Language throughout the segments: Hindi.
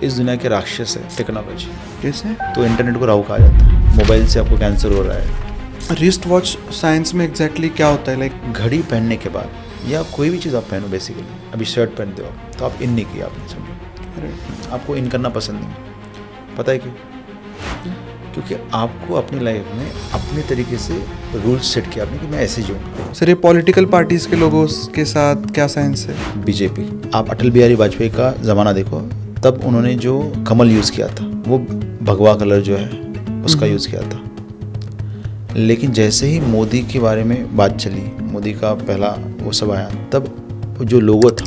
इस दुनिया के राक्षस है टेक्नोलॉजी। कैसे? तो इंटरनेट को राहु कहा जाता है। मोबाइल से आपको कैंसर हो रहा है। रिस्ट वॉच साइंस में एग्जैक्टली क्या होता है? लाइक घड़ी पहनने के बाद या कोई भी चीज़ आप पहनो, बेसिकली अभी शर्ट पहनते हो तो आप इन नहीं किया, आपने समझो आपको इन करना पसंद नहीं। पता है क्यों? क्योंकि आपको अपनी लाइफ में अपने तरीके से रूल्स सेट किया आपने कि मैं ऐसे जीऊँगा। सर, ये पॉलिटिकल पार्टीज के लोगों के साथ क्या साइंस है? बीजेपी, आप अटल बिहारी वाजपेयी का ज़माना देखो, तब उन्होंने जो कमल यूज़ किया था वो भगवा कलर जो है उसका यूज़ किया था। लेकिन जैसे ही मोदी के बारे में बात चली, मोदी का पहला वो सब आया, तब जो लोगो था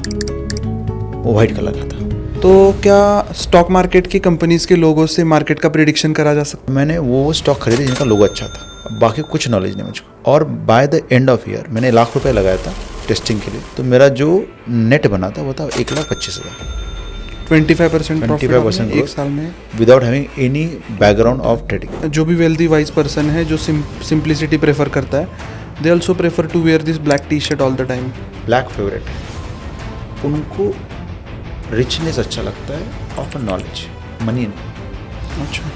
वो वाइट कलर का था। तो क्या स्टॉक मार्केट की कंपनीज के लोगों से मार्केट का प्रिडिक्शन करा जा सकता मैंने वो स्टॉक खरीदे जिनका लोगो अच्छा था, बाकी कुछ नॉलेज नहीं मुझको। और by the end of year मैंने 1 लाख रुपए लगाया था टेस्टिंग के लिए, तो मेरा जो नेट बना था वो था 1,25,000। 25% प्रॉफिट 25% एक साल में, without having any background of trading. जो भी वेल्दी वाइज पर्सन है जो सिंप्लिसिटी प्रेफर करता है, they also prefer to wear this black T shirt all the time. Black favourite है उनको, रिचनेस अच्छा लगता है ऑफ नॉलेज, मनी नहीं। अच्छा,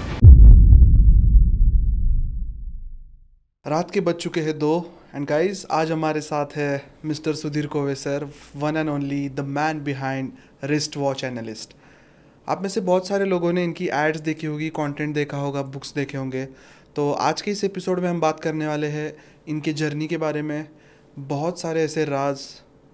रात के बज चुके हैं 2 एंड गाइस, आज हमारे साथ है mister Sudhir Kove sir, one and only the man behind wrist watch analyst. आप में से बहुत सारे लोगों ने इनकी एड्स देखी होगी, कंटेंट देखा होगा, बुक्स देखे होंगे। तो आज के इस एपिसोड में हम बात करने वाले हैं इनके जर्नी के बारे में, बहुत सारे ऐसे राज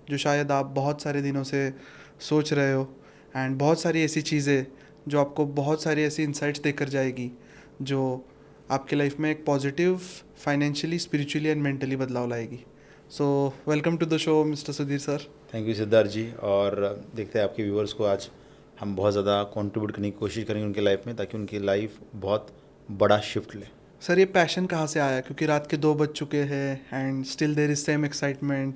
जो शायद आप बहुत सारे दिनों से सोच रहे हो, एंड बहुत सारी ऐसी चीज़ें जो आपको बहुत सारी ऐसी इंसाइट्स देकर जाएगी जो आपके लाइफ में एक positive financially, spiritually and mentally बदलाव लाएगी। So welcome to the show mister Sudhir sir. Thank you Siddharth ji. और देखते हैं आपके व्यूअर्स को आज हम बहुत ज़्यादा कंट्रीब्यूट करने की कोशिश करेंगे उनकी लाइफ में, ताकि उनकी लाइफ बहुत बड़ा शिफ्ट ले। सर, ये पैशन कहाँ से आया? क्योंकि रात के 2 बज चुके हैं and still there is same excitement.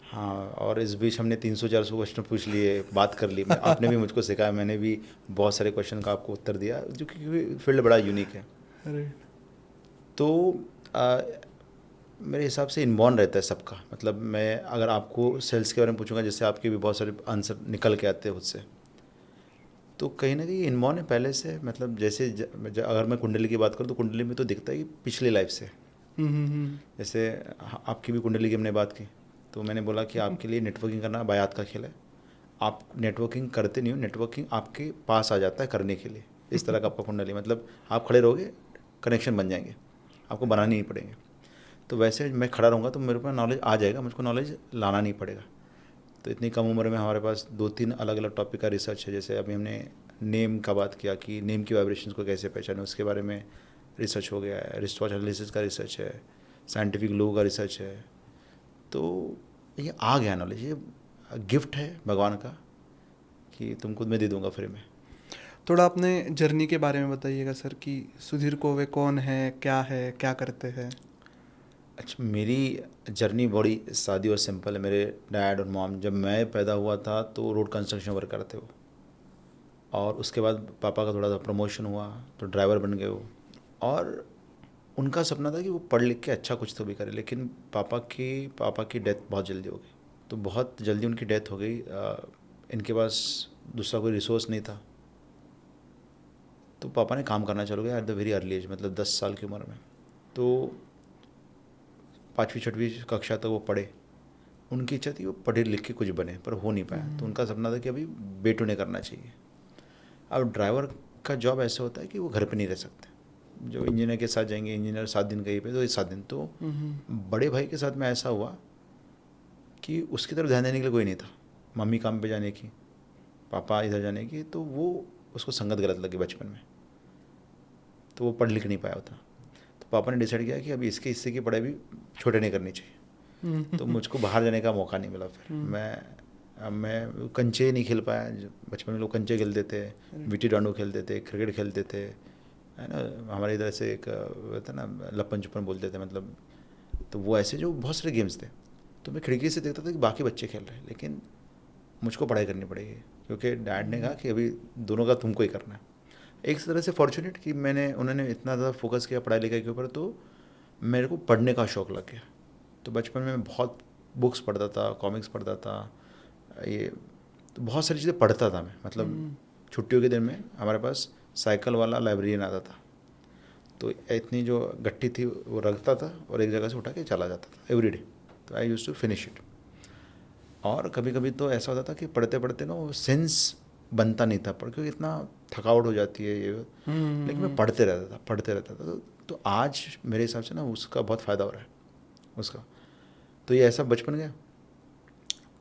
हाँ, और इस बीच हमने 300-400 क्वेश्चन पूछ लिए, बात कर ली। आपने भी मुझको सिखाया, मैंने भी बहुत सारे क्वेश्चन का आपको उत्तर दिया, जो क्योंकि फील्ड बड़ा यूनिक है। अरे तो मेरे हिसाब से इनबॉर्न रहता है सबका। मतलब मैं अगर आपको सेल्स के बारे में पूछूंगा, जैसे आपके भी बहुत सारे आंसर निकल के आते हैं उससे, तो कहीं ना कहीं इनबॉर्न है पहले से। मतलब जैसे अगर मैं कुंडली की बात करूँ तो कुंडली में तो दिखता है कि पिछली लाइफ से। जैसे आपकी भी कुंडली की हमने बात की, तो मैंने बोला कि आपके लिए नेटवर्किंग करना बायात का खेल है। आप नेटवर्किंग करते नहीं हो, नेटवर्किंग आपके पास आ जाता है करने के लिए। इस तरह का आपका कुंडली, मतलब आप खड़े रहोगे, कनेक्शन बन जाएंगे, आपको बनाने नहीं पड़ेंगे। तो वैसे मैं खड़ा रहूँगा तो मेरे पास नॉलेज आ जाएगा, मुझको नॉलेज लाना नहीं पड़ेगा। तो इतनी कम उम्र में हमारे पास 2-3 अलग अलग टॉपिक का रिसर्च है। जैसे अभी हमने नेम का बात किया कि नेम की वाइब्रेशंस को कैसे पहचानें, उसके बारे में रिसर्च हो गया है। रिस्ट वॉच एनालिसिस का रिसर्च है, साइंटिफिक लोगों का रिसर्च है। तो ये आ गया नॉलेज, ये गिफ्ट है भगवान का कि तुमको मैं दे दूंगा फ्री में। थोड़ा अपने जर्नी के बारे में बताइएगा सर, कि सुधीर कोवे कौन है, क्या करते हैं? अच्छा, मेरी जर्नी बड़ी सादी और सिंपल है। मेरे डैड और मॉम, जब मैं पैदा हुआ था तो रोड कंस्ट्रक्शन वर्क करते हो, और उसके बाद पापा का थोड़ा सा प्रमोशन हुआ तो ड्राइवर बन गए वो। और उनका सपना था कि वो पढ़ लिख के अच्छा कुछ तो भी करे, लेकिन पापा की डेथ बहुत जल्दी हो गई। तो बहुत जल्दी उनकी डेथ हो गई। इनके पास दूसरा कोई रिसोर्स नहीं था, तो पापा ने काम करना चालू किया at the very early age, मतलब 10 साल की उम्र में। तो 5वीं-6वीं कक्षा तक वो पढ़े। उनकी इच्छा थी वो पढ़े लिख के कुछ बने, पर हो नहीं पाया। तो उनका सपना था कि अभी बेटों ने करना चाहिए। अब ड्राइवर का जॉब ऐसा होता है कि वो घर पे नहीं रह सकते। जो इंजीनियर के साथ जाएंगे, इंजीनियर 7 दिन कहीं पे, तो 7 दिन। तो बड़े भाई के साथ में ऐसा हुआ कि उसकी तरफ ध्यान देने के लिए कोई नहीं था। मम्मी काम पे जाने की, पापा इधर जाने की, तो वो उसको संगत गलत लगी बचपन में, तो वो पढ़ लिख नहीं पाया उतना। तो पापा ने डिसाइड किया कि अभी इसके हिस्से की पढ़ाई भी छोटे नहीं करनी चाहिए। तो मुझको बाहर जाने का मौका नहीं मिला। फिर मैं कंचे नहीं खेल पाया। बचपन में लोग कंचे खेलते थे, विटी डांडू खेलते थे, क्रिकेट खेलते थे, है ना। हमारे इधर से एक होता ना, लप्पन छुपन बोलते थे, मतलब। तो वो ऐसे जो बहुत सारे गेम्स थे, तो मैं खिड़की से देखता था कि बाकी बच्चे खेल रहे हैं, लेकिन मुझको पढ़ाई करनी पड़ेगी, क्योंकि डैड ने कहा कि अभी दोनों का तुमको ही करना है। एक तरह से फॉर्चुनेट कि उन्होंने इतना ज़्यादा फोकस किया पढ़ाई लिखाई के ऊपर, तो मेरे को पढ़ने का शौक़ लग गया। तो बचपन में मैं बहुत बुक्स पढ़ता था, कॉमिक्स पढ़ता था, ये तो बहुत सारी चीज़ें पढ़ता था मैं। मतलब छुट्टियों के दिन में हमारे पास साइकिल वाला लाइब्रेरियन आता था, तो इतनी जो गट्टी थी वो रखता था और एक जगह से उठा के चला जाता था एवरी डे। तो आई यूज़ टू फिनिश इट। और कभी कभी तो ऐसा होता था कि पढ़ते पढ़ते ना वो सेंस बनता नहीं था, क्योंकि इतना थकावट हो जाती है ये, लेकिन मैं पढ़ते रहता था। तो आज मेरे हिसाब से ना उसका बहुत फ़ायदा हो रहा है उसका। तो ये ऐसा बचपन गया,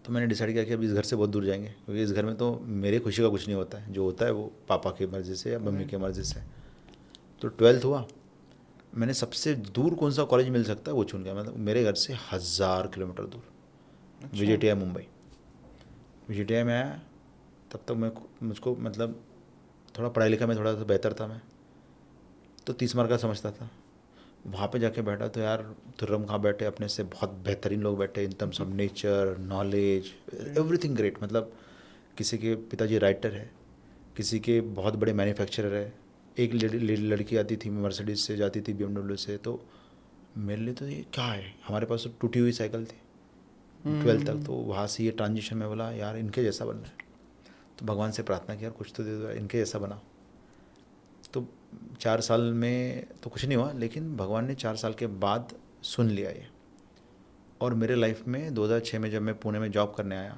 तो मैंने डिसाइड किया कि अब इस घर से बहुत दूर जाएंगे, क्योंकि इस घर में तो मेरे खुशी का कुछ नहीं होता है, जो होता है वो पापा की मर्ज़ी से या मम्मी की मर्ज़ी से। तो 12th हुआ, मैंने सबसे दूर कौन सा कॉलेज मिल सकता है वो चुन गया। मतलब मेरे घर से 1000 किलोमीटर दूर, VJTI मुंबई। VJTI में आया, तब तक मुझको मतलब थोड़ा पढ़ाई लिखा में थोड़ा सा बेहतर था मैं, तो 30 मार्क का समझता था। वहाँ पे जाके बैठा तो यार तुर्रम खा बैठे, अपने से बहुत बेहतरीन लोग बैठे in terms of nature, knowledge, everything great. मतलब किसी के पिताजी राइटर है, किसी के बहुत बड़े मैन्युफैक्चरर है, एक लड़की आती थी मर्सिडीज से, जाती थी BMW से। तो मेरे लिए तो ये क्या है, हमारे पास तो टूटी हुई साइकिल थी 12th तक। तो वहाँ से ये ट्रांजिशन में बोला यार इनके जैसा बनना है, तो भगवान से प्रार्थना की यार कुछ तो दे दो, इनके जैसा बना। तो 4 साल में तो कुछ नहीं हुआ, लेकिन भगवान ने 4 साल के बाद सुन लिया ये। और मेरे लाइफ में 2006 में जब मैं पुणे में जॉब करने आया,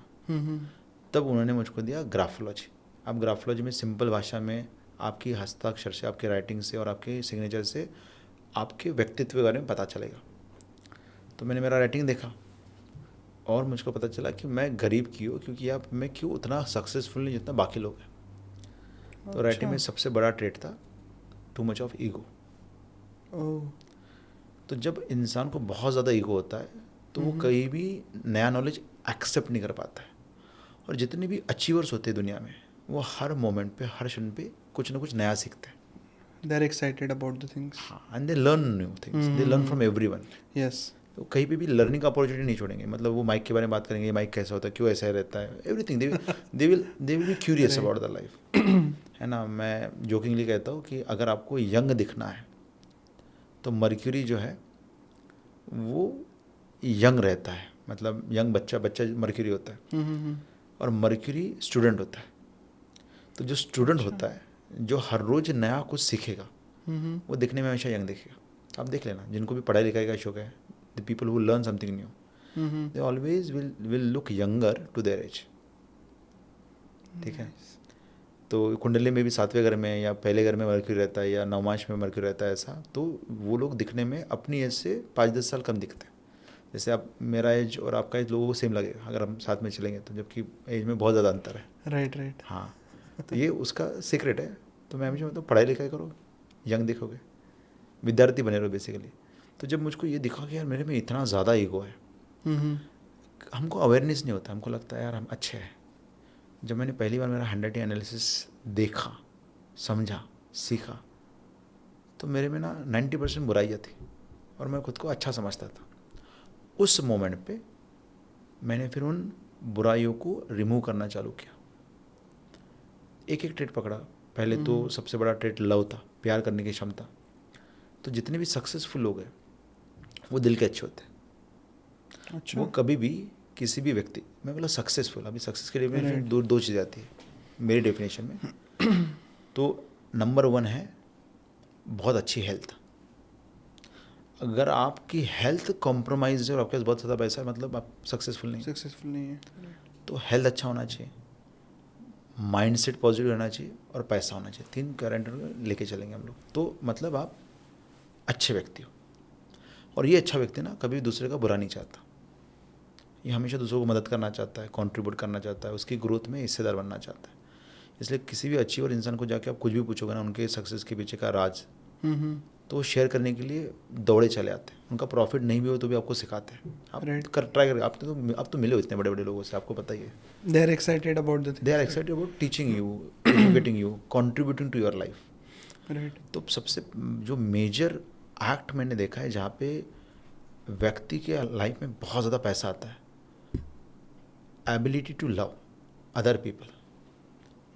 तब उन्होंने मुझको दिया ग्राफोलॉजी। अब ग्राफोलॉजी में सिंपल भाषा में आपकी हस्ताक्षर से, आपके राइटिंग से और आपके सिग्नेचर से आपके व्यक्तित्व के बारे में पता चलेगा। तो मैंने मेरा राइटिंग देखा और मुझको पता चला कि मैं गरीब क्यों, क्योंकि आप मैं क्यों उतना सक्सेसफुल नहीं जितना बाकी लोग हैं। तो राइटिंग में सबसे बड़ा ट्रेट था टू मच ऑफ ईगो। तो जब इंसान को बहुत ज़्यादा ईगो होता है तो वो कहीं भी नया नॉलेज एक्सेप्ट नहीं कर पाता है। और जितने भी अचीवर्स होते हैं दुनिया में, वो हर मोमेंट पे, हर क्षण पे कुछ ना कुछ नया सीखते हैं। They are excited about the things. हाँ, and they learn new things, they learn from everyone. Yes. तो कहीं पे भी लर्निंग का अपॉर्चुनिटी नहीं छोड़ेंगे। मतलब वो माइक के बारे में बात करेंगे, माइक कैसा होता है, क्यों ऐसा रहता है, everything they will be curious about the life, है ना। मैं जोकिंगली कहता हूँ कि अगर आपको यंग दिखना है तो मर्क्यूरी जो है वो यंग रहता है, मतलब यंग बच्चा मर्क्यूरी होता है, और मर्क्यूरी स्टूडेंट होता है। तो जो स्टूडेंट होता है, जो हर रोज़ नया कुछ सीखेगा, वो दिखने में हमेशा यंग दिखेगा। आप देख लेना, जिनको भी पढ़ाई लिखाई का शौक है, the people who learn something new, they always will look younger to their age. ठीक है। तो कुंडली में भी 7वें घर में या पहले घर में मर्क्यूरी रहता है या नवमांश में मर्क्यूरी रहता है ऐसा, तो वो लोग दिखने में अपनी एज से 5-10 साल कम दिखते हैं। जैसे आप, मेरा एज और आपका एज लोगों को सेम लगेगा अगर हम साथ में चलेंगे, तो जबकि एज में बहुत ज़्यादा अंतर है। राइट। हाँ, तो ये उसका सीक्रेट है। तो मैं हमेशा मतलब पढ़ाई लिखाई करो, यंग दिखोगे, विद्यार्थी बने रहो बेसिकली। तो जब मुझको ये दिखा कि यार मेरे में इतना ज़्यादा ईगो है, हमको अवेयरनेस नहीं होता, हमको लगता है यार हम अच्छे हैं। जब मैंने पहली बार मेरा हैंडराइटिंग एनालिसिस देखा, समझा, सीखा, तो मेरे में ना 90% बुराइयाँ थी और मैं खुद को अच्छा समझता था। उस मोमेंट पे मैंने फिर उन बुराइयों को रिमूव करना चालू किया, एक एक ट्रेट पकड़ा। पहले तो सबसे बड़ा ट्रेट लव था, प्यार करने की क्षमता। तो जितने भी सक्सेसफुल लोग हैं वो दिल के अच्छे होते हैं। अच्छा। वो कभी भी किसी भी व्यक्ति, मैं बोला सक्सेसफुल, अभी सक्सेस की डेफिनेशन दो चीज़ें आती है मेरी डेफिनेशन में। तो नंबर 1 है बहुत अच्छी हेल्थ। अगर आपकी हेल्थ कॉम्प्रोमाइज है और आपके पास बहुत ज़्यादा पैसा है, मतलब आप सक्सेसफुल नहीं है। तो हेल्थ अच्छा होना चाहिए, माइंडसेट पॉजिटिव रहना चाहिए और पैसा होना चाहिए। 3 गारंटर लेके चलेंगे हम लोग, तो मतलब आप अच्छे व्यक्ति हो। और ये अच्छा व्यक्ति ना कभी दूसरे का बुरा नहीं चाहता, ये हमेशा दूसरों को मदद करना चाहता है, कंट्रीब्यूट करना चाहता है, उसकी ग्रोथ में हिस्सेदार बनना चाहता है। इसलिए किसी भी अच्छी और इंसान को जाके आप कुछ भी पूछोगे ना उनके सक्सेस के पीछे का राज, तो वो शेयर करने के लिए दौड़े चले आते हैं। उनका प्रॉफिट नहीं भी हो तो भी आपको सिखाते हैं। आप ट्राई करें, आप तो मिले हो इतने बड़े बड़े लोगों से, आपको पता ही है। They are excited about teaching you, educating you, contributing to your life. Right. तो सबसे जो मेजर एक्ट मैंने देखा है जहाँ पे व्यक्ति के लाइफ में बहुत ज़्यादा पैसा आता है, ability to love other people,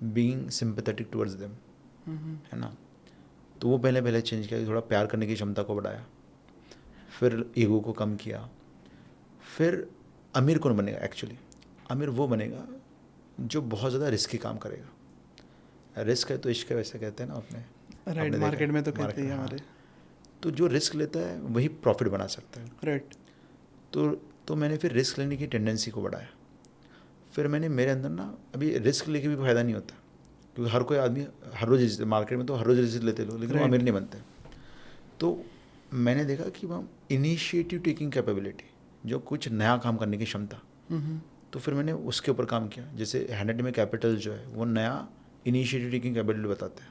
being sympathetic towards them, है ना। तो वो पहले चेंज किया, थोड़ा प्यार करने की क्षमता को बढ़ाया, फिर ईगो को कम किया। फिर अमीर कौन बनेगा? एक्चुअली अमीर वो बनेगा जो बहुत ज़्यादा रिस्की काम करेगा। रिस्क है तो इश्क है, वैसे कहते हैं ना अपने। राइट, आपने देखा मार्केट है? में तो कहते ही हाँ। हमारे। तो जो रिस्क लेता है वही प्रॉफिट बना सकता है। राइट। तो मैंने फिर रिस्क लेने की टेंडेंसी को बढ़ाया। फिर मैंने मेरे अंदर ना, अभी रिस्क लेके भी फ़ायदा नहीं होता, क्योंकि हर कोई आदमी हर रोज़ मार्केट में तो हर रोज़ रिस्क लेते लोग, लेकिन वो Right. अमीर नहीं बनते। तो मैंने देखा कि वह इनिशिएटिव टेकिंग कैपेबिलिटी, जो कुछ नया काम करने की क्षमता, तो फिर मैंने उसके ऊपर काम किया। जैसे हैंडेड में कैपिटल जो है वो नया इनिशिएटिव टेकिंग कैपेबिलिटी बताता है,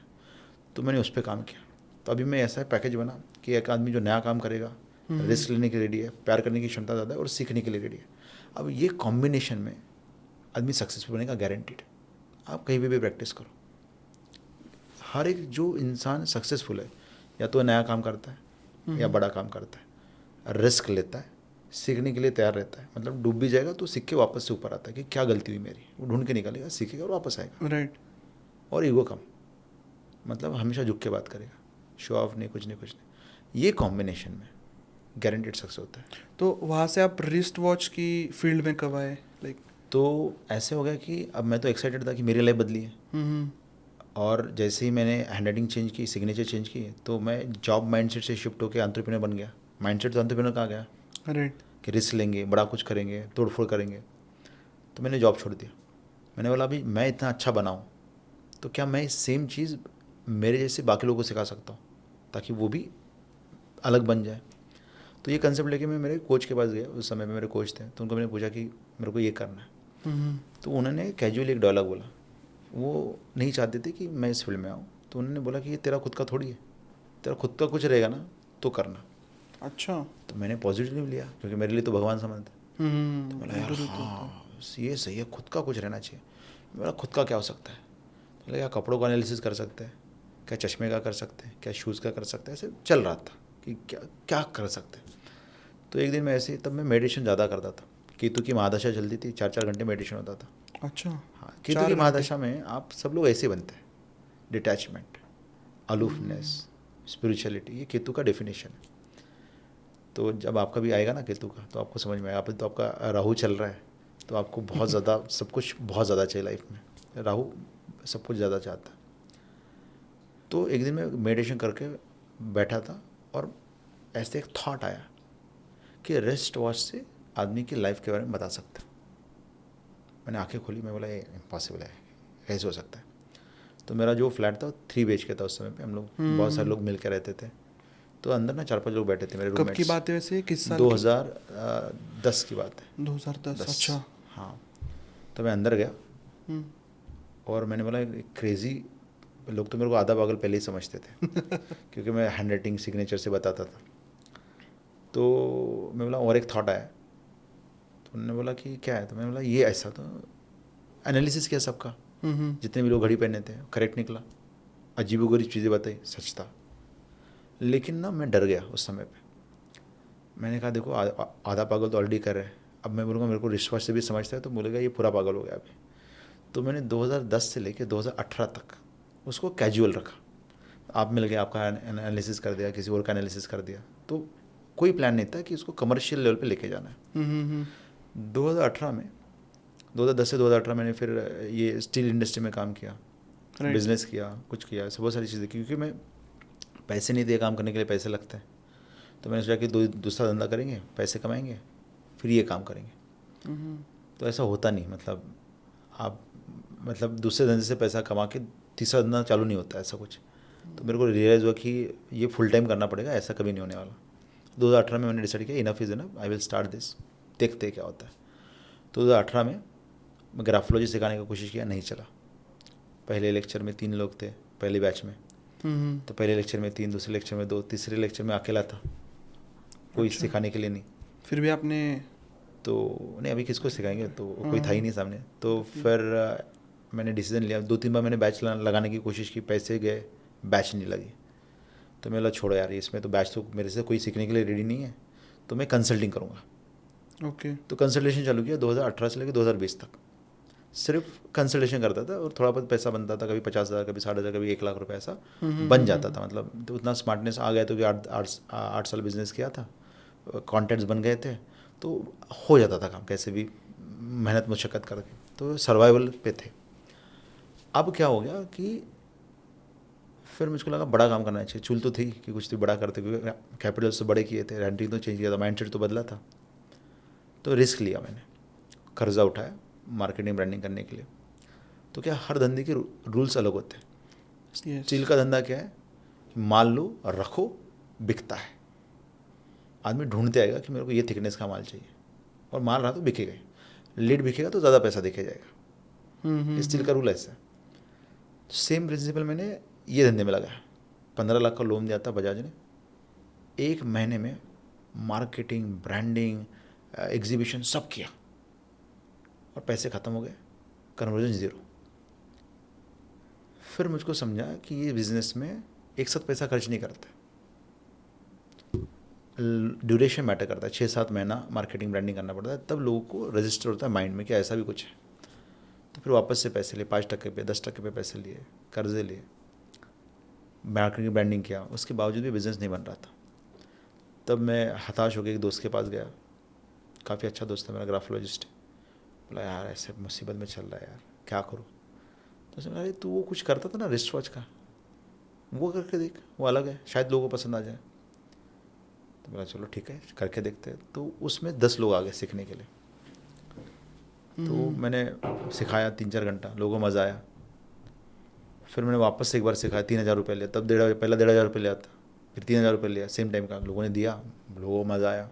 तो मैंने उस पर काम किया। तो अभी मैं ऐसा पैकेज बना कि एक आदमी जो नया काम करेगा, रिस्क लेने के लिए रेडी है, प्यार करने की क्षमता ज़्यादा है और सीखने के लिए रेडी है। अब ये कॉम्बिनेशन में आदमी सक्सेसफुल बनेगा, गारंटीड। आप कहीं भी प्रैक्टिस करो। हर एक जो इंसान सक्सेसफुल है, या तो नया काम करता है या बड़ा काम करता है, रिस्क लेता है, सीखने के लिए तैयार रहता है। मतलब डूब भी जाएगा तो सीख के वापस से ऊपर आता है कि क्या गलती हुई मेरी, वो ढूंढ के निकालेगा, सीखेगा और वापस आएगा। राइट। और ईगो कम, मतलब हमेशा झुक के बात करेगा, शो ऑफ नहीं, कुछ नहीं। ये कॉम्बिनेशन में गारंटेड सक्सेस होता है। तो वहाँ से आप रिस्ट वॉच की फील्ड में कब आए, लाइक? तो ऐसे हो गया कि अब मैं तो एक्साइटेड था कि मेरी लाइफ बदली है। और जैसे ही मैंने हैंड राइटिंग चेंज की, सिग्नेचर चेंज की, तो मैं जॉब माइंडसेट से शिफ्ट होकर एंटरप्रेन्योर बन गया। माइंडसेट तो एंटरप्रेन्योर का आ गया राइट। कि रिस्क लेंगे, बड़ा कुछ करेंगे, तोड़फोड़ करेंगे। तो मैंने जॉब छोड़ दिया। मैंने बोला अभी मैं इतना अच्छा बनाऊँ तो क्या मैं सेम चीज़ मेरे जैसे बाकी लोगों को सिखा सकता हूँ, ताकि वो भी अलग बन जाए। तो ये कंसेप्ट लेके मैं मेरे कोच के पास गया। उस समय में मेरे कोच थे, तो उनको मैंने पूछा कि मेरे को ये करना है। तो उन्होंने कैजुअली एक डायलॉग बोला। वो नहीं चाहते थे कि मैं इस फील्ड में आऊँ, तो उन्होंने बोला कि ये तेरा खुद का थोड़ी है, तेरा खुद का कुछ रहेगा ना तो करना। अच्छा। तो मैंने पॉजिटिव लिया, क्योंकि मेरे लिए तो भगवान समान था। तो बोला यार गुरु तो हाँ ये सही है, खुद का कुछ रहना चाहिए। मेरा खुद का क्या हो सकता है? तो बोला क्या कपड़ों का एनालिसिस कर सकते हैं, क्या चश्मे का कर सकते हैं, क्या शूज़ का कर सकते हैं। ऐसे चल रहा था कि क्या क्या कर सकते हैं। तो एक दिन मैं ऐसे ही, तब मैं मेडिटेशन ज़्यादा करता था। केतु की महादशा चलती थी, 4-4 घंटे मेडिटेशन होता था। अच्छा। हाँ, केतु 4 की घंटे। महादशा में आप सब लोग ऐसे बनते हैं, डिटैचमेंट, अलूफनेस, स्पिरिचुअलिटी, ये केतु का डेफिनेशन है। तो जब आपका भी आएगा ना केतु का, तो आपको समझ में आएगा। तो आपका राहु चल रहा है, तो आपको बहुत ज़्यादा सब कुछ बहुत ज़्यादा चाहिए लाइफ में। राहु सब कुछ ज़्यादा चाहता है। तो एक दिन मैं मेडिटेशन करके बैठा था और ऐसे एक थॉट आया कि रिस्ट वॉच से आदमी की लाइफ के बारे में बता सकते हैं। मैंने आंखें खोली, मैं बोला ये इम्पॉसिबल है, कैसे हो सकता है। तो मेरा जो फ्लैट था 3 BHK था। उस समय पे हम लोग बहुत सारे लोग मिल के रहते थे। तो अंदर ना 4-5 लोग बैठे थे मेरे कब रूममेट्स। की बात है वैसे, किस साल 2010 की बात है। 2010। 10। अच्छा। हाँ। तो मैं अंदर गया हम्म। और मैंने बोला क्रेज़ी लोग तो मेरे को आधा पागल पहले ही समझते थे क्योंकि मैं हैंड राइटिंग सिग्नेचर से बताता था। तो मैं बोला और एक थॉट आया। तो उन्होंने बोला कि क्या है? तो मैंने बोला ये ऐसा। तो एनालिसिस किया सबका, जितने भी लोग घड़ी पहने थे, करेक्ट निकला। अजीबोगरीब चीज़ें बताई, सच था। लेकिन ना मैं डर गया उस समय पे। मैंने कहा देखो आधा पागल तो ऑलरेडी कर रहे हैं, अब मैं बोलूँगा मेरे को रिश्वास से भी समझता है, तो बोलेगा ये पूरा पागल हो गया अभी। तो मैंने 2010 से लेकर 2018 तक उसको कैजुअल रखा। आप मिल गए, आपका एनालिसिस कर दिया, किसी और का एनालिसिस कर दिया। तो कोई प्लान नहीं था कि उसको कमर्शियल लेवल पे लेके जाना है। 2018 में 2010 से 2018 मैंने फिर ये स्टील इंडस्ट्री में काम किया, बिजनेस किया, कुछ किया, ऐसे बहुत सारी चीज़ें। क्योंकि मैं पैसे नहीं दिए, काम करने के लिए पैसे लगते हैं। तो मैंने सोचा कि दूसरा धंधा करेंगे, पैसे कमाएंगे, फिर ये काम करेंगे। तो ऐसा होता नहीं। मतलब आप दूसरे धंधे से पैसा कमा के तीसरा धंधा चालू नहीं होता ऐसा कुछ। तो मेरे को रियलाइज़ हुआ कि ये फुल टाइम करना पड़ेगा, ऐसा कभी नहीं होने वाला। 2018 में मैंने डिसाइड किया enough is enough, I will start this, देखते क्या होता है। तो 2018 में मैं ग्राफोलॉजी सिखाने की कोशिश किया, नहीं चला। पहले लेक्चर में 3 लोग थे, पहले बैच में। तो पहले लेक्चर में 3, दूसरे लेक्चर में 2, तीसरे लेक्चर में अकेला था, कोई सिखाने के लिए नहीं। फिर भी आपने तो नहीं, अभी किसको सिखाएंगे, तो कोई था ही नहीं सामने। तो फिर मैंने डिसीजन लिया। 2-3 बार मैंने बैच लगाने की कोशिश की, पैसे गए, बैच नहीं लगी। तो मैं बोला छोड़ो यार, इसमें तो बैच तो मेरे से कोई सीखने के लिए रेडी नहीं है, तो मैं कंसल्टिंग करूँगा। ओके। तो कंसल्टेशन चालू किया 2018 से लेकर 2020 तक। सिर्फ कंसल्टेशन करता था और थोड़ा बहुत पैसा बनता था, कभी 50,000, कभी 60,000, कभी 1 लाख रुपये, ऐसा बन जाता था। मतलब तो उतना स्मार्टनेस आ गया, तो कि 8 साल बिजनेस किया था, कॉन्टेंट्स बन गए थे, तो हो जाता था काम कैसे भी, मेहनत मुशक्क़त करके। तो सर्वाइवल पे थे। अब क्या हो गया कि फिर मुझको लगा बड़ा काम करना चाहिए, चुल तो थी कि कुछ तो बड़ा करते, क्योंकि कैपिटल्स तो बड़े किए थे, रेंटिंग तो चेंज किया था, माइंडसेट तो बदला था। तो रिस्क लिया मैंने, कर्जा उठाया मार्केटिंग ब्रांडिंग करने के लिए। तो क्या, हर धंधे के रूल्स अलग होते हैं। Yes. स्टील का धंधा क्या है, माल लो और रखो, बिकता है। आदमी ढूंढते आएगा कि मेरे को ये थिकनेस का माल चाहिए, और माल रहा तो बिकेगा ही। लीड बिकेगा तो ज़्यादा पैसा दिखे जाएगा। स्टील का रूल ऐसा है। सेम प्रिंसिपल मैंने ये धंधे में लगाया। 15 लाख का लोन दिया था बजाज ने। 1 महीने में मार्केटिंग, ब्रांडिंग, एग्जीबिशन सब किया, और पैसे ख़त्म हो गए, कन्वर्जन 0। फिर मुझको समझा कि ये बिज़नेस में एक साथ पैसा खर्च नहीं करता, ड्यूरेशन मैटर करता है। 6-7 महीना मार्केटिंग ब्रांडिंग करना पड़ता है, तब लोगों को रजिस्टर होता है माइंड में कि ऐसा भी कुछ है। तो फिर वापस से पैसे लिए, 5% पे, 10% पे पैसे लिए, कर्जे लिए, मार्केटिंग ब्रांडिंग किया। उसके बावजूद भी बिज़नेस नहीं बन रहा था। तब मैं हताश हो गया, एक दोस्त के पास गया, काफ़ी अच्छा दोस्त है मेरा, ग्राफोलॉजिस्ट है। बोला यार ऐसे मुसीबत में चल रहा है यार, क्या करूँ। तो उसने बोला अरे तू वो कुछ करता था ना रिस्ट वॉच का, वो करके देख, वो अलग है, शायद लोगों को पसंद आ जाए। तो बोला चलो ठीक है, करके देखते हैं। तो उसमें 10 लोग आ गए सीखने के लिए। तो मैंने सिखाया 3-4 घंटा, लोगों को मज़ा आया। फिर मैंने वापस से एक बार सिखाया, 3,000 रुपये लिया। तब पहला 1,500 रुपये लिया था, फिर 3,000 रुपये लिया, सेम टाइम का। लोगों ने दिया, लोगों को मज़ा आया।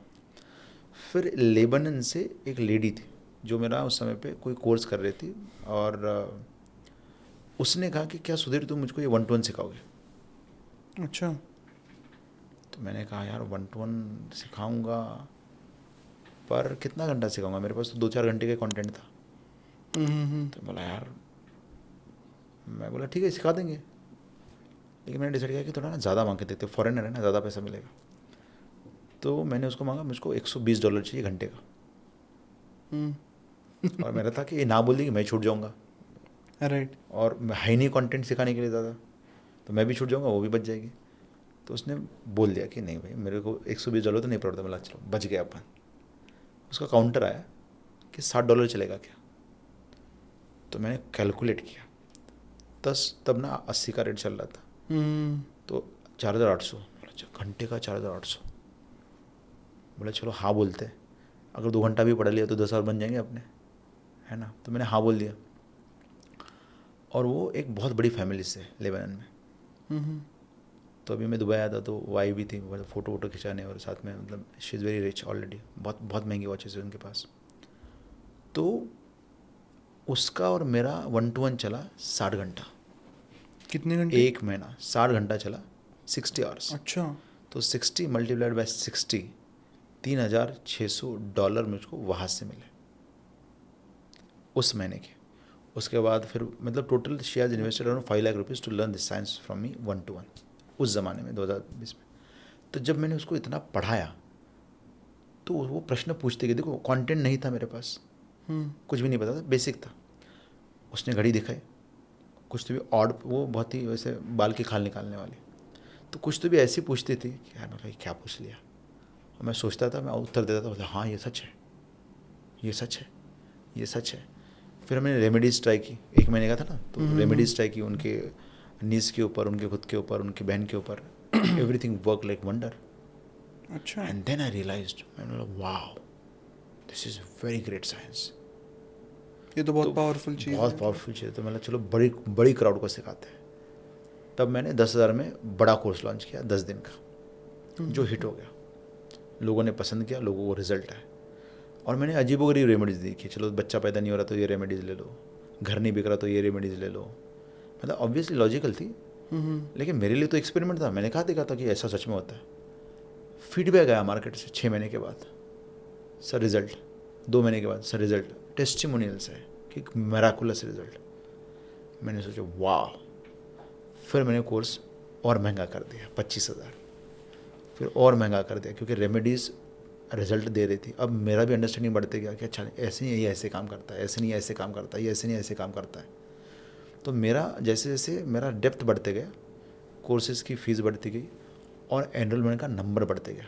फिर लेबनन से एक लेडी थी जो मेरा उस समय पे कोई कोर्स कर रही थी, और उसने कहा कि क्या सुधीर तुम मुझको ये 1-to-1 सिखाओगे। अच्छा। तो मैंने कहा यार 1-to-1 सिखाऊंगा, पर कितना घंटा सिखाऊंगा, मेरे पास तो 2-4 घंटे का कंटेंट था। तो बोला यार, मैं बोला ठीक है सिखा देंगे, लेकिन मैंने डिसाइड किया कि थोड़ा ना ज़्यादा मांग के देते, फॉरेनर है ना, ज़्यादा पैसा मिलेगा। तो मैंने उसको मांगा, मुझको $120 चाहिए घंटे का। और मेरा था कि ये ना बोल दी कि मैं छूट जाऊँगा, राइट। और है नहीं कंटेंट सिखाने के लिए ज़्यादा, तो मैं भी छूट जाऊँगा, वो भी बच जाएगी। तो उसने बोल दिया कि नहीं भाई, मेरे को $120 तो नहीं पड़ता। बोला चलो बच गया अपन। उसका काउंटर आया कि $60 चलेगा क्या। तो मैंने कैलकुलेट किया, तब ना 80 का रेट चल रहा था, तो 4,800। बोला घंटे का 4,800। बोला चलो हाँ बोलते, अगर 2 घंटा भी पढ़ लिया तो 10 और बन जाएंगे अपने, है ना। तो मैंने हाँ बोल दिया। और वो एक बहुत बड़ी फैमिली से लेबनान में। तो अभी मैं दुबई आया था, तो वो आई भी थी, फ़ोटो वोटो खिंचाने, और साथ में मतलब she is very rich already, बहुत बहुत महंगी वॉचेस है उनके पास। तो उसका और मेरा 1-to-1 चला 60 घंटा। कितने घंटे? 1 महीना 60 घंटा चला, 60 आवर्स। अच्छा। तो 60 मल्टीप्लाइड बाय 60, $3,600 मुझको वहाँ से मिले उस महीने के। उसके बाद फिर मतलब total she has invested around 5 lakh rupees to learn this science from me 1-to-1 उस ज़माने में, 2020 में। तो जब मैंने उसको इतना पढ़ाया, तो वो प्रश्न पूछते गए। देखो कंटेंट नहीं था मेरे पास, कुछ भी नहीं पता था, बेसिक था। उसने घड़ी दिखाई, कुछ तो भी ऑड, वो बहुत ही वैसे बाल की खाल निकालने वाली, तो कुछ तो भी ऐसी पूछती थी कि यार भाई क्या पूछ लिया। और मैं सोचता था, मैं उत्तर देता था, बोलता हाँ ये सच है, ये सच है, ये सच है। फिर मैंने रेमेडीज़ ट्राई की, 1 महीने का था ना, तो रेमेडीज़ ट्राई की उनके नीस के ऊपर, उनके खुद के ऊपर, उनकी बहन के ऊपर। Everything work like wonder. अच्छा। एंड देन आई रियलाइज्ड, मैंने बोला wow, this is very great science. ये तो बहुत पावरफुल चीज़ है। बहुत पावरफुल चीज़ है। तो मैंने चलो बड़ी क्राउड को सिखाते हैं। तब मैंने 10,000 में बड़ा कोर्स लॉन्च किया, 10 दिन का, जो हिट हो गया। लोगों ने पसंद किया, लोगों को रिजल्ट आए। और मैंने अजीबोगरीब रेमेडीज़ दी कि चलो बच्चा पैदा नहीं हो रहा तो ये रेमेडीज़ ले लो, घर नहीं बिक रहा तो ये रेमेडीज़ ले लो। मतलब ऑब्वियसली लॉजिकल थी, लेकिन मेरे लिए तो एक्सपेरिमेंट था। मैंने कहा देखा था कि ऐसा सच में होता है। फीडबैक आया मार्केट से 6 महीने के बाद, सर रिजल्ट। 2 महीने के बाद सर रिजल्ट। टेस्टिमोनियल्स है कि मेराकुलस रिजल्ट। मैंने सोचा वाह। फिर मैंने कोर्स और महंगा कर दिया, 25,000। फिर और महंगा कर दिया, क्योंकि रेमेडीज़ रिजल्ट दे रही थी। अब मेरा भी अंडरस्टैंडिंग बढ़ते गया कि अच्छा ऐसे नहीं, ये ऐसे काम करता है, ऐसे नहीं ऐसे काम करता है, ये ऐसे नहीं ऐसे काम करता है। तो मेरा जैसे जैसे मेरा डेप्थ बढ़ते गया, कोर्सेज़ की फ़ीस बढ़ती गई, और एनरोलमेंट का नंबर बढ़ते गया।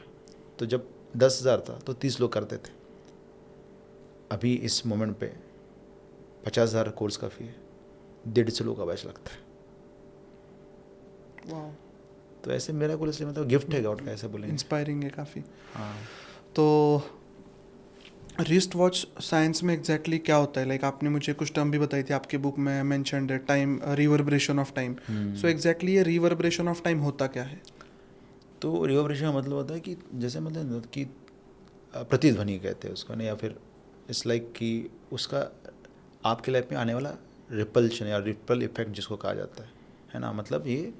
तो जब 10,000 था तो 30 लोग करते थे। अभी इस मोमेंट पे 50,000 कोर्स का फ़ी है, 150 लोग का बैच लगता है। वाह, तो ऐसे मेरा को इसलिए मतलब गिफ्ट है गॉड का, ऐसे बोलेंगे। इंस्पायरिंग है काफ़ी। हाँ। तो रिस्ट वॉच साइंस में एग्जैक्टली क्या होता है? लाइक आपने मुझे कुछ टर्म भी बताई थी, आपके बुक में मेंशन्ड है time, reverberation of time. So exactly ये रिवर्बरेशन ऑफ टाइम होता क्या है? तो रिवर्बरेशन का मतलब होता है कि जैसे मतलब कि प्रतिध्वनि कहते हैं उसको ना, या फिर इट्स लाइक कि उसका आपके लाइफ में आने वाला रिपल्शन या रिपल इफेक्ट जिसको कहा जाता है ना, मतलब ये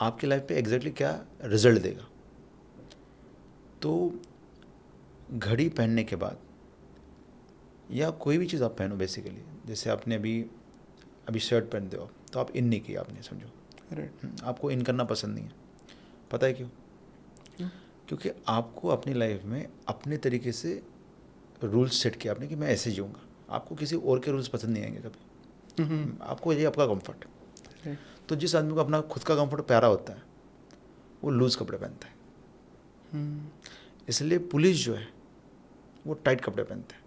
आपकी लाइफ पे एग्जैक्टली क्या रिजल्ट देगा। तो घड़ी पहनने के बाद या कोई भी चीज़ आप पहनो बेसिकली, जैसे आपने अभी शर्ट पहनते हो तो आप इन नहीं किया आपने, समझो। राइट। आपको इन करना पसंद नहीं है, पता है क्यों? क्योंकि आपको अपनी लाइफ में अपने तरीके से रूल्स सेट किया आपने कि मैं ऐसे जीऊँगा। आपको किसी और के रूल्स पसंद नहीं आएंगे कभी। आपको ये आपका कंफर्ट। राइट। तो जिस आदमी को अपना खुद का कंफर्ट प्यारा होता है वो लूज़ कपड़े पहनता है। इसलिए पुलिस जो है वो टाइट कपड़े पहनते हैं,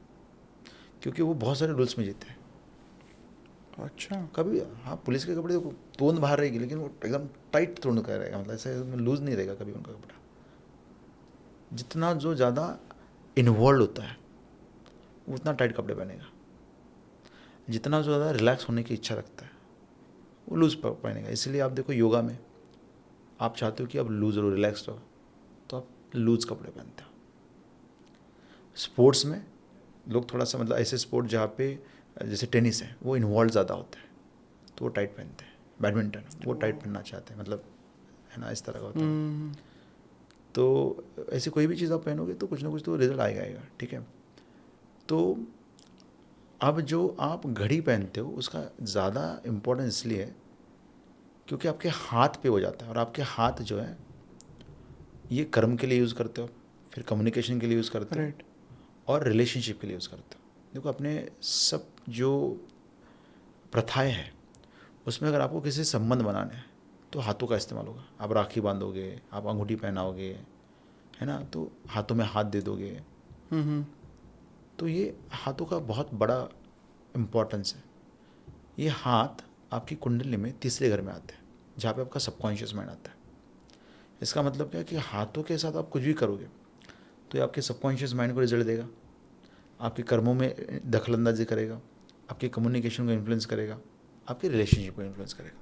क्योंकि वो बहुत सारे रूल्स में जीते हैं। अच्छा। कभी हाँ, पुलिस के कपड़े तोंद बाहर रहेगी लेकिन वो एकदम टाइट तोंद का रहेगा, मतलब ऐसे लूज़ नहीं रहेगा कभी उनका कपड़ा। जितना जो ज़्यादा इन्वॉल्व होता है वो उतना टाइट कपड़े पहनेगा। जितना जो ज़्यादा रिलैक्स होने की इच्छा रखता है वो लूज़ पहनेगा। इसलिए आप देखो योगा में आप चाहते हो कि आप लूज़ रहो, रिलैक्स रहो, तो आप लूज़ कपड़े पहनते हो। स्पोर्ट्स में लोग थोड़ा सा मतलब ऐसे स्पोर्ट जहाँ पे जैसे टेनिस है वो इन्वॉल्व ज़्यादा होता है तो वो टाइट पहनते हैं। बैडमिंटन वो टाइट पहनना चाहते हैं, मतलब है ना, इस तरह का होता है। तो ऐसी कोई भी चीज़ आप पहनोगे तो कुछ ना कुछ तो रिजल्ट आएगा। ठीक है। तो अब जो आप घड़ी पहनते हो उसका ज़्यादा इम्पोर्टेंस इसलिए है क्योंकि आपके हाथ पे हो जाता है, और आपके हाथ जो है ये कर्म के लिए यूज़ करते हो, फिर कम्युनिकेशन के लिए यूज़ करते हो, राइट। और रिलेशनशिप के लिए यूज़ करते हो। देखो अपने सब जो प्रथाएं हैं उसमें अगर आपको किसी से संबंध बनाने हैं तो हाथों का इस्तेमाल होगा। आप राखी बांधोगे, आप अंगूठी पहनाओगे, है ना, तो हाथों में हाथ दे दोगे। तो ये हाथों का बहुत बड़ा इम्पोर्टेंस है। ये हाथ आपकी कुंडली में तीसरे घर में आते हैं जहाँ पे आपका सबकॉन्शियस माइंड आता है। इसका मतलब क्या है कि हाथों के साथ आप कुछ भी करोगे तो ये आपके सबकॉन्शियस माइंड को रिजल्ट देगा, आपके कर्मों में दखलंदाजी करेगा, आपके कम्युनिकेशन को इन्फ्लुएंस करेगा, आपके रिलेशनशिप को इन्फ्लुएंस करेगा।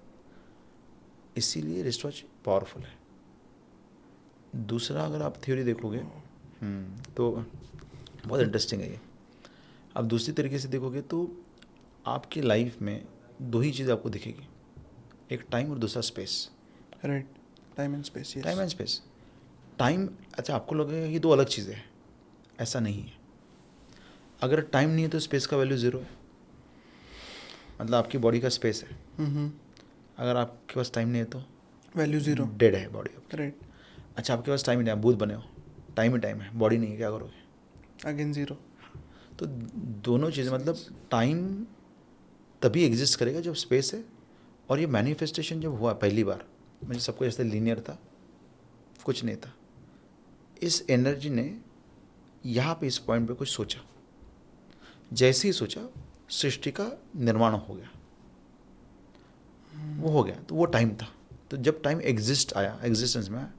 इसीलिए रिस्ट वॉच पावरफुल है। दूसरा अगर आप थ्योरी देखोगे तो बहुत इंटरेस्टिंग है ये। अब दूसरी तरीके से देखोगे तो आपकी लाइफ में दो ही चीज़ आपको दिखेगी, एक टाइम और दूसरा space. Right. Time and space. Time and space. Time, अच्छा आपको लगेगा ये दो अलग चीज़ें हैं, ऐसा नहीं है। अगर टाइम नहीं है तो स्पेस का वैल्यू ज़ीरो है। मतलब आपकी बॉडी का स्पेस है, अगर आपके पास टाइम नहीं है तो वैल्यू ज़ीरो। डेड है बॉडी आपकी। राइट। अच्छा आपके पास टाइम ही नहीं है, भूत बने हो, टाइम ही टाइम है, बॉडी नहीं है, क्या करोगे? Again zero. तो दोनों चीज़ें, मतलब टाइम तभी एग्जिस्ट करेगा जब स्पेस है। और ये मैनिफेस्टेशन जब हुआ पहली बार, मुझे सब कुछ ऐसे लीनियर था, कुछ नहीं था। इस एनर्जी ने यहाँ पे इस पॉइंट पे कुछ सोचा, जैसे ही सोचा सृष्टि का निर्माण हो गया, वो हो गया। तो वो टाइम था। तो जब टाइम एग्जिस्टेंस में आया,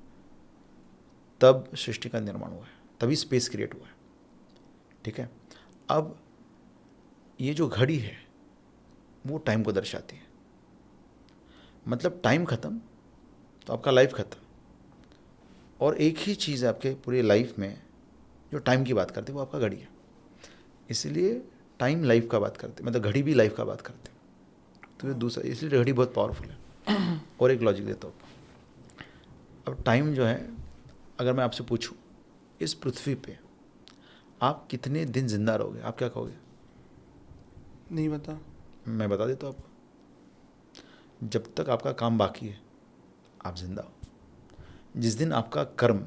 तब सृष्टि का निर्माण हुआ है, तभी स्पेस क्रिएट हुआ है। ठीक है। अब ये जो घड़ी है वो टाइम को दर्शाती है। मतलब टाइम खत्म तो आपका लाइफ खत्म। और एक ही चीज़ है आपके पूरे लाइफ में जो टाइम की बात करते है, वो आपका घड़ी है। इसलिए टाइम लाइफ का बात करते, मतलब घड़ी भी लाइफ का बात करते। तो ये दूसरा, इसलिए घड़ी बहुत पावरफुल है। और एक लॉजिक देता हूँ। अब टाइम जो है, अगर मैं आपसे पूछूं इस पृथ्वी पे आप कितने दिन जिंदा रहोगे, आप क्या कहोगे? नहीं बता। मैं बता देता हूँ आपको। जब तक आपका काम बाकी है आप जिंदा हो। जिस दिन आपका कर्म,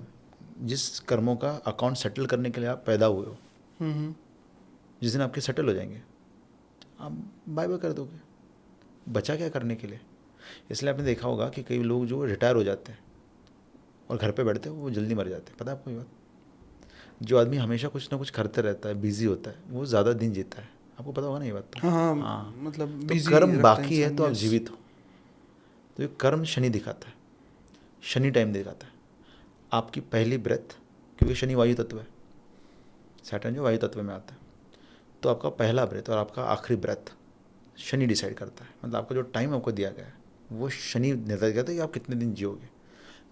जिस कर्मों का अकाउंट सेटल करने के लिए आप पैदा हुए हो, जिस दिन आपके सेटल हो जाएंगे आप बाय बाय कर दोगे। बचा क्या करने के लिए? इसलिए आपने देखा होगा कि कई लोग जो रिटायर हो जाते हैं और घर पे बैठते हैं वो जल्दी मर जाते हैं। पता है आपको ये बात? जो आदमी हमेशा कुछ ना कुछ करते रहता है, बिजी होता है, वो ज़्यादा दिन जीता है। आपको पता होगा ना ये बात तो? हाँ, मतलब तो busy कर्म रखता है बाकी है इंसान, तो आप yes. जीवित हो। तो ये कर्म शनि दिखाता है। शनि टाइम दिखाता है। आपकी पहली ब्रेथ, क्योंकि शनि वायु तत्व है, सैटर्न जो वायु तत्व में आता है, तो आपका पहला ब्रेथ और आपका आखिरी ब्रेथ शनि डिसाइड करता है। मतलब आपका जो टाइम आपको दिया गया है वो शनि निर्धारित करता है कि आप कितने दिन जियोगे,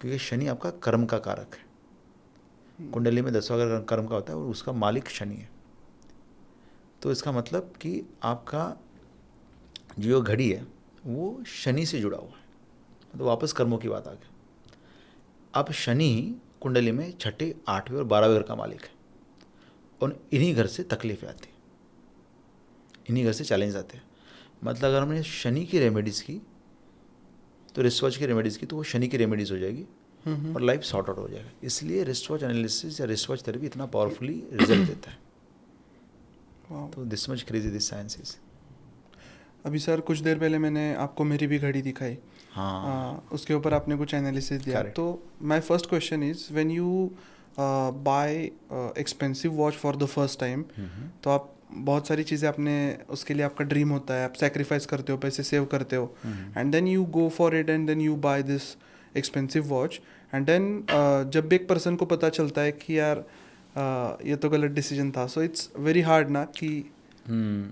क्योंकि शनि आपका कर्म का कारक है। कुंडली में 10वां घर कर्म का होता है और उसका मालिक शनि है। तो इसका मतलब कि आपका जो घड़ी है वो शनि से जुड़ा हुआ है। तो वापस कर्मों की बात आ गई। अब शनि कुंडली में 6, 8वें और 12वें घर का मालिक है, और इन्हीं घर से तकलीफें आती हैं, इन्हीं घर से चैलेंज आते हैं। मतलब अगर हमने शनि की रेमेडीज़ की तो रिस्टवॉच की रेमेडीज़ की तो वो शनि की रेमेडीज़ हो जाएगी और लाइफ सॉर्ट आउट हो जाएगा। इसलिए रिस्टवॉच एनालिसिस या रिस्टवॉच थेरेपी इतना पावरफुली रिजल्ट देता है। Wow. तो this much crazy this science is. अभी सर कुछ देर पहले मैंने आपको मेरी भी घड़ी दिखाई। हाँ, उसके ऊपर आपने कुछ एनालिसिस दिया। Correct. तो my first question is when you bye expensive watch for the first time, तो आप बहुत सारी चीज़ें आपने उसके लिए आपका ड्रीम होता है, आप सेक्रीफाइस करते हो, पैसे सेव करते हो, and then you go for it and then you buy this expensive watch, and then जब भी एक पर्सन को पता चलता है कि यार ये तो गलत डिसीजन था, सो इट्स वेरी हार्ड ना कि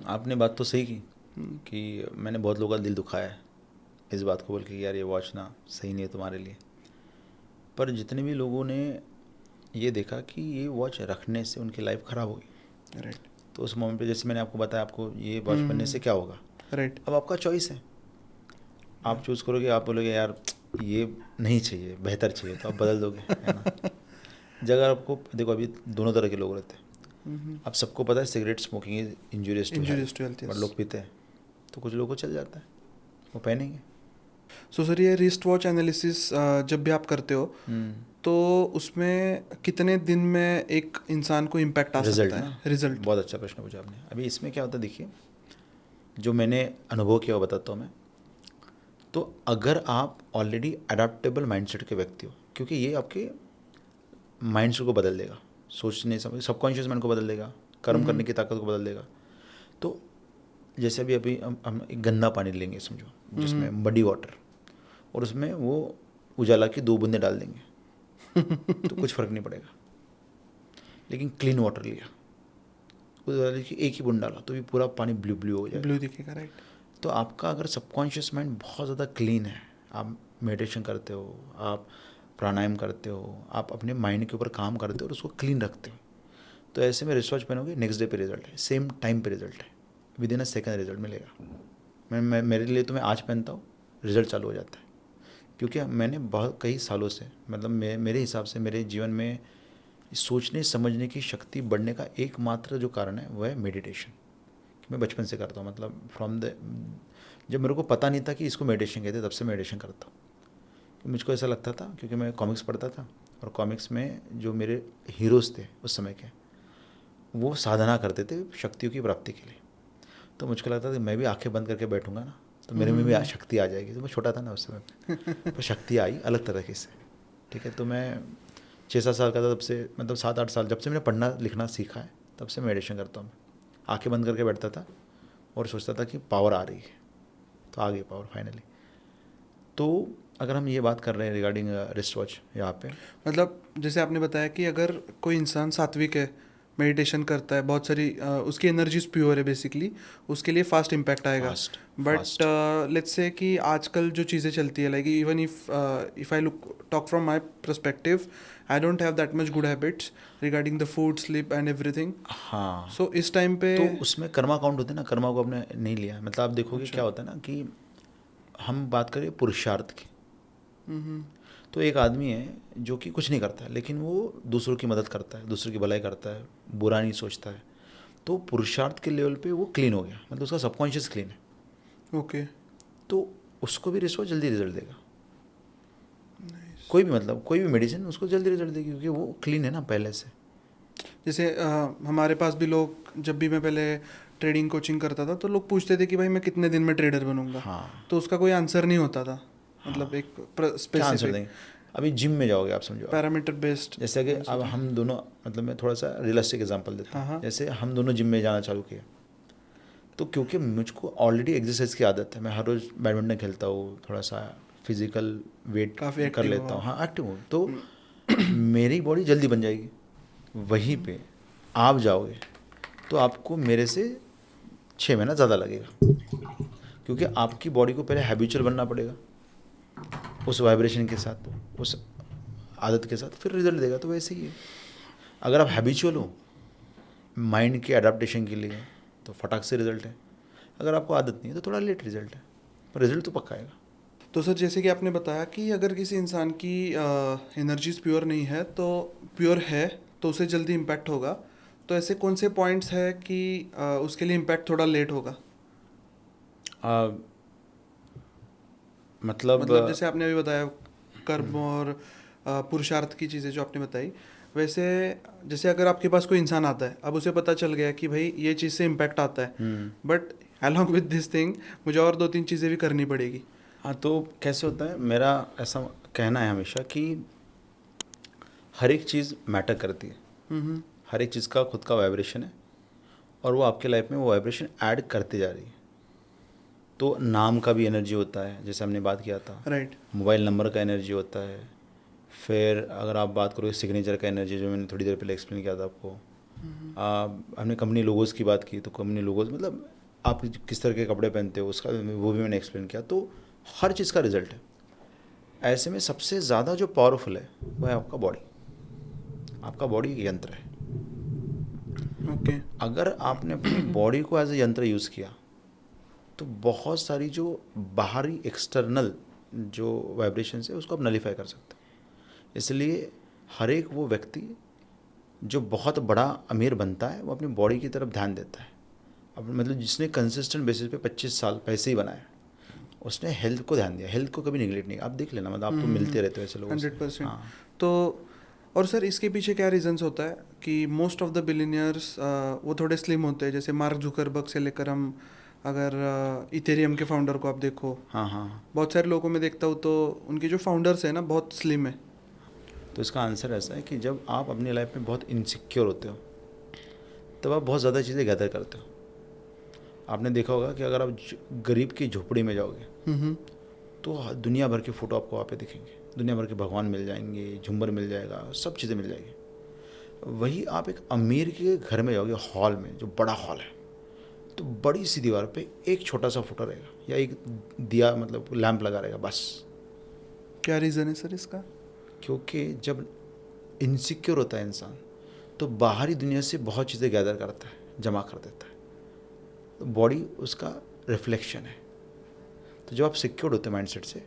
आपने बात तो सही की कि मैंने बहुत लोगों का दिल दुखाया है इस बात को बोल के यार ये वॉच ना सही नहीं है तुम्हारे लिए। पर जितने भी लोगों ने ये देखा कि ये वॉच रखने से उनकी लाइफ ख़राब होगी, राइट तो उस मोमेंट पे जैसे मैंने आपको बताया आपको ये वॉच पहनने से क्या होगा, राइट अब आपका चॉइस है। आप चूज़ करोगे, आप बोलोगे यार ये नहीं चाहिए, बेहतर चाहिए, तो आप बदल दोगे, है ना। जगह आपको देखो, अभी दोनों तरह के लोग रहते हैं। अब सबको पता है cigarette smoking is injurious to health, but लोग पीते हैं, तो कुछ लोगों को चल जाता है, वो पहनेंगे। सो सर ये रिस्ट वॉच एनालिसिस जब भी आप करते हो तो उसमें कितने दिन में एक इंसान को इम्पैक्ट आ रिजल्ट सकता ना, है? रिजल्ट बहुत अच्छा प्रश्न पूछा आपने। अभी इसमें क्या होता है, देखिए जो मैंने अनुभव किया वो बताता हूँ मैं। तो अगर आप ऑलरेडी अडेप्टेबल माइंडसेट के व्यक्ति हो, क्योंकि ये आपके माइंडसेट को बदल देगा, सोचने समझ सबकॉन्शियस माइंड को बदल देगा, कर्म करने की ताकत को बदल देगा। तो जैसे अभी हम एक गंदा पानी लेंगे समझो, जिसमें मडी वाटर, और उसमें वो उजाला की 2 बूंदें डाल देंगे तो कुछ फ़र्क नहीं पड़ेगा। लेकिन क्लीन वाटर लिया, उजाले की एक ही बूंद डाला तो भी पूरा पानी ब्लू ब्लू हो जाएगा। ब्लू दिखेगा, राइट। तो आपका अगर सबकॉन्शियस माइंड बहुत ज़्यादा क्लीन है, आप मेडिटेशन करते हो, आप प्राणायाम करते हो, आप अपने माइंड के ऊपर काम करते हो और उसको क्लीन रखते हो, तो ऐसे में रिसर्च पहनोगे, नेक्स्ट डे पे रिजल्ट है, सेम टाइम पे रिजल्ट है, with in a second result मिलेगा। मैं मेरे लिए तो मैं आज पहनता हूँ, रिजल्ट चालू हो जाता है, क्योंकि मैंने बहुत कई सालों से, मतलब मेरे हिसाब से मेरे जीवन में सोचने समझने की शक्ति बढ़ने का एकमात्र जो कारण है वो है मेडिटेशन। मैं बचपन से करता हूँ, मतलब जब मेरे को पता नहीं था कि इसको मेडिटेशन कहते, तब से मेडिटेशन करता हूँ। मुझको ऐसा लगता था, क्योंकि मैं कॉमिक्स पढ़ता था, और कॉमिक्स में जो मेरे हीरोज़ थे उस समय के, वो साधना करते थे शक्तियों की प्राप्ति के लिए। तो मुझको लगता था कि मैं भी आंखें बंद करके बैठूंगा ना तो मेरे में भी शक्ति आ जाएगी। तो मैं छोटा था ना उस समय पे, तो शक्ति आई अलग तरीके से, ठीक है। तो मैं 6-7 साल का था, तब से मतलब 7-8 साल, जब से मैंने पढ़ना लिखना सीखा है तब से मेडिटेशन करता हूँ। मैं आंखें बंद करके बैठता था और सोचता था कि पावर आ रही है, तो आ गई पावर फाइनली। तो अगर हम ये बात कर रहे हैं रिगार्डिंग रिस्ट वॉच यहाँ पे, मतलब जैसे आपने बताया कि अगर कोई इंसान सात्विक है, मेडिटेशन करता है, बहुत सारी उसकी एनर्जीज प्योर है बेसिकली, उसके लिए फास्ट इम्पैक्ट आएगा। बट लेट्स से कि आजकल जो चीज़ें चलती है, like even if I talk from my perspective, I don't have that much good habits regarding the food, sleep and everything. हाँ, सो इस टाइम पे तो उसमें कर्मा काउंट होते हैं ना, कर्मा को आपने नहीं लिया। मतलब आप देखोगे क्या होता है ना कि हम बात करें पुरुषार्थ की, तो एक आदमी है जो कि कुछ नहीं करता है, लेकिन वो दूसरों की मदद करता है, दूसरों की भलाई करता है, बुरा नहीं सोचता है, तो पुरुषार्थ के लेवल पे वो क्लीन हो गया, मतलब उसका सबकॉन्शियस क्लीन है। ओके, तो उसको भी रिसर्च जल्दी रिजल्ट देगा। कोई भी, मतलब कोई भी मेडिसिन उसको जल्दी रिजल्ट देगी, क्योंकि वो क्लीन है ना पहले से। जैसे हमारे पास भी लोग, जब भी मैं पहले ट्रेडिंग कोचिंग करता था तो लोग पूछते थे कि भाई मैं कितने दिन में ट्रेडर बनूंगा। हाँ, तो उसका कोई आंसर नहीं होता था, मतलब एक क्या आंसर स्पेसिफिक देंगे। अभी जिम में जाओगे आप, समझो पैरामीटर बेस्ड। जैसे कि अब हम दोनों, मतलब मैं थोड़ा सा रियलिस्टिक एग्जांपल देता हूँ। हाँ। जैसे हम दोनों जिम में जाना चालू किया, तो क्योंकि मुझको ऑलरेडी एक्सरसाइज की आदत है, मैं हर रोज़ बैडमिंटन खेलता हूँ, थोड़ा सा फिजिकल वेट काफ़ी कर active लेता हो हूँ, हाँ एक्टिव हूँ, तो मेरी बॉडी जल्दी बन जाएगी। वहीं पे आप जाओगे तो आपको मेरे से 6 महीना ज़्यादा लगेगा, क्योंकि आपकी बॉडी को पहले हैबिचुअल बनना पड़ेगा उस वाइब्रेशन के साथ, उस आदत के साथ, फिर रिजल्ट देगा। तो वैसे ही है, अगर आप हैबिचुअल हो माइंड के अडाप्टेशन के लिए तो फटाक से रिजल्ट है, अगर आपको आदत नहीं है तो थोड़ा लेट रिजल्ट है, पर रिजल्ट तो पक्का आएगा। तो सर जैसे कि आपने बताया कि अगर किसी इंसान की एनर्जीज प्योर नहीं है तो प्योर है तो उसे जल्दी इम्पैक्ट होगा, तो ऐसे कौन से पॉइंट्स है कि उसके लिए इम्पैक्ट थोड़ा लेट होगा? मतलब जैसे आपने अभी बताया कर्म और पुरुषार्थ की चीज़ें जो आपने बताई, वैसे जैसे अगर आपके पास कोई इंसान आता है, अब उसे पता चल गया कि भाई ये चीज़ से इम्पैक्ट आता है, but along with this thing मुझे और 2-3 चीज़ें भी करनी पड़ेगी। हाँ, तो कैसे होता है, मेरा ऐसा कहना है हमेशा कि हर एक चीज़ मैटर करती है, हम्म। हर एक चीज़ का खुद का वाइब्रेशन है, और वो आपके लाइफ में वो वाइब्रेशन ऐड करते जा रही है। तो नाम का भी एनर्जी होता है, जैसे हमने बात किया था, राइट। मोबाइल नंबर का एनर्जी होता है, फिर अगर आप बात करोगे सिग्नेचर का एनर्जी, जो मैंने थोड़ी देर पहले एक्सप्लेन किया था आपको। हमने कंपनी लोगोज़ की बात की, तो कंपनी लोगोज़ मतलब आप किस तरह के कपड़े पहनते हो उसका वो भी मैंने एक्सप्लेन किया। तो हर चीज़ का रिजल्ट है। ऐसे में सबसे ज़्यादा जो पावरफुल है वो है आपका बॉडी। आपका बॉडी एक यंत्र है। ओके। अगर आपने अपनी बॉडी को एज ए यंत्र यूज़ किया तो बहुत सारी जो बाहरी एक्सटर्नल जो वाइब्रेशंस है उसको आप नलीफाई कर सकते हो। इसलिए हर एक वो व्यक्ति जो बहुत बड़ा अमीर बनता है वो अपनी बॉडी की तरफ ध्यान देता है। अब मतलब जिसने कंसिस्टेंट बेसिस पे 25 साल पैसे ही बनाए, उसने हेल्थ को ध्यान दिया, हेल्थ को कभी निगलेक्ट नहीं। आप देख लेना, मतलब आप तो मिलते रहते हो ऐसे लोगों से। 100%। हाँ, तो और सर इसके पीछे क्या रीजंस होता है कि मोस्ट ऑफ द बिलियनियर्स वो थोड़े स्लिम होते हैं, जैसे मार्क जुकरबर्ग से लेकर हम अगर इथेरियम के फाउंडर को आप देखो, हाँ, हाँ। बहुत सारे लोगों में देखता हूँ तो उनके जो फाउंडर्स हैं ना बहुत स्लिम है। तो इसका आंसर ऐसा है कि जब आप अपनी लाइफ में बहुत इनसिक्योर होते हो तब आप बहुत ज़्यादा चीज़ें गैदर करते हो। आपने देखा होगा कि अगर आप गरीब की झोपड़ी में जाओगे हम्म। तो दुनिया भर के फ़ोटो आपको वहाँ पे दिखेंगे, दुनिया भर के भगवान मिल जाएंगे, झूमर मिल जाएगा, सब चीज़ें मिल जाएगी। वही आप एक अमीर के घर में जाओगे, हॉल में, जो बड़ा हॉल है, तो बड़ी सी दीवार पे एक छोटा सा फोटो रहेगा या एक दिया मतलब लैंप लगा रहेगा बस। क्या रीज़न है सर इसका? क्योंकि जब इनसिक्योर होता है इंसान तो बाहरी दुनिया से बहुत चीज़ें गैदर करता है, जमा कर देता है, तो बॉडी उसका रिफ्लेक्शन है। तो जब आप सिक्योर होते हो माइंडसेट से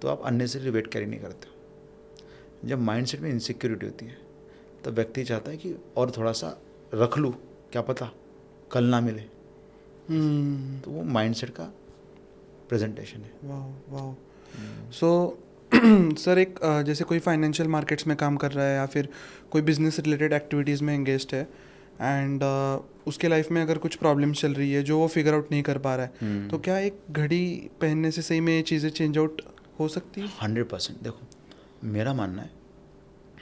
तो आप अननेसेसरी वेट कैरी नहीं करते हो। जब माइंडसेट में इनसिक्योरिटी होती है तब व्यक्ति चाहता है कि और थोड़ा सा रख लूँ, क्या पता कल ना मिले। तो वो माइंडसेट का प्रेजेंटेशन है। वाह वाह। सो सर एक जैसे कोई फाइनेंशियल मार्केट्स में काम कर रहा है या फिर कोई बिजनेस रिलेटेड एक्टिविटीज़ में एंगेज्ड है एंड उसके लाइफ में अगर कुछ प्रॉब्लम चल रही है जो वो फिगर आउट नहीं कर पा रहा है, तो क्या एक घड़ी पहनने से सही में ये चीज़ें चेंज आउट हो सकती है? 100%। देखो, मेरा मानना है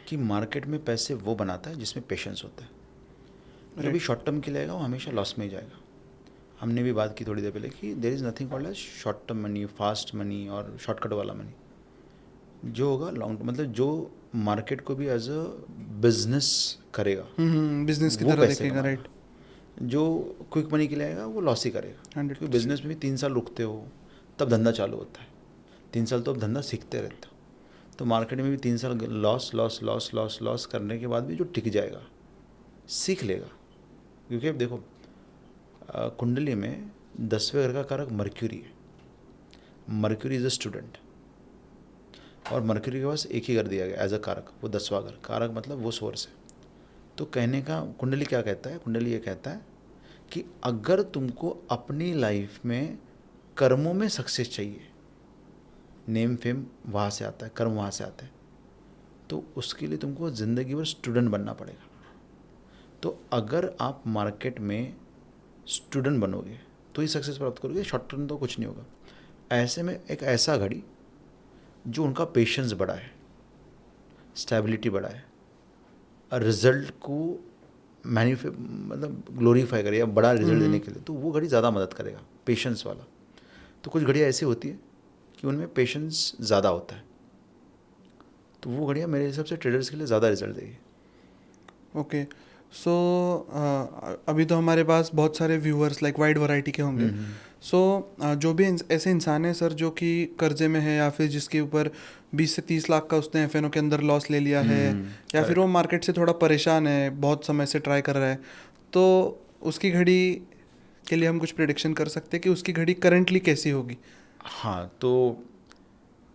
कि मार्केट में पैसे वो बनाता है जिसमें पेशेंस होता है। जो भी शॉर्ट टर्म के लिए आएगा वो हमेशा लॉस में ही जाएगा। हमने भी बात की थोड़ी देर पहले कि there is nothing called as short term money, fast money और शॉर्टकट वाला मनी। जो होगा लॉन्ग, मतलब जो मार्केट को भी एज अ बिजनेस करेगा, बिजनेस की वो तरह पैसे देखेगा, कमाएगा। राइट। जो क्विक मनी के लिए आएगा वो लॉस ही करेगा। 100%। क्योंकि बिजनेस में भी 3 साल रुकते हो तब धंधा चालू होता है, 3 साल तो अब धंधा सीखते रहते हो। तो मार्केट में भी 3 साल loss loss loss loss loss करने के बाद भी जो टिक जाएगा सीख लेगा। क्योंकि अब देखो, कुंडली में 10वें घर का कारक मर्क्यूरी है। मर्क्यूरी इज़ अ स्टूडेंट, और मर्क्यूरी के पास एक ही घर दिया गया एज अ कारक, वो 10वां घर। कारक मतलब वो सोर्स है। तो कहने का कुंडली क्या कहता है, कुंडली ये कहता है कि अगर तुमको अपनी लाइफ में कर्मों में सक्सेस चाहिए, नेम फेम वहाँ से आता है, कर्म वहाँ से आते हैं, तो उसके लिए तुमको ज़िंदगी भर स्टूडेंट बनना पड़ेगा। तो अगर आप मार्केट में स्टूडेंट बनोगे तो ही सक्सेस प्राप्त करोगे, शॉर्ट टर्म तो कुछ नहीं होगा। ऐसे में एक ऐसा घड़ी जो उनका पेशेंस बड़ा है, स्टेबिलिटी बड़ा है, और रिजल्ट को मतलब ग्लोरीफाई करे या बड़ा रिजल्ट देने के लिए, तो वो घड़ी ज़्यादा मदद करेगा, पेशेंस वाला। तो कुछ घड़ियाँ ऐसी होती है कि उनमें पेशेंस ज़्यादा होता है, तो वो घड़ियाँ मेरे हिसाब से ट्रेडर्स के लिए ज़्यादा रिजल्ट देगी। ओके, सो अभी तो हमारे पास बहुत सारे व्यूअर्स लाइक वाइड वैरायटी के होंगे। सो जो भी ऐसे इंसान है सर जो कि कर्जे में है, या फिर जिसके ऊपर 20 से 30 लाख का उसने एफ के अंदर लॉस ले लिया है, या फिर वो मार्केट से थोड़ा परेशान है, बहुत समय से ट्राई कर रहा है, तो उसकी घड़ी के लिए हम कुछ प्रिडिक्शन कर सकते हैं कि उसकी घड़ी करंटली कैसी होगी? हाँ, तो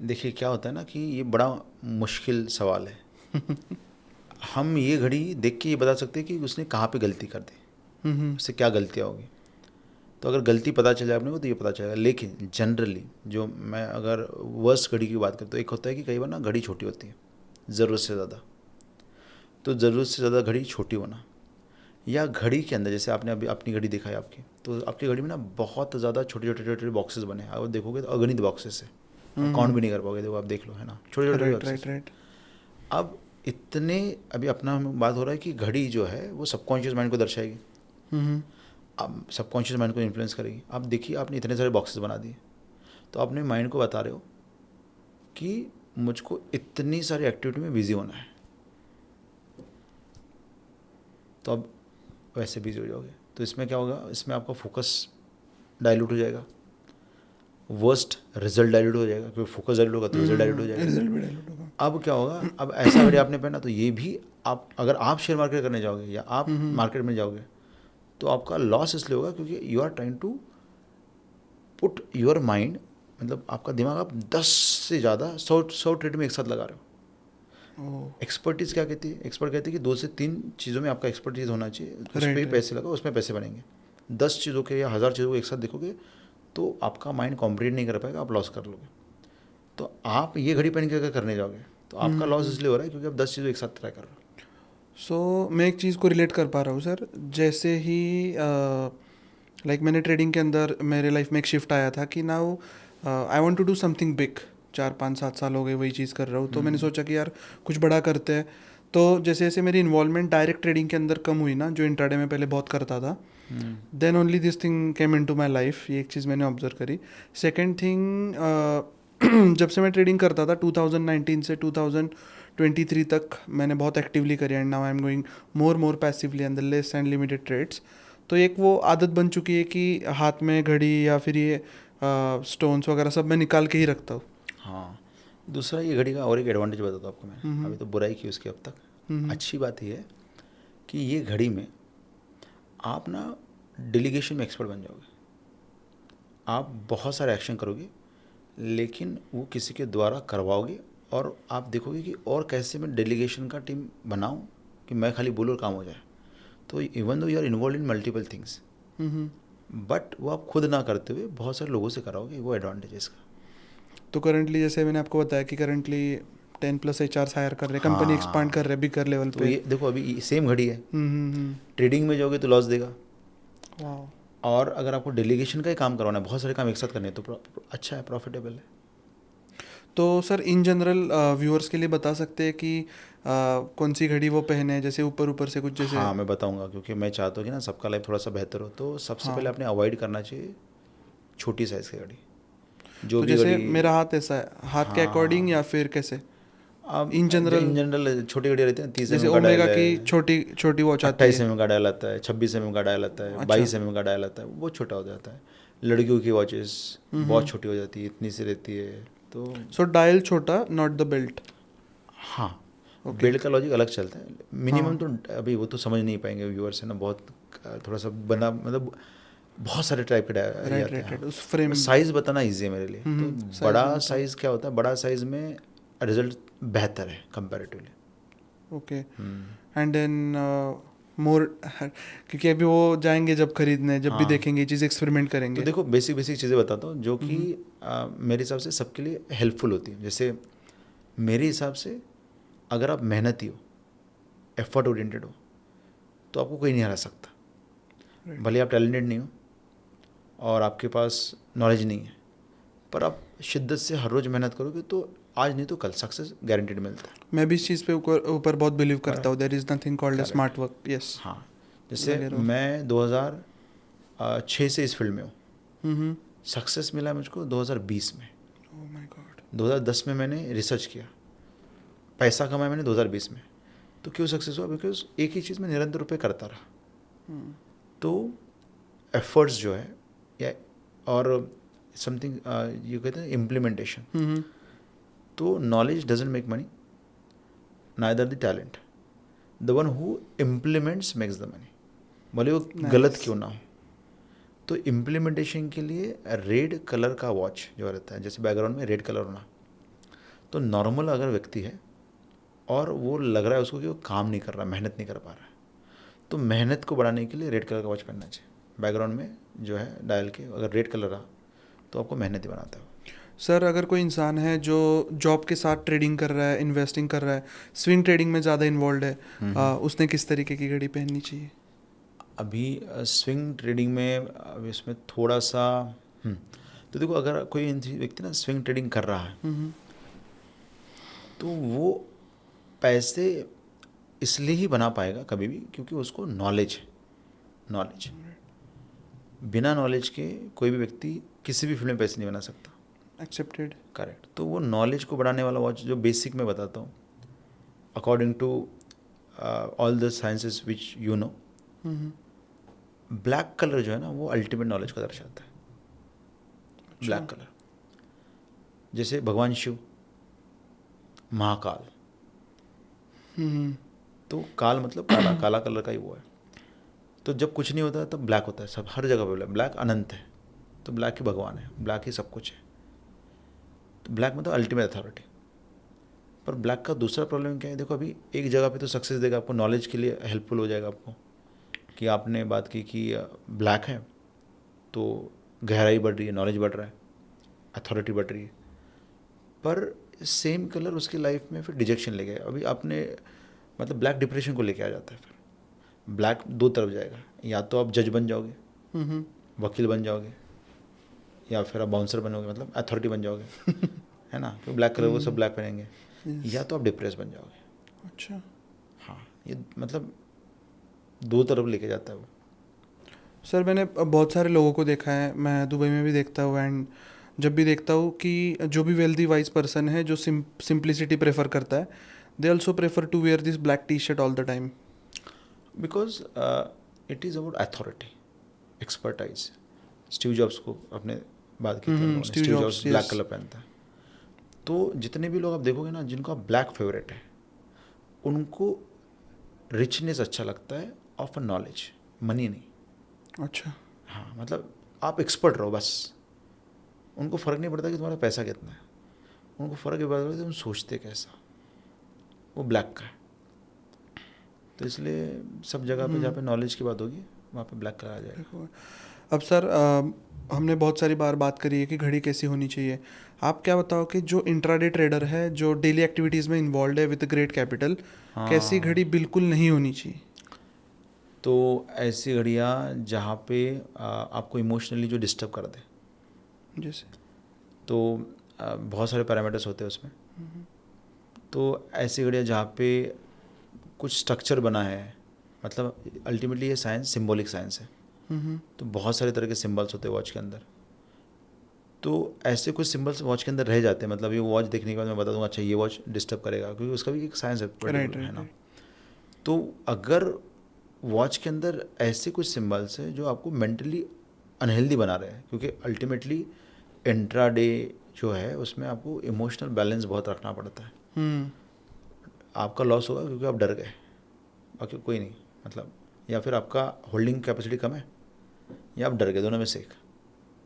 देखिए क्या होता है ना कि ये बड़ा मुश्किल सवाल है। हम ये घड़ी देख के ये बता सकते हैं कि उसने कहाँ पे गलती कर दी, उससे क्या गलतियाँ होगी। तो अगर गलती पता चल जाए अपने को तो ये पता चलेगा। लेकिन जनरली जो मैं अगर वर्स्ट घड़ी की बात करूँ तो एक होता है कि कई बार ना घड़ी छोटी होती है ज़रूरत से ज़्यादा, तो ज़रूरत से ज़्यादा घड़ी छोटी होना, या घड़ी के अंदर जैसे आपने अभी अपनी घड़ी दिखाई आपकी, तो आपकी घड़ी में ना बहुत ज़्यादा छोटे छोटे छोटे बॉक्सेस बने हैं, आप देखोगे तो अगणित बॉक्सेस है, काउंट भी नहीं कर पाओगे। देखो आप देख लो, है ना, छोटे छोटे बॉक्सेस। राइट। अब इतने अभी अपना बात हो रहा है कि घड़ी जो है वो सबकॉन्शियस माइंड को दर्शाएगी, अब सबकॉन्शियस माइंड को इन्फ्लुएंस करेगी। आप देखिए आपने इतने सारे बॉक्सेस बना दिए, तो अपने माइंड को बता रहे हो कि मुझको इतनी सारी एक्टिविटी में बिजी होना है, तो अब वैसे बिजी हो जाओगे, तो इसमें क्या होगा, इसमें आपका फोकस डाइल्यूट हो जाएगा, वर्स्ट रिजल्ट डाइल्यूट हो जाएगा, क्योंकि फोकस डाइल्यूट होगा तो रिजल्ट डाइल्यूट हो जाएगा। रिजल्ट भी डाइल्यूट होगा। अब क्या होगा, अब ऐसा घड़ी आपने पहना तो ये भी आप अगर आप शेयर मार्केट करने जाओगे या आप मार्केट में जाओगे तो आपका लॉस इसलिए होगा क्योंकि you are trying to put your mind, मतलब आपका दिमाग आप 10 से ज़्यादा 100 ट्रेड में एक साथ लगा रहे हो। एक्सपर्टीज़ क्या कहती है, एक्सपर्ट कहती है कि 2 से 3 चीज़ों में आपका एक्सपर्टीज़ होना चाहिए, उस पर ही पैसे लगाओ, उसमें पैसे बनेंगे। 10 चीज़ों के या 1000 चीज़ों को एक साथ देखोगे तो आपका माइंड कॉम्प्रीहेंड नहीं कर पाएगा, आप लॉस कर लोगे। तो आप ये घड़ी पहन के अगर करने जाओगे तो आपका लॉस इसलिए हो रहा है क्योंकि आप 10 चीज़ों एक साथ ट्राई कर रहे हो। सो मैं एक चीज़ को रिलेट कर पा रहा हूँ सर, जैसे ही लाइक मैंने ट्रेडिंग के अंदर मेरे लाइफ में एक शिफ्ट आया था कि now I want to do something big. 4-5-7 साल हो गए वही चीज़ कर रहा हूँ, तो मैंने सोचा कि यार कुछ बड़ा करते हैं। तो जैसे जैसे मेरी इन्वॉल्वमेंट डायरेक्ट ट्रेडिंग के अंदर कम हुई ना, जो इंट्राडे में पहले बहुत करता था, then only this thing came into my life. ये एक चीज़ मैंने ऑब्जर्व करी। सेकेंड थिंग, जब से मैं ट्रेडिंग करता था 2019 से 2023 तक मैंने बहुत एक्टिवली करी, and now I am going more passively and the less and limited trades. तो एक वो आदत बन चुकी है कि हाथ में घड़ी या फिर ये स्टोन्स वगैरह सब मैं निकाल के ही रखता हूँ। हाँ, दूसरा ये घड़ी का और एक एडवांटेज बताता हूँ आपको मैं। अभी तो बुराई की उसकी अब तक, अच्छी बात ये है कि ये घड़ी में आप ना डेलीगेशन में एक्सपर्ट बन जाओगे। आप बहुत सारे एक्शन करोगे लेकिन वो किसी के द्वारा करवाओगे, और आप देखोगे कि और कैसे मैं डेलीगेशन का टीम बनाऊं कि मैं खाली बोलूँ और काम हो जाए। तो even though you are involve in multiple things, but वो आप खुद ना करते हुए बहुत सारे लोगों से कराओगे, वो एडवांटेज है इसका। तो करंटली जैसे मैंने आपको बताया कि करंटली 10+ HRs हायर कर रहे हैं, कंपनी एक्सपांड कर रहे हैं बिगर लेवल तो पे। ये देखो अभी सेम घड़ी है, ट्रेडिंग में जाओगे तो लॉस देगा, और अगर आपको डेलीगेशन का ही काम करवाना है, बहुत सारे काम एक साथ करने हैं, तो अच्छा है, प्रॉफिटेबल है। तो सर इन जनरल व्यूअर्स के लिए बता सकते हैं कि कौन सी घड़ी वो पहने, जैसे ऊपर से कुछ जैसे? हाँ, मैं बताऊंगा, क्योंकि मैं चाहता हूँ कि ना सबका लाइफ थोड़ा सा बेहतर हो। तो सबसे पहले आपने अवॉइड करना चाहिए छोटी साइज़ की घड़ी। जो तो भी जैसे घड़ी, मेरा हाथ ऐसा है, हाथ के अकॉर्डिंग या फिर कैसे? अब इन जनरल छोटी घड़ी रहती है, 30 जैसे mm का डायल ओमेगा है, की छोटी वॉच आती 28 है। mm का डायल आता है, 26 mm का डायल आता है, 22 mm का डायल आता है, वो छोटा हो जाता है। लड़कियों की वॉचेस बहुत छोटी हो जाती है, इतनी सी रहती है। तो सो डायल छोटा, नॉट द बेल्ट। हाँ, बेल्ट का लॉजिक अलग चलता है। मिनिमम तो अभी वो तो समझ नहीं पाएंगे व्यूअर्स, है ना, बहुत थोड़ा सा बना, मतलब बहुत सारे टाइप के आते हैं। उस फ्रेम साइज़ बताना ईजी है मेरे लिए। तो बड़ा साइज़ क्या होता है, बड़ा साइज़ में रिजल्ट बेहतर है कंपैरेटिवली। ओके, एंड देन मोर, क्योंकि अभी वो जाएंगे जब खरीदने, जब भी देखेंगे ये चीज़ एक्सपेरिमेंट करेंगे। तो देखो बेसिक चीज़ें बताता हूँ जो कि मेरे हिसाब से सबके लिए हेल्पफुल होती है। जैसे मेरे हिसाब से अगर आप मेहनती हो, एफर्ट ओरिएंटेड हो, तो आपको कोई नहीं हरा सकता। भले आप टैलेंटेड नहीं हो और आपके पास नॉलेज नहीं है, पर आप शिद्दत से हर रोज़ मेहनत करोगे तो आज नहीं तो कल सक्सेस गारंटेड मिलता है। मैं भी इस चीज़ पे ऊपर बहुत बिलीव करता हूँ। There is nothing called smart work. Yes. हाँ, जैसे मैं 2006 से इस फील्ड में हूँ। सक्सेस मिला है मुझको 2020 में। 2010 में मैंने रिसर्च किया, पैसा कमाया मैंने 2020 में। तो क्यों सक्सेस हुआ? बिकॉज एक ही चीज़ में निरंतर रूप से करता रहा। तो एफर्ट्स जो है या और समथिंग ये कहते हैं इम्प्लीमेंटेशन। तो knowledge doesn't make money, neither the talent, the one who implements makes the money, भले वो गलत क्यों ना हो। तो इम्प्लीमेंटेशन के लिए रेड कलर का वॉच जो रहता है, जैसे बैकग्राउंड में रेड कलर होना, तो नॉर्मल अगर व्यक्ति है और वो लग रहा है उसको कि वो काम नहीं कर रहा, मेहनत नहीं कर पा रहा है, तो मेहनत को बढ़ाने के लिए रेड कलर का वॉच पहनना चाहिए। बैकग्राउंड में जो है डायल के अगर रेड कलर रहा तो आपको मेहनत ही बनाता है। सर अगर कोई इंसान है जो जॉब के साथ ट्रेडिंग कर रहा है, इन्वेस्टिंग कर रहा है, स्विंग ट्रेडिंग में ज़्यादा इन्वॉल्व है, उसने किस तरीके की घड़ी पहननी चाहिए? अभी स्विंग ट्रेडिंग में अभी इसमें थोड़ा सा तो देखो, अगर कोई व्यक्ति ना स्विंग ट्रेडिंग कर रहा है तो वो पैसे इसलिए ही बना पाएगा कभी भी क्योंकि उसको नॉलेज है। नॉलेज, बिना नॉलेज के कोई भी व्यक्ति किसी भी फील्ड में पैसे नहीं बना सकता। एक्सेप्टेड। करेक्ट। तो वो नॉलेज को बढ़ाने वाला वॉच जो बेसिक में बताता हूँ, according to all the sciences which you know, black colour जो है ना वो अल्टीमेट नॉलेज को दर्शाता है। ब्लैक कलर, जैसे भगवान शिव महाकाल, तो काल मतलब काला, काला कलर का ही वो है। तो जब कुछ नहीं होता है तब ब्लैक होता है, सब हर जगह पे ब्लैक अनंत है, तो ब्लैक ही भगवान है, ब्लैक ही सब कुछ है। तो ब्लैक मतलब अल्टीमेट अथॉरिटी। पर ब्लैक का दूसरा प्रॉब्लम क्या है? देखो, अभी एक जगह पे तो सक्सेस देगा आपको, नॉलेज के लिए हेल्पफुल हो जाएगा आपको, कि आपने बात की कि ब्लैक है तो गहराई बढ़ रही है, नॉलेज बढ़ रहा है, अथॉरिटी बढ़ रही है। पर सेम कलर उसकी लाइफ में फिर डिजेक्शन ले गया। अभी आपने मतलब ब्लैक डिप्रेशन को लेके आ जाता है। फिर ब्लैक दो तरफ जाएगा, या तो आप जज बन जाओगे, वकील बन जाओगे, या फिर आप बाउंसर बनोगे, मतलब अथॉरिटी बन जाओगे है ना, क्योंकि ब्लैक कलर वो सब ब्लैक पहनेंगे, या तो आप डिप्रेस बन जाओगे। अच्छा। हाँ, ये मतलब दो तरफ लेके जाता है वो। सर मैंने बहुत सारे लोगों को देखा है, मैं दुबई में भी देखता हूँ, एंड जब भी देखता हूँ कि जो भी वेल्दी वाइज पर्सन है जो सिंप्लिसिटी प्रेफर करता है, they also prefer to wear this black T shirt all the time. Because it is about authority, expertise. Steve Jobs को अपने बात की थी, स्टीव जॉब्स ब्लैक कलर पहनता है। तो जितने भी लोग आप देखोगे ना जिनको आप ब्लैक फेवरेट है, उनको रिचनेस अच्छा लगता है ऑफ अ नॉलेज, मनी नहीं। अच्छा। हाँ, मतलब आप एक्सपर्ट रहो बस, उनको फ़र्क नहीं पड़ता कि तुम्हारा पैसा कितना है, उनको फ़र्क ये पड़ता है तुम सोचते कैसा, वो ब्लैक का है। तो इसलिए सब जगह पे जहाँ पे नॉलेज की बात होगी वहाँ पे ब्लैक कलर आ जाएगा। अब सर हमने बहुत सारी बार बात करी है कि घड़ी कैसी होनी चाहिए। आप क्या बताओ कि जो इंट्राडे ट्रेडर है जो डेली एक्टिविटीज़ में इन्वॉल्व है विद ग्रेट कैपिटल, कैसी घड़ी बिल्कुल नहीं होनी चाहिए? तो ऐसी घड़ियाँ जहाँ पे आपको इमोशनली जो डिस्टर्ब कर दे, जैसे तो बहुत सारे पैरामीटर्स होते हैं उसमें। तो ऐसी घड़ियाँ जहाँ पे कुछ स्ट्रक्चर बना है, मतलब अल्टीमेटली ये साइंस सिंबॉलिक साइंस है, तो बहुत सारे तरह के सिंबल्स होते हैं वॉच के अंदर। तो ऐसे कुछ सिंबल्स वॉच के अंदर रह जाते हैं, मतलब ये वॉच देखने के बाद मैं बता दूंगा अच्छा ये वॉच डिस्टर्ब करेगा, क्योंकि उसका भी एक साइंस है ना। तो अगर वॉच के अंदर ऐसे कुछ सिंबल्स है जो आपको मेंटली अनहेल्दी बना रहे हैं, क्योंकि अल्टीमेटली इंट्राडे जो है उसमें आपको इमोशनल बैलेंस बहुत रखना पड़ता है। आपका लॉस होगा क्योंकि आप डर गए, बाकी कोई नहीं, मतलब या फिर आपका होल्डिंग कैपेसिटी कम है या आप डर गए, दोनों में से एक।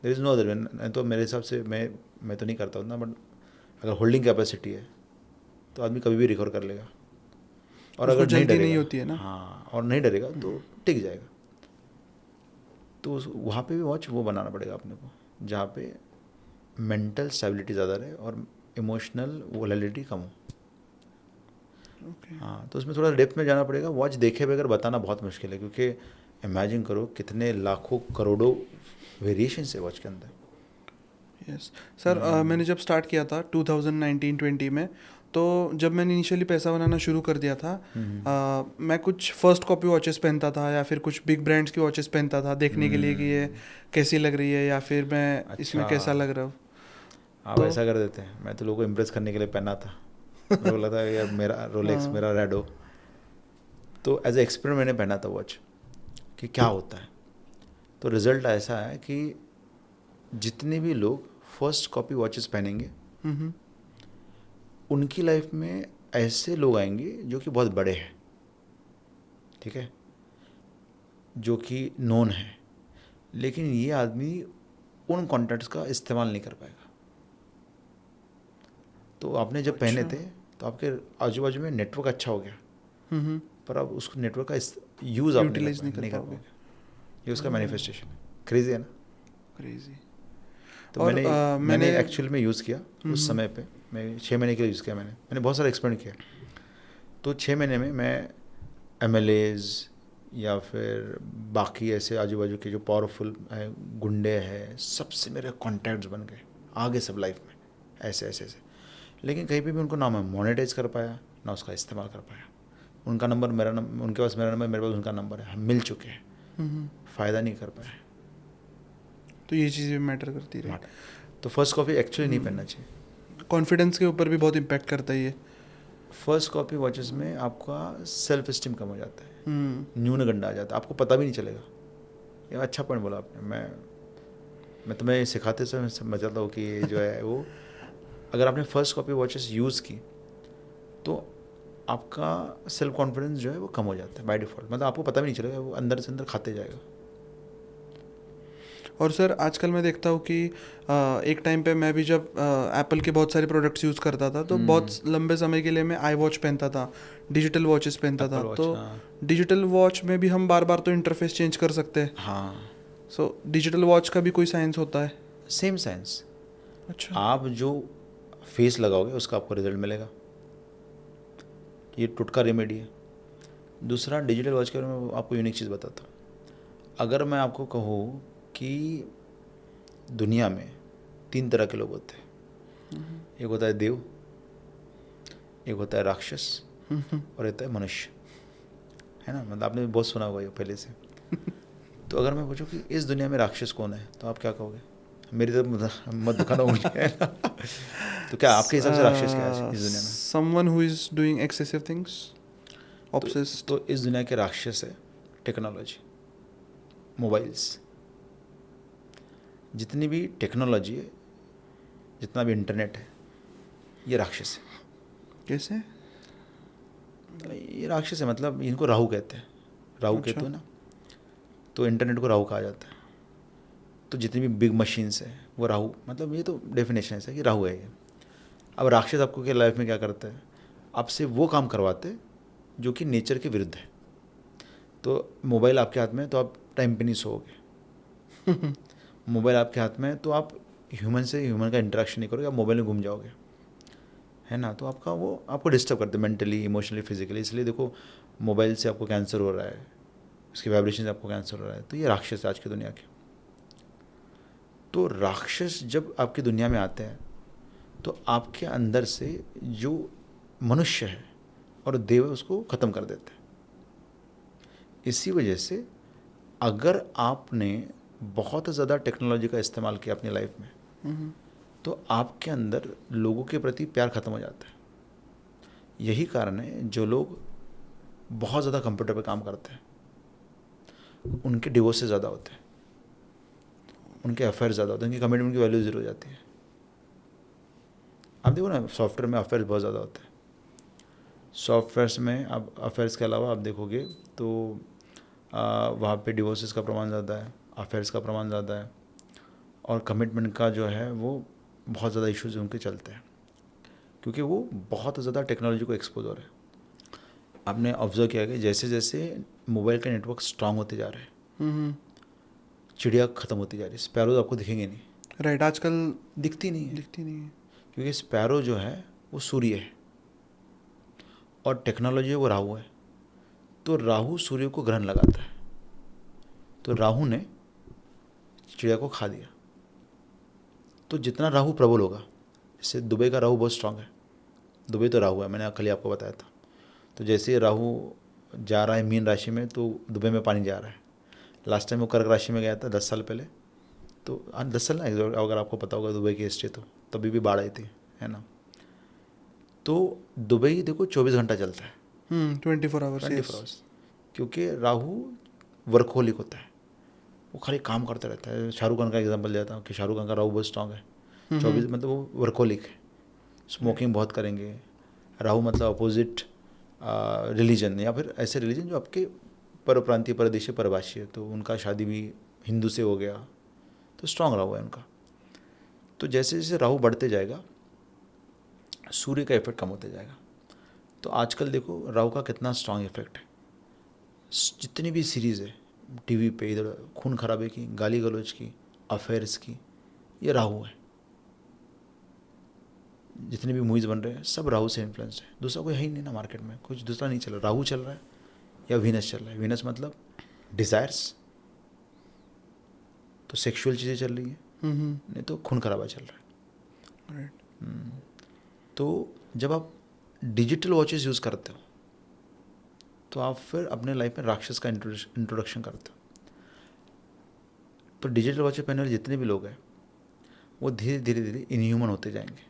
There is no other way. तो मेरे हिसाब से मैं तो नहीं करता उतना, बट अगर होल्डिंग कैपेसिटी है तो आदमी कभी भी रिकवर कर लेगा, और अगर नहीं डरेगा, नहीं होती है ना। हाँ, और नहीं डरेगा तो टिक जाएगा। तो वहाँ पे भी वॉच वो बनाना पड़ेगा अपने को जहाँ पे मेंटल स्टेबिलिटी ज़्यादा रहे और इमोशनल वोलेटिलिटी कम हो। हाँ, तो उसमें थोड़ा डेप्थ में जाना पड़ेगा। वॉच देखे बगैर बताना बहुत मुश्किल है, क्योंकि इमेजिन करो कितने लाखों करोड़ों वेरिएशन है वॉच के अंदर। यस सर, मैंने जब स्टार्ट किया था 2019-20 में, तो जब मैंने इनिशियली पैसा बनाना शुरू कर दिया था, मैं कुछ फर्स्ट कॉपी वॉचेस पहनता था या फिर कुछ बिग ब्रांड्स की वॉचेस पहनता था देखने के लिए कि ये कैसी लग रही है या फिर मैं इसमें कैसा लग रहा हूँ। आप तो ऐसा कर देते हैं, मैं तो लोगों को इम्प्रेस करने के लिए पहना था। मेरे को लगता है यार मेरा रोलेक्स, हाँ। मेरा रेड हो। तो एज ए एक्सपेरिमेंट मैंने पहना था वॉच कि क्या होता है। तो रिज़ल्ट ऐसा है कि जितने भी लोग फर्स्ट कॉपी वॉचेस पहनेंगे हम्म। उनकी लाइफ में ऐसे लोग आएंगे जो कि बहुत बड़े हैं, ठीक है, जो कि नोन है, लेकिन ये आदमी उन कॉन्टैक्ट्स का इस्तेमाल नहीं कर पाएगा। तो आपने जब पहने अच्छा। थे तो आपके आजू बाजू में नेटवर्क अच्छा हो गया, हम्म। पर आप उस नेटवर्क का यूज़ आप यूटिलाइज नहीं कर नहीं कर पाओगे। पाओगे। ये उसका मैनिफेस्टेशन है। क्रेजी है ना। क्रेजी। तो और मैंने मैंने एक्चुअल में यूज़ किया उस समय पे। मैं 6 महीने के लिए यूज़ किया, मैंने बहुत सारा एक्सपेरिमेंट किया। तो 6 महीने में मैं MLAs या फिर बाकी ऐसे आजू बाजू के जो पावरफुल गुंडे हैं, सबसे मेरे कॉन्टैक्ट्स बन गए आगे सब लाइफ में, ऐसे ऐसे ऐसे। लेकिन कहीं पे भी उनको ना मैं मोनेटाइज कर पाया, ना उसका इस्तेमाल कर पाया। उनका नंबर मेरा नंबर, उनके पास मेरा नंबर, मेरे पास उनका नंबर है, हम मिल चुके हैं, फ़ायदा नहीं कर पाए। तो ये चीज़ें मैटर करती रही। तो फर्स्ट कॉपी एक्चुअली नहीं पहनना चाहिए। कॉन्फिडेंस के ऊपर भी बहुत इम्पैक्ट करता है ये। फर्स्ट कॉपी वॉचेस में आपका सेल्फ स्टीम कम हो जाता है, हम्म। न्यूनगंड आ जाता है, आपको पता भी नहीं चलेगा। ये अच्छा पॉइंट बोला आपने। मैं तुम्हें सिखाते समय समझाता हूँ कि ये जो है वो, अगर आपने फर्स्ट कॉपी वॉचेस यूज़ की तो आपका सेल्फ कॉन्फिडेंस जो है वो कम हो जाता है बाय डिफ़ॉल्ट। मतलब आपको पता भी नहीं चलेगा, वो अंदर से अंदर खाते जाएगा। और सर आजकल मैं देखता हूँ कि एक टाइम पे मैं भी जब एप्पल के बहुत सारे प्रोडक्ट्स यूज़ करता था तो बहुत लंबे समय के लिए मैं आई वॉच पहनता था, डिजिटल वॉचेस पहनता था। Apple Watch, तो हाँ। डिजिटल वॉच में भी हम बार बार तो इंटरफेस चेंज कर सकते हैं। हाँ, सो डिजिटल वॉच का भी कोई साइंस होता है? Same science. अच्छा। आप जो फेस लगाओगे उसका आपको रिजल्ट मिलेगा। ये टुटका रेमेडी है। दूसरा, डिजिटल वॉच के बारे में आपको यूनिक चीज़ बताता हूँ। अगर मैं आपको कहूँ कि दुनिया में 3 तरह के लोग होते हैं, एक होता है देव, एक होता है राक्षस, और एक होता है मनुष्य, है ना। मतलब आपने बहुत सुना हुआ ये पहले से। तो अगर मैं पूछूं कि इस दुनिया में राक्षस कौन है, तो आप क्या कहोगे? मेरी तरफ मत दिखाना उंगली, है ना। तो क्या आपके हिसाब से राक्षस क्या है इस दुनिया में? Someone who is doing excessive things, obsessed. तो इस दुनिया के राक्षस है टेक्नोलॉजी, मोबाइल्स। जितनी भी टेक्नोलॉजी है, जितना भी इंटरनेट है, ये राक्षस है। कैसे? ये राक्षस है, मतलब इनको राहु कहते हैं। राहु अच्छा। केतु है ना, तो इंटरनेट को राहु कहा जाता है। तो जितनी भी बिग मशीन्स है वो राहु, मतलब ये तो डेफिनेशन है कि राहु है ये। अब राक्षस आपको क्या लाइफ में क्या करता है? आपसे वो काम करवाते हैं जो कि नेचर के विरुद्ध है। तो मोबाइल आपके हाथ में है तो आप टाइम पे नहीं सोओगे। मोबाइल आपके हाथ में है तो आप ह्यूमन से ह्यूमन का इंटरेक्शन नहीं करोगे, आप मोबाइल में घूम जाओगे, है ना। तो आपका वो आपको डिस्टर्ब करते हैं मेंटली, इमोशनली, फिजिकली। इसलिए देखो, मोबाइल से आपको कैंसर हो रहा है, उसकी वाइब्रेशन से आपको कैंसर हो रहा है। तो ये राक्षस है आज की दुनिया के। तो राक्षस जब आपकी दुनिया में आते हैं तो आपके अंदर से जो मनुष्य है और देव है उसको ख़त्म कर देते हैं। इसी वजह से अगर आपने बहुत ज़्यादा टेक्नोलॉजी का इस्तेमाल किया अपनी लाइफ में तो आपके अंदर लोगों के प्रति प्यार ख़त्म हो जाता है। यही कारण है जो लोग बहुत ज़्यादा कंप्यूटर पे काम करते हैं उनके डिवोर्स ज़्यादा होते हैं, उनके अफेयर ज़्यादा होते हैं, उनकी कमिटमेंट की वैल्यू ज़ीरो हो जाती है। आप देखो ना, सॉफ्टवेयर में अफेयर्स बहुत ज़्यादा होते हैं। सॉफ्टवेयर्स में आप अफेयर्स के अलावा आप देखोगे तो वहाँ पे डिवोर्सेस का प्रमाण ज़्यादा है, अफेयर्स का प्रमाण ज़्यादा है, और कमिटमेंट का जो है वो बहुत ज़्यादा इश्यूज उनके चलते हैं, क्योंकि वो बहुत ज़्यादा टेक्नोलॉजी को एक्सपोज हो रहे हैं। आपने ऑब्जर्व किया कि जैसे जैसे मोबाइल के नेटवर्क स्ट्रांग होते जा रहे हैं, चिड़िया ख़त्म होती जा रही है। स्पैरोज आपको दिखेंगे नहीं। राइट, आजकल दिखती नहीं है, दिखती नहीं है। क्योंकि स्पैरो जो है वो सूर्य है और टेक्नोलॉजी है वो राहु है। तो राहु सूर्य को ग्रहण लगाता है, तो राहु ने चिड़िया को खा दिया। तो जितना राहु प्रबल होगा, इससे दुबई का राहु बहुत स्ट्रांग है। दुबई तो राहु है, मैंने कल ही आपको बताया था। तो जैसे राहु जा रहा है मीन राशि में तो दुबई में पानी जा रहा है। लास्ट टाइम वो कर्क राशि में गया था 10 साल पहले। तो 10 साल ना, अगर आपको पता होगा दुबई की हिस्ट्री, तो तभी भी बाढ़ आई थी, है ना। तो दुबई देखो 24 घंटा चलता है, 24 आवर्स 24 आवर्स, क्योंकि राहु वर्कहोलिक होता है, वो खाली काम करता रहता है। शाहरुख खान का एग्जांपल देता हूँ कि शाहरुख खान का राहु बहुत स्ट्रांग है, 24 मतलब वो वर्कहोलिक है, स्मोकिंग बहुत करेंगे। राहु मतलब अपोजिट रिलीजन, या फिर ऐसे रिलीजन जो आपके परप्रांतीय, परदेशी, परभाषी है, तो उनका शादी भी हिंदू से हो गया, तो स्ट्रांग राहु है उनका। तो जैसे जैसे राहु बढ़ते जाएगा सूर्य का इफेक्ट कम होते जाएगा। तो आजकल देखो राहु का कितना स्ट्रांग इफेक्ट है। जितनी भी सीरीज़ है टीवी पे, इधर खून खराबे की, गाली गलौज की, अफेयर्स की, ये राहु है। जितने भी मूवीज़ बन रहे हैं सब राहु से इन्फ्लुएंस है। दूसरा कोई है ही नहीं ना मार्केट में, कुछ दूसरा नहीं चल रहा। राहु चल रहा है या वीनस चल रहा है। वीनस मतलब डिज़ायर्स, तो सेक्सुअल चीज़ें चल रही हैं, नहीं तो खून खराबा चल रहा है। तो जब आप डिजिटल वॉचेस यूज़ करते हो तो आप फिर अपने लाइफ में राक्षस का इंट्रोडक्शन करते हो। तो डिजिटल वॉचेस पहनने वाले जितने भी लोग हैं वो धीरे धीरे धीरे इनह्यूमन होते जाएंगे।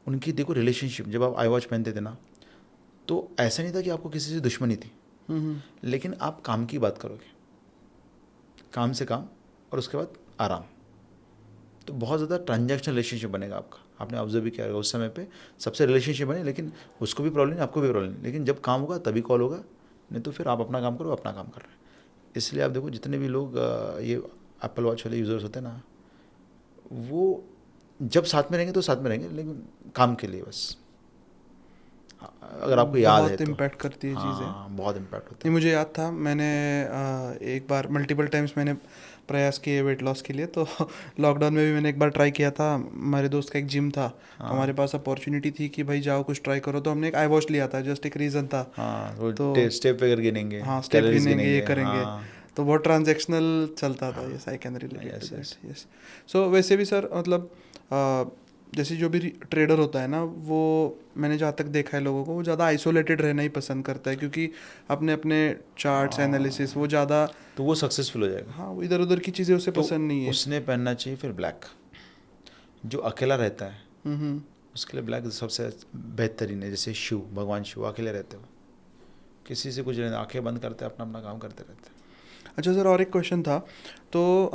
उनकी देखो रिलेशनशिप, जब आप आई वॉच पहनते थे ना, तो ऐसा नहीं था कि आपको किसी से दुश्मनी थी, लेकिन आप काम की बात करोगे, काम से काम, और उसके बाद आराम। तो बहुत ज़्यादा ट्रांजैक्शनल रिलेशनशिप बनेगा आपका। आपने ऑब्जर्व भी किया होगा उस समय पे सबसे रिलेशनशिप बने, लेकिन उसको भी प्रॉब्लम नहीं, आपको भी प्रॉब्लम नहीं, लेकिन जब काम होगा तभी कॉल होगा, नहीं तो फिर आप अपना काम करो, अपना काम कर रहे हैं। इसलिए आप देखो जितने भी लोग ये एप्पल वॉच वाले यूज़र्स होते हैं ना, वो जब साथ में रहेंगे तो साथ में रहेंगे, लेकिन काम के लिए बस। अगर आपको याद है बहुत तो इम्पैक्ट करती है चीज़ें। हाँ, बहुत इम्पैक्ट होता नहीं, है। मुझे याद था, मैंने एक बार मल्टीपल टाइम्स मैंने प्रयास किए वेट लॉस के लिए, तो लॉकडाउन में भी मैंने एक बार ट्राई किया था। हमारे दोस्त का एक जिम था, तो हमारे पास अपॉर्चुनिटी थी कि भाई जाओ कुछ ट्राई करो, तो हमने एक आई वॉच लिया था, जस्ट एक रीज़न था। हाँ, वो तो स्टेप वगैरह गिनेंगे, हाँ, स्टेप कैलोरीज गिनेंगे, ये गिनेंगे। करेंगे, हाँ, तो बहुत ट्रांजैक्शनल चलता था। Yes, I can relate to yes yes. That. Yes. So वैसे भी सर, मतलब जैसे जो भी ट्रेडर होता है ना, वो मैंने जहाँ तक देखा है लोगों को, वो ज़्यादा आइसोलेटेड रहना ही पसंद करता है, क्योंकि अपने अपने चार्ट्स एनालिसिस वो ज़्यादा, तो वो सक्सेसफुल हो जाएगा। हाँ, वो इधर उधर की चीज़ें उसे तो पसंद नहीं है। उसने पहनना चाहिए फिर ब्लैक। जो अकेला रहता है हम्म। उसके लिए ब्लैक सबसे बेहतरीन है। जैसे शिव भगवान, शिव अकेले रहते हो, किसी से कुछ नहीं, आंखें बंद करते अपना अपना काम करते रहते हैं। अच्छा सर, और एक क्वेश्चन था। तो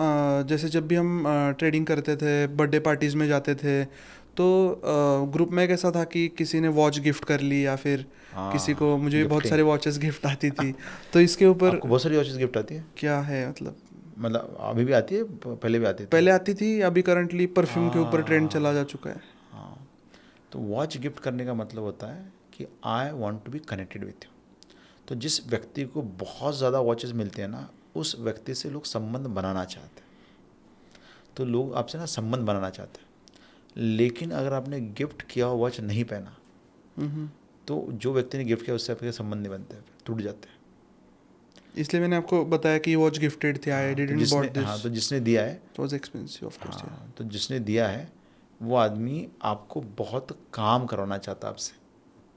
जैसे जब भी हम ट्रेडिंग करते थे, बर्थडे पार्टीज़ में जाते थे, तो ग्रुप में कैसा था कि किसी ने वॉच गिफ्ट कर ली, या फिर किसी को, मुझे भी बहुत गिफ्टिंग। सारे वॉचेस गिफ्ट आती थी, तो इसके ऊपर आपको बहुत सारी वॉचेस गिफ्ट आती है? क्या है मतलब? मतलब अभी भी आती है, पहले भी आती थी? पहले आती थी, अभी करंटली परफ्यूम के ऊपर ट्रेंड चला जा चुका है। हाँ, तो वॉच गिफ्ट करने का मतलब होता है कि I want to be connected with you. तो जिस व्यक्ति को बहुत ज़्यादा वॉचेस मिलते हैं ना, उस व्यक्ति से लोग संबंध बनाना चाहते हैं। तो लोग आपसे ना संबंध बनाना चाहते हैं। लेकिन अगर आपने गिफ्ट किया हुआ वॉच नहीं पहना, तो जो व्यक्ति ने गिफ्ट किया उससे आपके संबंध नहीं बनते, टूट जाते हैं। इसलिए मैंने आपको बताया कि वॉच गिफ्टेड थी, आई डिडंट बॉट दिस। हाँ, तो जिसने दिया है, it was expensive of course. हाँ, तो जिसने दिया है वो आदमी आपको बहुत काम करवाना चाहता है आपसे।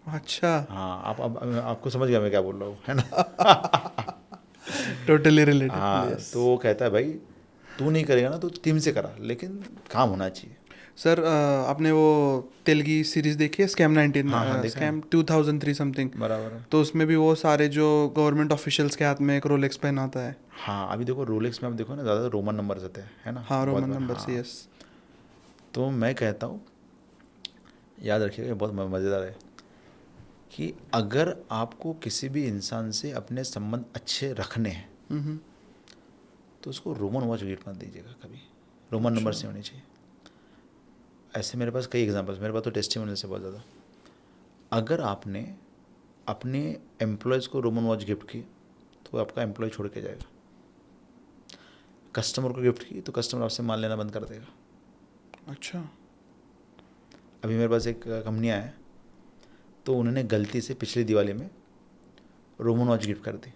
अच्छा, हाँ, आप अब आपको समझ गया मैं क्या बोल रहा हूँ, है ना। Totally related. हाँ, तो वो कहता है भाई तू नहीं करेगा ना तो टीम से करा, लेकिन काम होना चाहिए। सर, आपने वो तेलगी सीरीज देखी है, स्कैम 19, हाँ हाँ, देखा है। Scam 2003 something? बराबर है। तो उसमें भी वो सारे जो गवर्नमेंट ऑफिशियल्स के हाथ में एक रोलेक्स पहनाता है। हाँ, अभी देखो रोलेक्स में आप देखो ना ज़्यादा रोमन नंबर आते हैं, है ना, हाँ, बहुत रोमन बार। नंबर से। हाँ, यस। तो मैं कहता हूँ याद रखिएगा, ये बहुत मज़ेदार है कि अगर आपको किसी भी इंसान से अपने संबंध अच्छे रखने हैं तो उसको रोमन वॉच गिफ्ट मत दीजिएगा कभी। रोमन नंबर से होनी चाहिए। ऐसे मेरे पास कई एग्जांपल्स, मेरे पास तो टेस्टिमोनियल से बहुत ज़्यादा। अगर आपने अपने एम्प्लॉयज़ को रोमन वॉच गिफ्ट की तो आपका एम्प्लॉय छोड़ के जाएगा। कस्टमर को गिफ्ट की तो कस्टमर आपसे माल लेना बंद कर देगा। अच्छा। अभी मेरे पास एक कंपनियाँ हैं, तो उन्होंने गलती से पिछली दिवाली में रोमन वॉच गिफ्ट कर दी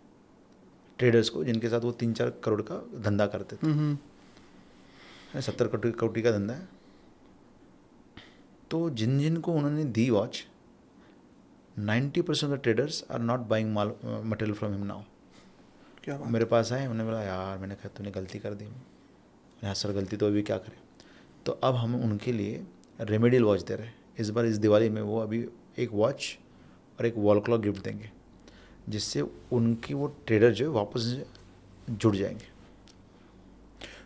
ट्रेडर्स को, जिनके साथ वो 3-4 करोड़ का धंधा करते थे। 70 करोड़ का धंधा है। तो जिन जिन को उन्होंने दी watch, 90% of the traders are not buying material from him now. क्या बात। मेरे पास आए, उन्होंने बोला यार, मैंने कहा तूने गलती कर दी। मैंने हाँ सर, गलती तो अभी क्या करें। तो अब हम उनके लिए रेमेडियल वॉच दे रहे हैं। इस बार इस दिवाली में वो अभी एक वॉच और एक वॉल क्लॉक गिफ्ट देंगे, जिससे उनकी वो ट्रेडर जो है वापस जुड़ जाएंगे।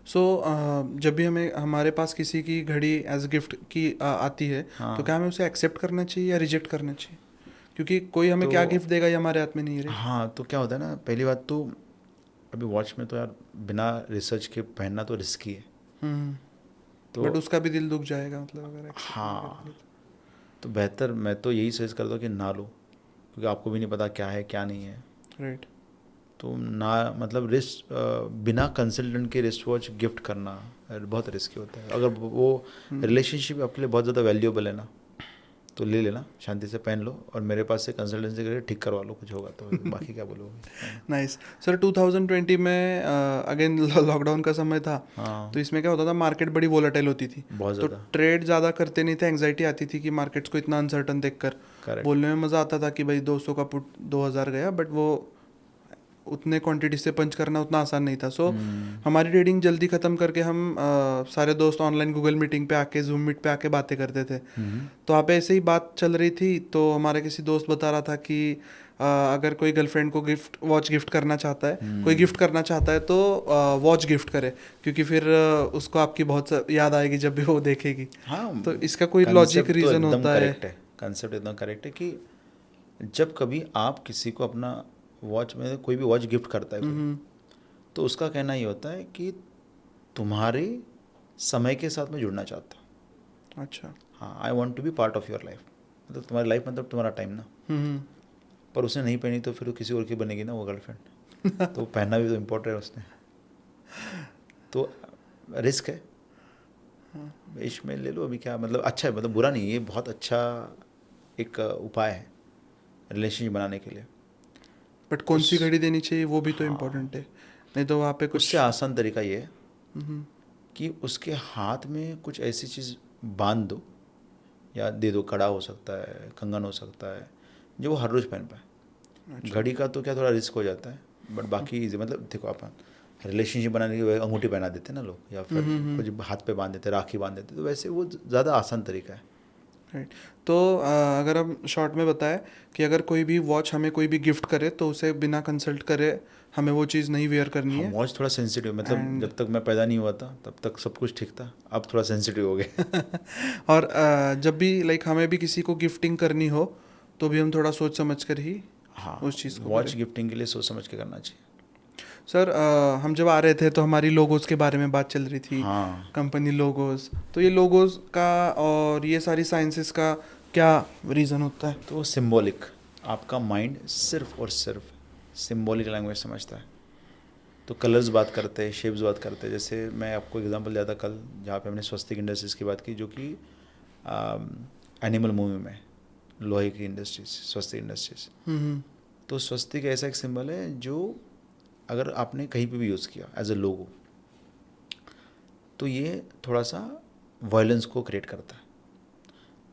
सो जब भी हमें हमारे पास किसी की घड़ी एज गिफ्ट की आती है, हाँ। तो क्या हमें उसे एक्सेप्ट करना चाहिए या रिजेक्ट करना चाहिए? क्योंकि कोई हमें तो क्या गिफ्ट देगा ये हमारे हाथ में नहीं है। हाँ, तो क्या होता है ना, पहली बात तो अभी वॉच में तो यार बिना रिसर्च के पहनना तो रिस्की है। तो बट उसका भी दिल दुख जाएगा, मतलब अगर accept नहीं हाँ, करेंगे तो बेहतर मैं तो यही सजेस्ट करता हूँ कि ना लो, क्योंकि आपको भी नहीं पता क्या है क्या नहीं है। तो। राइट। तो ना, मतलब रिस्ट बिना कंसल्टेंट के रिस्ट वॉच गिफ्ट करना बहुत रिस्की होता है। अगर वो रिलेशनशिप आपके लिए बहुत ज़्यादा वैल्यूएबल है ना, तो ले लेना, शांति से पहन लो, और मेरे पास से कंसल्टेंसी करके ठीक करवा लो, कुछ होगा तो बाकी क्या बोलोगे। Nice sir. 2020 में अगेन लॉकडाउन का समय था, हाँ, तो इसमें क्या होता था, मार्केट बड़ी वोलेटाइल होती थी, बहुत तो ज़्यादा। ट्रेड ज़्यादा करते नहीं थे, एंग्जाइटी आती थी कि मार्केट्स को इतना अनसर्टन देखकर। करेक्ट। बोलने में मज़ा आता था कि भाई 200 का पुट 2000 गया, बट वो उतने क्वांटिटी से पंच करना उतना आसान नहीं था। सो हमारी ट्रेडिंग जल्दी ख़त्म करके हम सारे दोस्त ऑनलाइन गूगल मीटिंग पे आके, जूम मीट पे आके बातें करते थे। तो आप ऐसे ही बात चल रही थी, तो हमारे किसी दोस्त बता रहा था कि अगर कोई गर्लफ्रेंड को वॉच गिफ्ट करना चाहता है, कोई गिफ्ट करना चाहता है, तो वॉच गिफ्ट करे, क्योंकि फिर उसको आपकी बहुत याद आएगी जब भी वो देखेगी। हाँ, तो इसका कोई लॉजिक कंसेप्ट तो रीज़न एकदम होता है? करेक्ट है, कंसेप्ट एकदम करेक्ट है कि जब कभी आप किसी को अपना वॉच में कोई भी वॉच गिफ्ट करता है कोई, तो उसका कहना ये होता है कि तुम्हारे समय के साथ मैं जुड़ना चाहता हूँ। अच्छा। हाँ, I want to be part of your life, मतलब तुम्हारी लाइफ मतलब तुम्हारा टाइम ना। पर उसने नहीं पहनी तो फिर वो किसी और की बनेगी ना वो गर्लफ्रेंड। तो पहनना भी तो इम्पोर्टेंट है उसने। तो रिस्क है, इसमें ले लो अभी, क्या मतलब अच्छा है, मतलब बुरा नहीं है, ये बहुत अच्छा एक उपाय है रिलेशनशिप बनाने के लिए। बट कौन सी उस घड़ी देनी चाहिए वो भी तो हाँ, इम्पोर्टेंट है, नहीं तो वहाँ पे कुछ। उससे आसान तरीका ये है कि उसके हाथ में कुछ ऐसी चीज़ बांध दो या दे दो, कड़ा हो सकता है, कंगन हो सकता है, जो वो हर रोज़ पहन पाए। घड़ी का तो क्या थोड़ा रिस्क हो जाता है, बट बाकी इजी, मतलब देखो अपन रिलेशनशिप बनाने के लिए अंगूठी पहना देते हैं ना लोग, या फिर कुछ हाथ पे बांध देते, राखी बांध देते, तो वैसे वो ज़्यादा आसान तरीका है। राइट। तो अगर हम शॉर्ट में बताएं कि अगर कोई भी वॉच हमें कोई भी गिफ्ट करे, तो उसे बिना कंसल्ट करे हमें वो चीज़ नहीं वेयर करनी हाँ, है। वॉच थोड़ा सेंसिटिव, मतलब एंड जब तक मैं पैदा नहीं हुआ था तब तक सब कुछ ठीक था, अब थोड़ा सेंसिटिव हो गया। और जब भी लाइक हमें भी किसी को गिफ्टिंग करनी हो, तो भी हम थोड़ा सोच समझ कर ही हाँ, उस चीज़ को वॉच करें। गिफ्टिंग के लिए सोच समझ के करना चाहिए। सर हम जब आ रहे थे तो हमारी लोगोस के बारे में बात चल रही थी, हाँ, कंपनी लोगोस। तो ये लोगोस का और ये सारी साइंसेस का क्या रीज़न होता है? तो सिंबॉलिक, आपका माइंड सिर्फ और सिर्फ सिंबॉलिक लैंग्वेज समझता है। तो कलर्स बात करते हैं, शेप्स बात करते हैं। जैसे मैं आपको एग्जांपल दिया था कल, जहाँ पे हमने स्वस्तिक इंडस्ट्रीज की बात की, जो कि एनिमल मूवी में लोहे की इंडस्ट्रीज, स्वस्तिक इंडस्ट्रीज। तो स्वस्तिक ऐसा एक सिंबल है जो अगर आपने कहीं पे भी यूज़ किया एज अ लोगो, तो ये थोड़ा सा वायलेंस को क्रिएट करता है।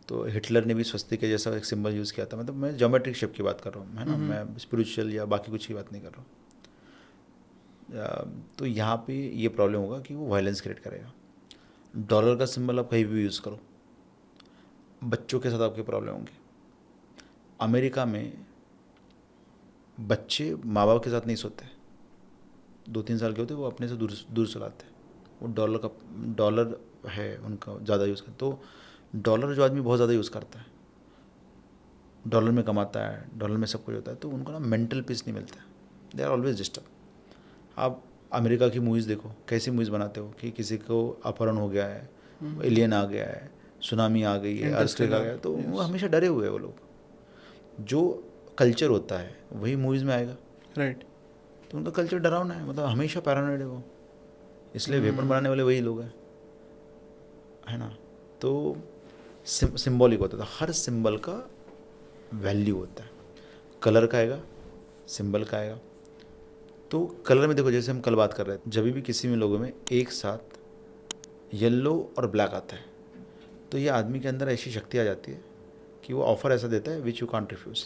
तो हिटलर ने भी स्वस्तिक के जैसा एक सिंबल यूज़ किया था, मतलब मैं ज्योमेट्रिक शेप की बात कर रहा हूँ, है ना, मैं स्पिरिचुअल या बाकी कुछ की बात नहीं कर रहा हूँ। तो यहाँ पे ये प्रॉब्लम होगा कि वो वायलेंस क्रिएट करेगा। डॉलर का सिंबल आप कहीं भी यूज़ करो, बच्चों के साथ आपके प्रॉब्लम होंगे। अमेरिका में बच्चे माँ बाप के साथ नहीं सोते, 2-3 साल के होते वो अपने से दूर दूर सुलाते हैं। वो डॉलर है उनका ज़्यादा यूज़ करते। तो डॉलर जो आदमी बहुत ज़्यादा यूज़ करता है, डॉलर में कमाता है, डॉलर में सब कुछ होता है, तो उनको ना मेंटल पीस नहीं मिलता है, दे आर ऑलवेज डिस्टर्ब। आप अमेरिका की मूवीज़ देखो, कैसी मूवीज़ बनाते हो कि किसी को अपहरण हो गया है, एलियन आ गया है, सुनामी आ गई है, अर्थक्वेक आ गया है, तो वो हमेशा डरे हुए हैं वो लोग। जो कल्चर होता है वही मूवीज़ में आएगा। राइट। तो उनका कल्चर डरावना है, मतलब हमेशा पैरानॉइड है वो, इसलिए वेपन बनाने वाले वही लोग हैं, है ना। तो सिंबॉलिक होता था, हर सिंबल का वैल्यू होता है। कलर का आएगा, सिंबल का आएगा। तो कलर में देखो, जैसे हम कल बात कर रहे थे, जब भी किसी में लोगों में एक साथ येलो और ब्लैक आता है, तो ये आदमी के अंदर ऐसी शक्ति आ जाती है कि वो ऑफर ऐसा देता है विच यू कांट रिफ्यूज़,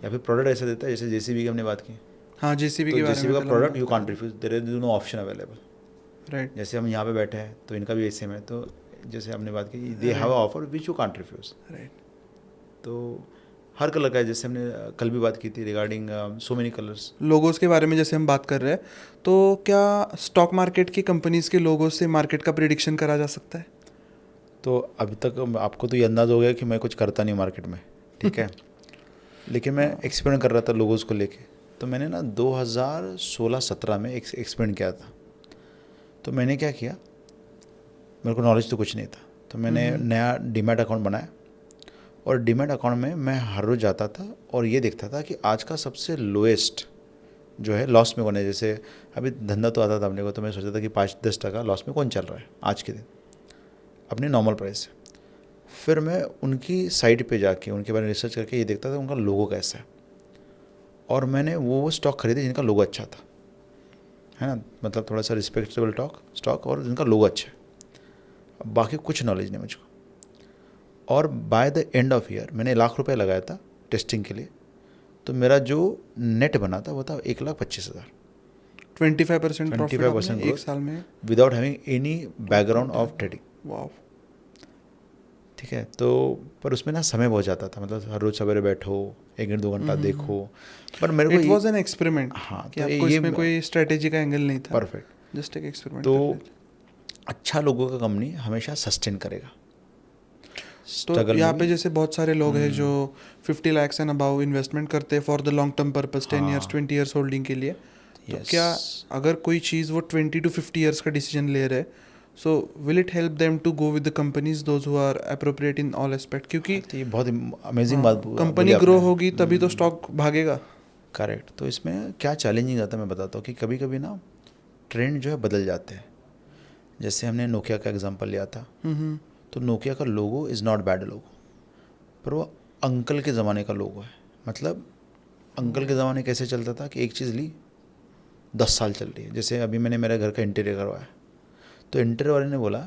या फिर प्रोडक्ट ऐसा देता है, जैसे जेसीबी की हमने बात की। हाँ, जेसीबी तो के बारे जेसीबी में का कल हम प्रोडक्ट बात यू कर कांट रहे refuse, there is no option available, right जैसे हम यहाँ पे बैठे हैं तो इनका भी सेम है, तो जैसे हमने बात की they have a offer which you can't refuse. Right तो हर कलर का है, जैसे हमने कल भी बात की थी regarding so many colours. Logos के बारे में जैसे हम बात कर रहे हैं, तो क्या स्टॉक मार्केट की कंपनीज के लोगों से मार्केट का प्रिडिक्शन करा जा सकता है? तो अभी तक आपको तो ये अंदाज़ हो गया कि मैं कुछ करता नहीं मार्केट में, ठीक है। लेकिन मैं एक्सपेरिमेंट कर रहा था लोगोस को लेके। तो मैंने ना 2016-17 में एक्सपेरिमेंट किया था। तो मैंने क्या किया, मेरे को नॉलेज तो कुछ नहीं था, तो मैंने नया डीमैट अकाउंट बनाया और डीमैट अकाउंट में मैं हर रोज़ जाता था और ये देखता था कि आज का सबसे लोएस्ट जो है लॉस में कौन है। जैसे अभी धंधा तो आता था अपने को, तो मैं सोचा था कि 5-10% लॉस में कौन चल रहा है आज के दिन अपनी नॉर्मल प्राइस से। फिर मैं उनकी साइट पे जाके उनके बारे में रिसर्च करके ये देखता था उनका लोगो कैसा है, और मैंने वो स्टॉक खरीदे जिनका लोगो अच्छा था, है ना, मतलब थोड़ा सा रिस्पेक्टेबल स्टॉक और जिनका लोगो अच्छा है। बाकी कुछ नॉलेज नहीं मुझको। और by the end of year मैंने 1 लाख रुपए लगाया था टेस्टिंग के लिए, तो मेरा जो नेट बना था वो था 1,25,000 25% प्रॉफिट 25% एक साल में। Without having any background of trading. Wow. ठीक है, तो पर उसमें ना समय बहुत जाता था, मतलब हर रोज सवेरे बैठो 1-2 घंटा देखो। पर मेरे को इट वाज एन एक्सपेरिमेंट। हाँ, कि तो आपको ये इसमें कोई स्ट्रेटेजी का एंगल नहीं था, परफेक्ट। जस्ट एक एक्सपेरिमेंट। तो अच्छा लोगों का कंपनी हमेशा सस्टेन करेगा। तो यहाँ पे जैसे बहुत सारे लोग हैं जो 50 lakhs एंड अबाउ इन्वेस्टमेंट करते हैं for the long term purpose, 10 years 20 years holding के लिए। तो क्या अगर कोई चीज़ वो 20 to 50 years का डिसीजन ले रहे हैं, so will it help them to go with the companies those who are appropriate in all aspect? क्योंकि ये बहुत अमेजिंग बात कंपनी ग्रो होगी तभी तो स्टॉक भागेगा। करेक्ट। तो इसमें क्या चैलेंजिंग आता है मैं बताता हूँ कि कभी कभी ना ट्रेंड जो है बदल जाते हैं। जैसे हमने नोकिया का एग्जांपल लिया था, तो नोकिया का लोगो इज़ नॉट बैड लोगो, पर वो अंकल के ज़माने का लोगो है। मतलब अंकल के ज़माने कैसे चलता था कि एक चीज़ ली 10 साल चल रही है। जैसे अभी मैंने मेरे घर का इंटीरियर करवाया, तो इंटीरियर वाले ने बोला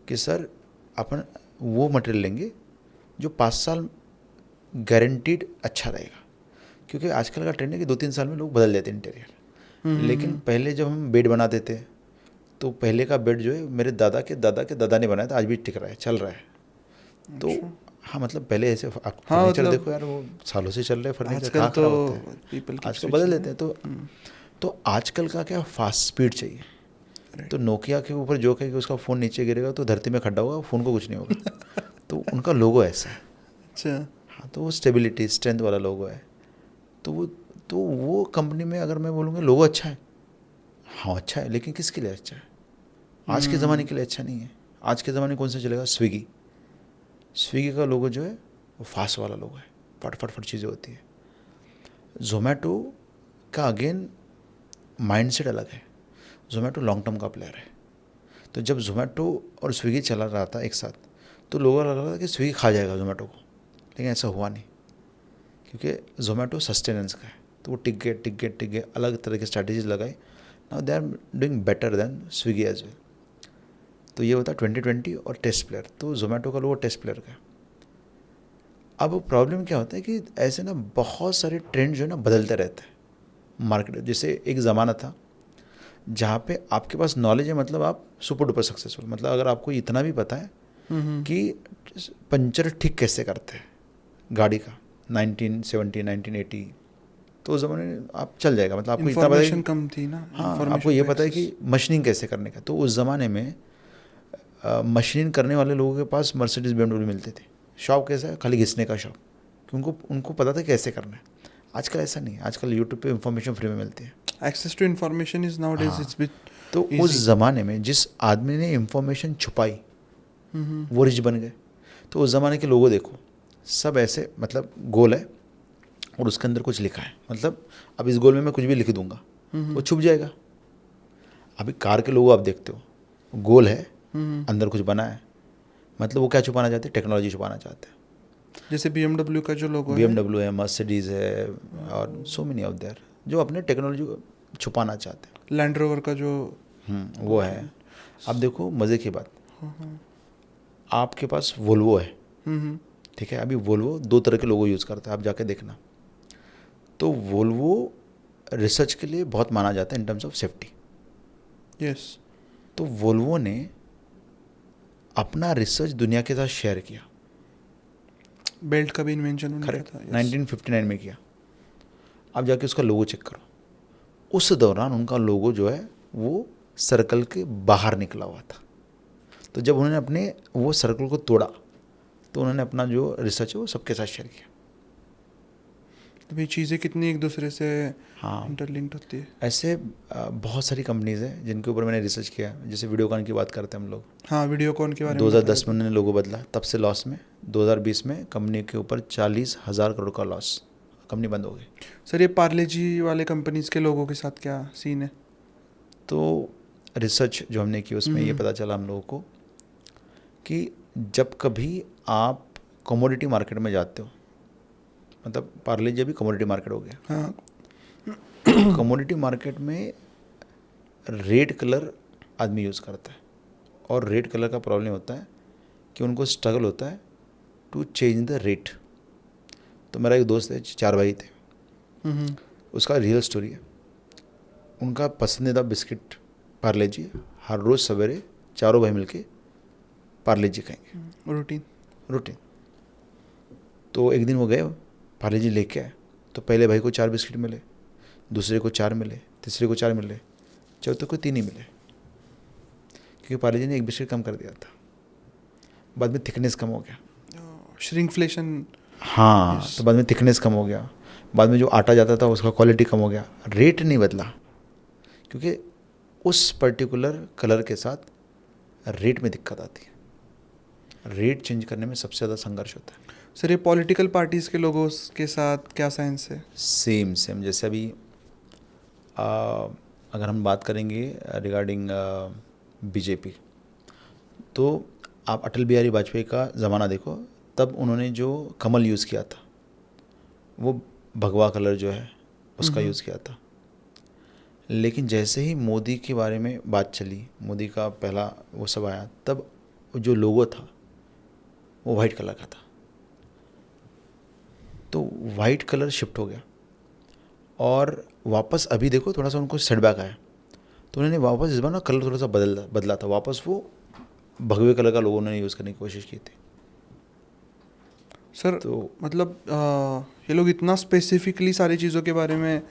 कि सर अपन वो मटेरियल लेंगे जो 5 साल गारंटीड अच्छा रहेगा, क्योंकि आजकल का ट्रेंड है कि 2-3 साल में लोग बदल देते हैं इंटीरियर। लेकिन पहले जब हम बेड बनाते थे, तो पहले का बेड जो है मेरे दादा के दादा के दादा ने बनाया था, आज भी टिक रहा है, चल रहा है। तो हाँ, मतलब पहले ऐसे फर्नीचर मतलब देखो यार, वो सालों से चल रहे फर्नीचर, आजकल कहाँ तो खराब होता है, people keep आजकल बदल switching देते हैं। तो आजकल का क्या फास्ट स्पीड चाहिए। तो नोकिया के ऊपर जोक है कि उसका फ़ोन नीचे गिरेगा तो धरती में खड्डा होगा, फ़ोन को कुछ नहीं होगा। तो उनका लोगो ऐसा है। अच्छा। हाँ, तो वो स्टेबिलिटी स्ट्रेंथ वाला लोगो है। तो वो कंपनी में अगर मैं बोलूँगा लोगो अच्छा है, हाँ अच्छा है, लेकिन किसके लिए अच्छा है? आज के ज़माने के लिए अच्छा नहीं है। आज के ज़माने कौन सा चलेगा? स्विगी का लोगो जो है वो फास्ट वाला लोगो है, फट चीज़ें होती है। जोमेटो का अगेन माइंडसेट अलग है। जोमेटो लॉन्ग टर्म का प्लेयर है। तो जब जोमेटो और स्विगी चला रहा था एक साथ, तो लोगों को लग रहा था कि स्विगी खा जाएगा जोमेटो को, लेकिन ऐसा हुआ नहीं, क्योंकि जोमेटो सस्टेनेंस का है। तो वो टिक गए, अलग तरह की स्ट्रैटेजीज लगाई। Now they are doing better than Swiggy as well. तो ये होता है 2020 और टेस्ट प्लेयर। तो जोमेटो का लोगो टेस्ट प्लेयर का है। अब प्रॉब्लम क्या होता है कि ऐसे ना बहुत सारे ट्रेंड जो है ना बदलते रहते हैं मार्केट। जैसे एक ज़माना था जहाँ पे आपके पास नॉलेज है, मतलब आप सुपर डुपर सक्सेसफुल। मतलब अगर आपको इतना भी पता है कि पंचर ठीक कैसे करते हैं गाड़ी का 1970 1980, तो उस ज़माने में आप चल जाएगा। मतलब आपको इतना पता है कम थी ना। हाँ, आपको ये पता है कि मशीनिंग कैसे करने का। तो उस ज़माने में मशीनिंग करने वाले लोगों के पास मर्सिडीज BMW मिलती थी। शॉप कैसा है? खाली घिसने का शॉप, क्योंकि उनको पता था कैसे करना है। आजकल ऐसा नहीं है। आजकल यूट्यूब पे इंफॉर्मेशन फ्री में मिलती है। Access to information is nowadays it's bit. तो उस ज़माने में जिस आदमी ने इंफॉर्मेशन छुपाई वो रिच बन गए। तो उस ज़माने के लोगों देखो, सब ऐसे, मतलब गोल है और उसके अंदर कुछ लिखा है। मतलब अब इस गोल में मैं कुछ भी लिख दूंगा वो छुप जाएगा। अभी कार के लोगों आप देखते हो, गोल है अंदर कुछ बना है, मतलब वो क्या छुपाना चाहते हैं? टेक्नोलॉजी छुपाना चाहते हैं। जैसे BMW का जो लोगो है, BMW है, मर्सिडीज़ है, और सो मेनी ऑफ देयर जो अपने टेक्नोलॉजी को छुपाना चाहते हैं। लैंड रोवर का जो वो है। अब देखो मज़े की बात, आपके पास वोल्वो है, ठीक है। अभी वोल्वो 2 तरह के लोगो यूज़ करता है, आप जाके देखना। तो वोल्वो रिसर्च के लिए बहुत माना जाता है in terms of safety. Yes. तो वोल्वो ने अपना रिसर्च दुनिया के साथ शेयर किया। बेल्ट का भी इन्वेंशन उन्हीं का करेक्ट, था। 1959 में किया। अब जाके उसका लोगो चेक करो, उस दौरान उनका लोगो जो है वो सर्कल के बाहर निकला हुआ था। तो जब उन्होंने अपने वो सर्कल को तोड़ा तो उन्होंने अपना जो रिसर्च है वो सबके साथ शेयर किया। अभी चीज़ें कितनी एक दूसरे से हाँ, इंटरलिंक्ड होती है। ऐसे बहुत सारी कंपनीज हैं जिनके ऊपर मैंने रिसर्च किया। जैसे वीडियोकॉन की बात करते हैं हम लोग, हाँ, वीडियोकॉन के बारे में 2010 में उन्होंने लोगो बदला, तब से लॉस में। 2020 में कंपनी के ऊपर 40,000 करोड़ का लॉस, कंपनी बंद हो गई। सर, ये पार्ले जी वाले कंपनीज के लोगों के साथ क्या सीन है? तो रिसर्च जो हमने की उसमें ये पता चला हम लोगों को कि जब कभी आप कमोडिटी मार्केट में जाते हो, मतलब पार्ले जी अभी कमोडिटी मार्केट हो गया। हाँ। कमोडिटी मार्केट में रेड कलर आदमी यूज़ करता है, और रेड कलर का प्रॉब्लम होता है कि उनको स्ट्रगल होता है टू चेंज द रेट। तो मेरा एक दोस्त है, 4 भाई थे, उसका रियल स्टोरी है। उनका पसंदीदा बिस्किट पार्ले जी, हर रोज़ सवेरे चारों भाई मिलके पार्ले जी खाएंगे, रूटीन। तो एक दिन वो गए, पार्ले जी लेके आए, तो पहले भाई को 4 बिस्किट मिले, दूसरे को 4 मिले, तीसरे को 4 मिले, चौथे को 3 ही मिले, क्योंकि पार्ले जी ने एक बिस्किट कम कर दिया था। बाद में थिकनेस कम हो गया, श्रिंकफ्लेशन। हाँ। Yes. तो बाद में थिकनेस कम हो गया, बाद में जो आटा जाता था उसका क्वालिटी कम हो गया, रेट नहीं बदला, क्योंकि उस पर्टिकुलर कलर के साथ रेट में दिक्कत आती है। रेट चेंज करने में सबसे ज़्यादा संघर्ष होता है। सर, ये पॉलिटिकल पार्टीज़ के लोगों के साथ क्या साइंस है? सेम जैसे अभी अगर हम बात करेंगे रिगार्डिंग बीजेपी, तो आप अटल बिहारी वाजपेयी का ज़माना देखो, तब उन्होंने जो कमल यूज़ किया था वो भगवा कलर जो है उसका यूज़ किया था। लेकिन जैसे ही मोदी के बारे में बात चली, मोदी का पहला वो सब आया, तब जो लोगो था वो वाइट कलर का था। तो वाइट कलर शिफ्ट हो गया, और वापस अभी देखो थोड़ा सा उनको सेटबैक आया, तो उन्होंने वापस इस बार ना कलर थोड़ा सा बदला था, वापस वो भगवे कलर का लोगो उन्होंने यूज़ करने की कोशिश की थी। सर, तो मतलब ये लोग इतना स्पेसिफिकली सारी चीज़ों के बारे में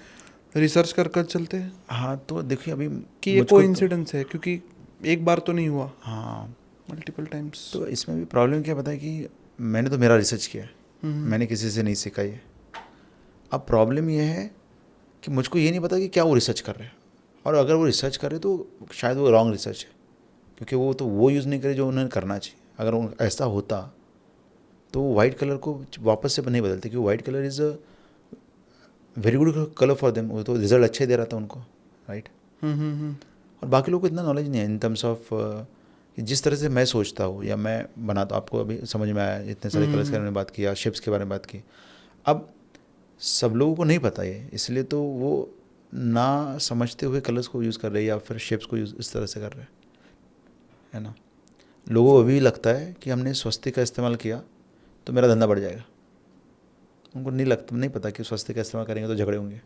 रिसर्च कर चलते हैं हाँ, तो देखिए अभी कि ये मुझको कोइंसिडेंस है, क्योंकि एक बार तो नहीं हुआ, हाँ, मल्टीपल टाइम्स। तो इसमें भी प्रॉब्लम क्या पता है कि मैंने तो मेरा रिसर्च किया है, मैंने किसी से नहीं सीखा ये। अब प्रॉब्लम ये है कि मुझको ये नहीं पता कि क्या वो रिसर्च कर रहे हैं, और अगर वो रिसर्च कर रहे तो शायद वो रॉन्ग रिसर्च है, क्योंकि वो तो वो यूज़ नहीं करे जो उन्हें करना चाहिए। अगर ऐसा होता तो वो वाइट कलर को वापस से नहीं बदलते, क्योंकि white colour is a very good colour for them, वो तो रिजल्ट अच्छे दे रहा था उनको, राइट। और बाकी लोगों को इतना नॉलेज नहीं है इन टर्म्स ऑफ जिस तरह से मैं सोचता हूँ या मैं बनाता हूँ। आपको अभी समझ में आया, इतने सारे कलर्स के बारे में बात की या शेप्स के बारे में बात की। अब सब लोगों को नहीं पता ये, इसलिए तो वो ना समझते हुए कलर्स को यूज़ कर रहे हैं या फिर शेप्स को यूज़ इस तरह से कर रहे हैं, है ना। लोगों को अभी लगता है कि हमने स्वस्तिक का इस्तेमाल किया तो मेरा धंधा बढ़ जाएगा। उनको नहीं पता कि स्वस्तिक का इस्तेमाल करेंगे तो झगड़े होंगे,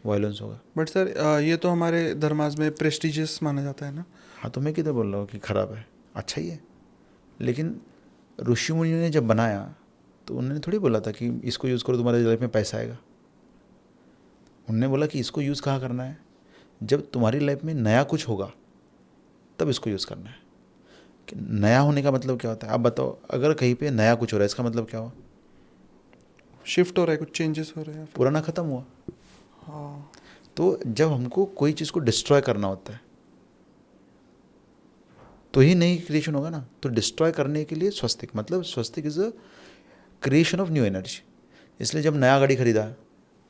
वायलेंस होगा। बट सर, ये तो हमारे धर्माज में प्रेस्टिजियस माना जाता है ना। हाँ, तो मैं किधर बोल रहा हूँ कि ख़राब है, अच्छा ही है। लेकिन ऋषि मुनियों ने जब बनाया तो उन्होंने थोड़ी बोला था कि इसको यूज़ करो तुम्हारे लाइफ में पैसा आएगा। उन्होंने बोला कि इसको यूज़ कहाँ करना है, जब तुम्हारी लाइफ में नया कुछ होगा तब इसको यूज़ करना है। कि नया होने का मतलब क्या होता है, आप बताओ। अगर कहीं पे नया कुछ हो रहा है इसका मतलब क्या हुआ, शिफ्ट हो रहा है, कुछ चेंजेस हो रहे हैं। पुराना ख़त्म हुआ। हाँ। तो जब हमको कोई चीज़ को डिस्ट्रॉय करना होता है तो ही नई क्रिएशन होगा ना। तो डिस्ट्रॉय करने के लिए स्वस्तिक, मतलब swastik is a creation of new energy. इसलिए जब नया गाड़ी खरीदा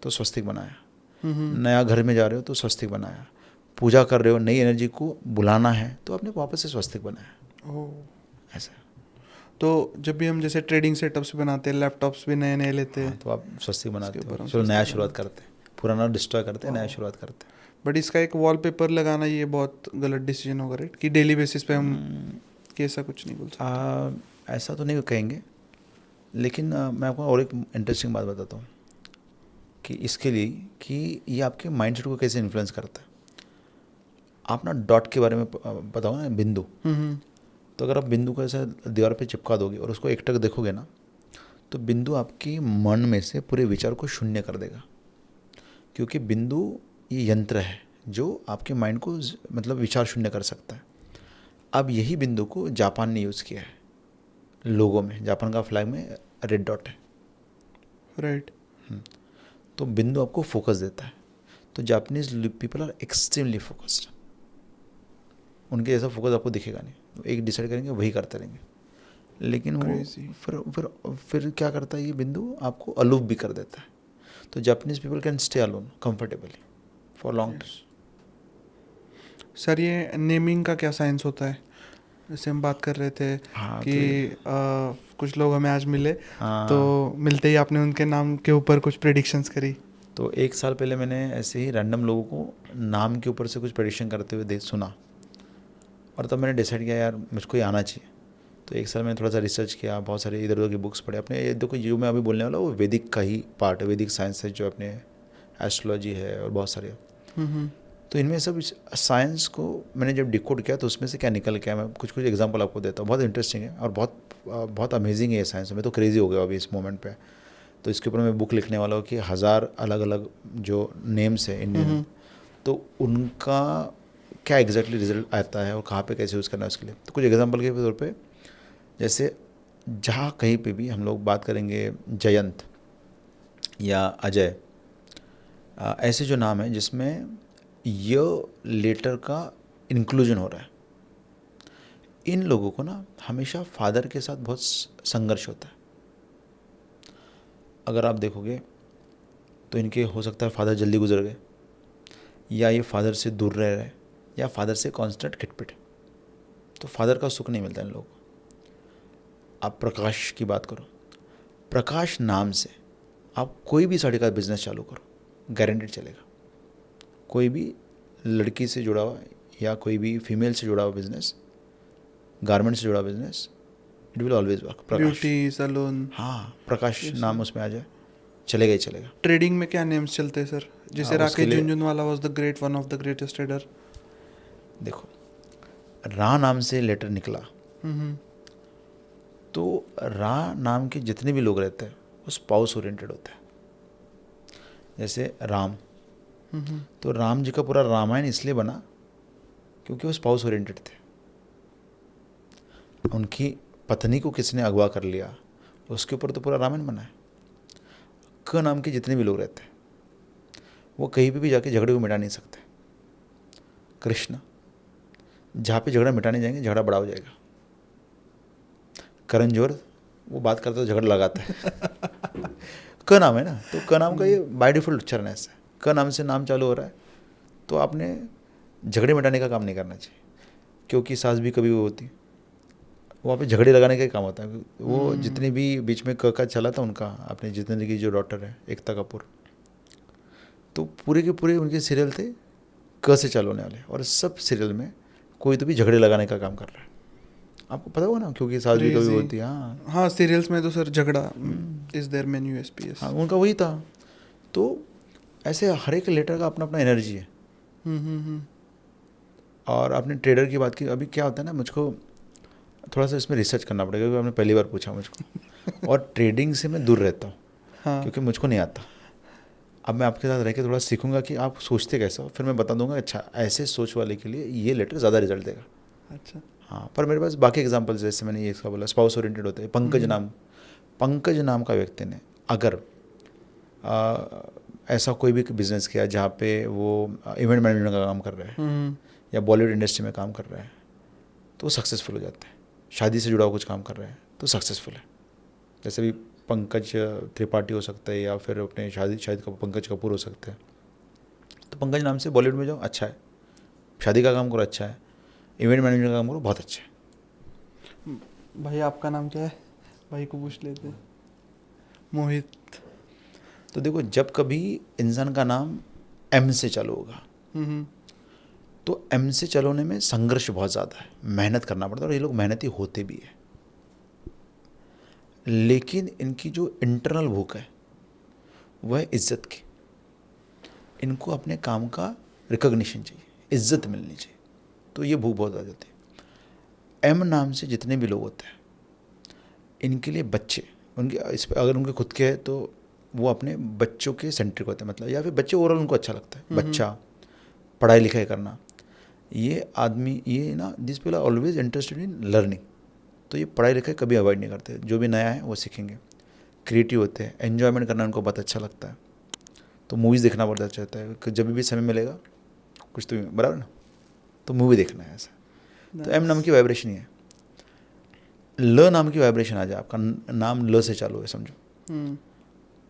तो स्वस्तिक बनाया, नया घर में जा रहे हो तो स्वस्तिक बनाया, पूजा कर रहे हो नई एनर्जी को बुलाना है तो आपने वापस से स्वस्तिक बनाया। ओह। ऐसा। तो जब भी हम जैसे ट्रेडिंग सेटअप्स बनाते हैं, लैपटॉप्स भी नए नए लेते हैं, तो आप स्वस्तिक बनाते ऊपर हो, हम चलो नया स्वस्तिक शुरुआत करते हैं, पुराना डिस्ट्रॉय करते हैं, नया शुरुआत करते हैं। बट इसका एक वॉलपेपर लगाना ये बहुत गलत डिसीजन होगा, राइट? कि डेली बेसिस पे हम कि ऐसा कुछ नहीं बोल सकते। ऐसा तो नहीं कहेंगे, लेकिन मैं आपको और एक इंटरेस्टिंग बात बताता हूँ कि इसके लिए कि ये आपके माइंडसेट को कैसे इन्फ्लुएंस करता है। आप ना डॉट के बारे में बताओ ना, बिंदु। तो अगर आप बिंदु को ऐसे दीवार पे चिपका दोगे और उसको एकटक देखोगे ना, तो बिंदु आपकी मन में से पूरे विचार को शून्य कर देगा, क्योंकि बिंदु ये यंत्र है जो आपके माइंड को मतलब विचार शून्य कर सकता है। अब यही बिंदु को जापान ने यूज़ किया है लोगों में। जापान का फ्लैग में रेड डॉट है, राइट। तो बिंदु आपको फोकस देता है। तो Japanese people are extremely focused. उनके जैसा फोकस आपको दिखेगा नहीं, एक डिसाइड करेंगे वही करते रहेंगे। लेकिन वो Crazy. फिर क्या करता है, ये बिंदु आपको अलूप भी कर देता है। तो Japanese people can stay alone comfortably for long time. Sir ये नेमिंग का क्या साइंस होता है? जैसे हम बात कर रहे थे हाँ, कि कुछ लोग हमें आज मिले, हाँ, तो मिलते ही आपने उनके नाम के ऊपर कुछ प्रेडिक्शंस करी। तो 1 साल पहले मैंने ऐसे ही रैंडम लोगों को नाम के ऊपर से कुछ प्रेडिक्शन करते हुए देख सुना, और तब मैंने डिसाइड किया यार मुझको ये आना चाहिए। तो 1 साल मैंने थोड़ा सा रिसर्च किया, बहुत सारे इधर उधर की बुक्स पढ़े अपने। ये देखो जो मैं अभी बोलने वाला वो वैदिक का ही पार्ट है, वैदिक साइंस है जो अपने एस्ट्रोलॉजी है और बहुत सारे। तो इनमें सब साइंस को मैंने जब डिकोड किया तो उसमें से क्या निकल के आया, मैं कुछ कुछ एग्जांपल आपको देता हूँ। बहुत इंटरेस्टिंग है और बहुत अमेजिंग है ये साइंस। मैं तो क्रेजी हो गया अभी इस मोमेंट पे। तो इसके ऊपर मैं बुक लिखने वाला हूँ कि 1000 अलग अलग जो नेम्स है इंडियन, तो उनका क्या एग्जैक्टली रिजल्ट आता है और कहाँ पे कैसे यूज़ करना है उसके लिए। तो कुछ एग्जांपल के तौर पे, जैसे जहाँ कहीं पे भी हम लोग बात करेंगे जयंत या अजय, ऐसे जो नाम है जिसमें य लेटर का इंक्लूजन हो रहा है, इन लोगों को ना हमेशा फादर के साथ बहुत संघर्ष होता है। अगर आप देखोगे तो इनके हो सकता है फादर जल्दी गुजर गए, या ये फादर से दूर रह रहे, या फादर से कांस्टेंट खिटपिट, तो फादर का सुख नहीं मिलता इन लोगों को। आप प्रकाश की बात करो, प्रकाश नाम से आप कोई भी साड़ी का बिजनेस चालू करो, गारंटेड चलेगा। कोई भी लड़की से जुड़ा हुआ या कोई भी फीमेल से जुड़ा हुआ बिजनेस, गारमेंट से जुड़ा business, it will always work. Prakash, beauty salon, हाँ, प्रकाश नाम उसमें आ जाए, चलेगा ही चलेगा। ट्रेडिंग में क्या नेम्स चलते हैं सर? जैसे हाँ, उसके राकेश लिए- Jhunjhunwala was the great, one of the greatest trader. देखो, रा नाम से लेटर निकला, तो रा नाम के जितने भी लोग रहते हैं वो स्पाउस ओरिएंटेड होते हैं। जैसे राम, तो राम जी का पूरा रामायण इसलिए बना क्योंकि वो स्पाउस ओरिएंटेड थे। उनकी पत्नी को किसने अगवा कर लिया, उसके ऊपर तो पूरा रामायण बना है। क नाम के जितने भी लोग रहते हैं वो कहीं पे भी जाके झगड़े को मिटा नहीं सकते। कृष्ण, जहाँ पे झगड़ा मिटाने जाएंगे झगड़ा बड़ा हो जाएगा। करण जोहर, वो बात करता है तो झगड़ा लगाता है। क नाम है ना, तो क नाम का ये बाय डिफॉल्ट उच्चारण है ऐसा। क नाम से नाम चालू हो रहा है तो आपने झगड़े मिटाने का काम नहीं करना चाहिए, क्योंकि सास भी कभी वो होती, वहाँ पे झगड़े लगाने का ही काम होता है। वो जितने भी बीच में क का चला था उनका, अपने जितेंद्र की जो डॉटर है एकता कपूर, तो पूरे के पूरे उनके सीरियल थे क से चालू होने वाले, और सब सीरियल में कोई तो भी झगड़े लगाने का काम कर रहा है। आपको पता होगा ना, क्योंकि सास भी कभी Crazy. होती है। हाँ, हाँ, सीरियल्स में तो सर झगड़ा इज देयर मेन यूएसपी। हाँ, उनका वही था। तो ऐसे हर एक लेटर का अपना अपना एनर्जी है। और आपने ट्रेडर की बात की, अभी क्या होता है ना, मुझको थोड़ा सा इसमें रिसर्च करना पड़ेगा क्योंकि आपने पहली बार पूछा मुझको। और ट्रेडिंग से मैं दूर रहता हूँ, हाँ, क्योंकि मुझको नहीं आता। अब मैं आपके साथ रह के थोड़ा सीखूंगा कि आप सोचते कैसे हो, फिर मैं बता दूंगा अच्छा ऐसे सोच वाले के लिए ये लेटर ज़्यादा रिजल्ट देगा। अच्छा, हाँ, पर मेरे पास बाकी एग्जांपल्स, जैसे मैंने ये इसका बोला स्पाउस ओरिएंटेड होते हैं। पंकज नाम का व्यक्ति ने अगर ऐसा कोई भी बिजनेस किया जहाँ पे वो इवेंट मैनेजमेंट का काम कर रहा है या बॉलीवुड इंडस्ट्री में काम कर रहा है, तो वो सक्सेसफुल हो जाता है। शादी से जुड़ा हुआ कुछ काम कर रहा है तो सक्सेसफुल है। जैसे भी पंकज त्रिपाठी हो सकता है, या फिर अपने शाहिद पंकज कपूर हो सकते हैं। तो पंकज नाम से बॉलीवुड में जाओ, अच्छा है, शादी का काम करो, अच्छा है, इवेंट मैनेजमेंट का काम करो, बहुत अच्छा है। भाई आपका नाम क्या है? भाई को पूछ लेते हैं। मोहित। तो देखो, जब कभी इंसान का नाम एम से चालू होगा तो एम से चालू होने में संघर्ष बहुत ज़्यादा है, मेहनत करना पड़ता है, और ये लोग मेहनती होते भी है। लेकिन इनकी जो इंटरनल भूख है वह है इज्जत की। इनको अपने काम का रिकॉग्निशन चाहिए, इज्जत मिलनी चाहिए। तो ये भूख बहुत ज़्यादा होती है। एम नाम से जितने भी लोग होते हैं, इनके लिए बच्चे, उनके इस पर अगर उनके खुद के है तो वो अपने बच्चों के सेंट्रिक होते हैं, मतलब या फिर बच्चे ओवरऑल उनको अच्छा लगता है, बच्चा पढ़ाई लिखाई करना, ये आदमी ये ना this people are always interested in learning. तो ये पढ़ाई लिखाई कभी अवॉइड नहीं करते, जो भी नया है वो सीखेंगे, क्रिएटिव होते हैं, एन्जॉयमेंट करना उनको बहुत अच्छा लगता है, तो मूवीज़ देखना बहुत अच्छा लगता है कि जब भी समय मिलेगा कुछ तो बराबर ना, तो मूवी देखना है ऐसा। तो एम नाम की वाइब्रेशन ही है। ल नाम की वाइब्रेशन आ जाए, आपका नाम ल से चालू है समझो,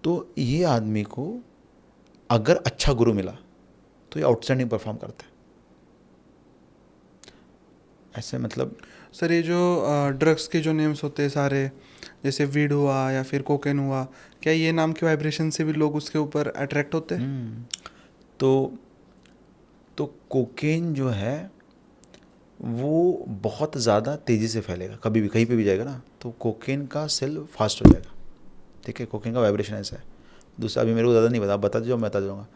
तो ये आदमी को अगर अच्छा गुरु मिला तो ये आउटस्टैंडिंग परफॉर्म करता है ऐसे। मतलब सर ये जो ड्रग्स के जो नेम्स होते हैं सारे, जैसे वीड हुआ या फिर कोकेन हुआ, क्या ये नाम के वाइब्रेशन से भी लोग उसके ऊपर अट्रैक्ट होते हैं? तो कोकेन जो है वो बहुत ज़्यादा तेज़ी से फैलेगा, कभी भी कहीं पे भी जाएगा ना तो कोकेन का सेल फास्ट हो जाएगा, ठीक है। कोकेन का वाइब्रेशन ऐसा है। दूसरा अभी मेरे को ज़्यादा नहीं पता, आप बता दीजिए, मैं बता दूँगा।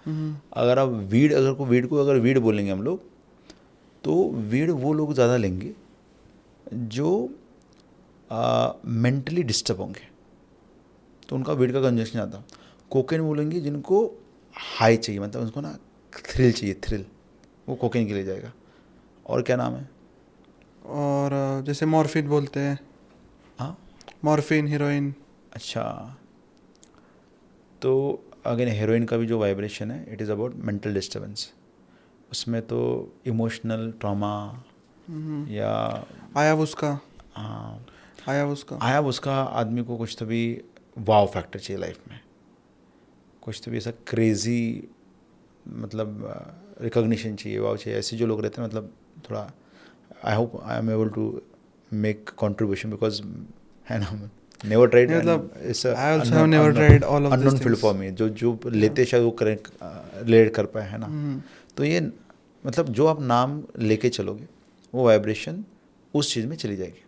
अगर आप वीड बोलेंगे हम लोग, तो वीड वो लोग ज़्यादा लेंगे जो मेंटली डिस्टर्ब होंगे, तो उनका वीड का कंजप्शन आता। कोकेन बोलेंगे जिनको हाई चाहिए, मतलब उनको ना थ्रिल चाहिए, थ्रिल, वो कोकेन के लिए जाएगा। और क्या नाम है? और जैसे मॉर्फिन बोलते हैं, हाँ, मॉर्फिन, हीरोइन। अच्छा, तो अगेन हेरोइन का भी जो वाइब्रेशन है it is about mental disturbance. उसमें तो इमोशनल ट्रॉमा या आया उसका आदमी को कुछ तो भी वाव फैक्टर चाहिए लाइफ में, कुछ तो भी ऐसा क्रेजी, मतलब रिकॉग्निशन चाहिए, वाव चाहिए। ऐसे जो लोग रहते हैं, मतलब थोड़ा I hope I am able to make contribution because है ना, नेवर ट्राइड, मतलब it's I also have never tried all of these unknown field things. For me. जो लेते शायद वो करें, रिलेट कर पाए, है ना। तो ये मतलब जो आप नाम लेके चलोगे वो वाइब्रेशन उस चीज़ में चली जाएगी।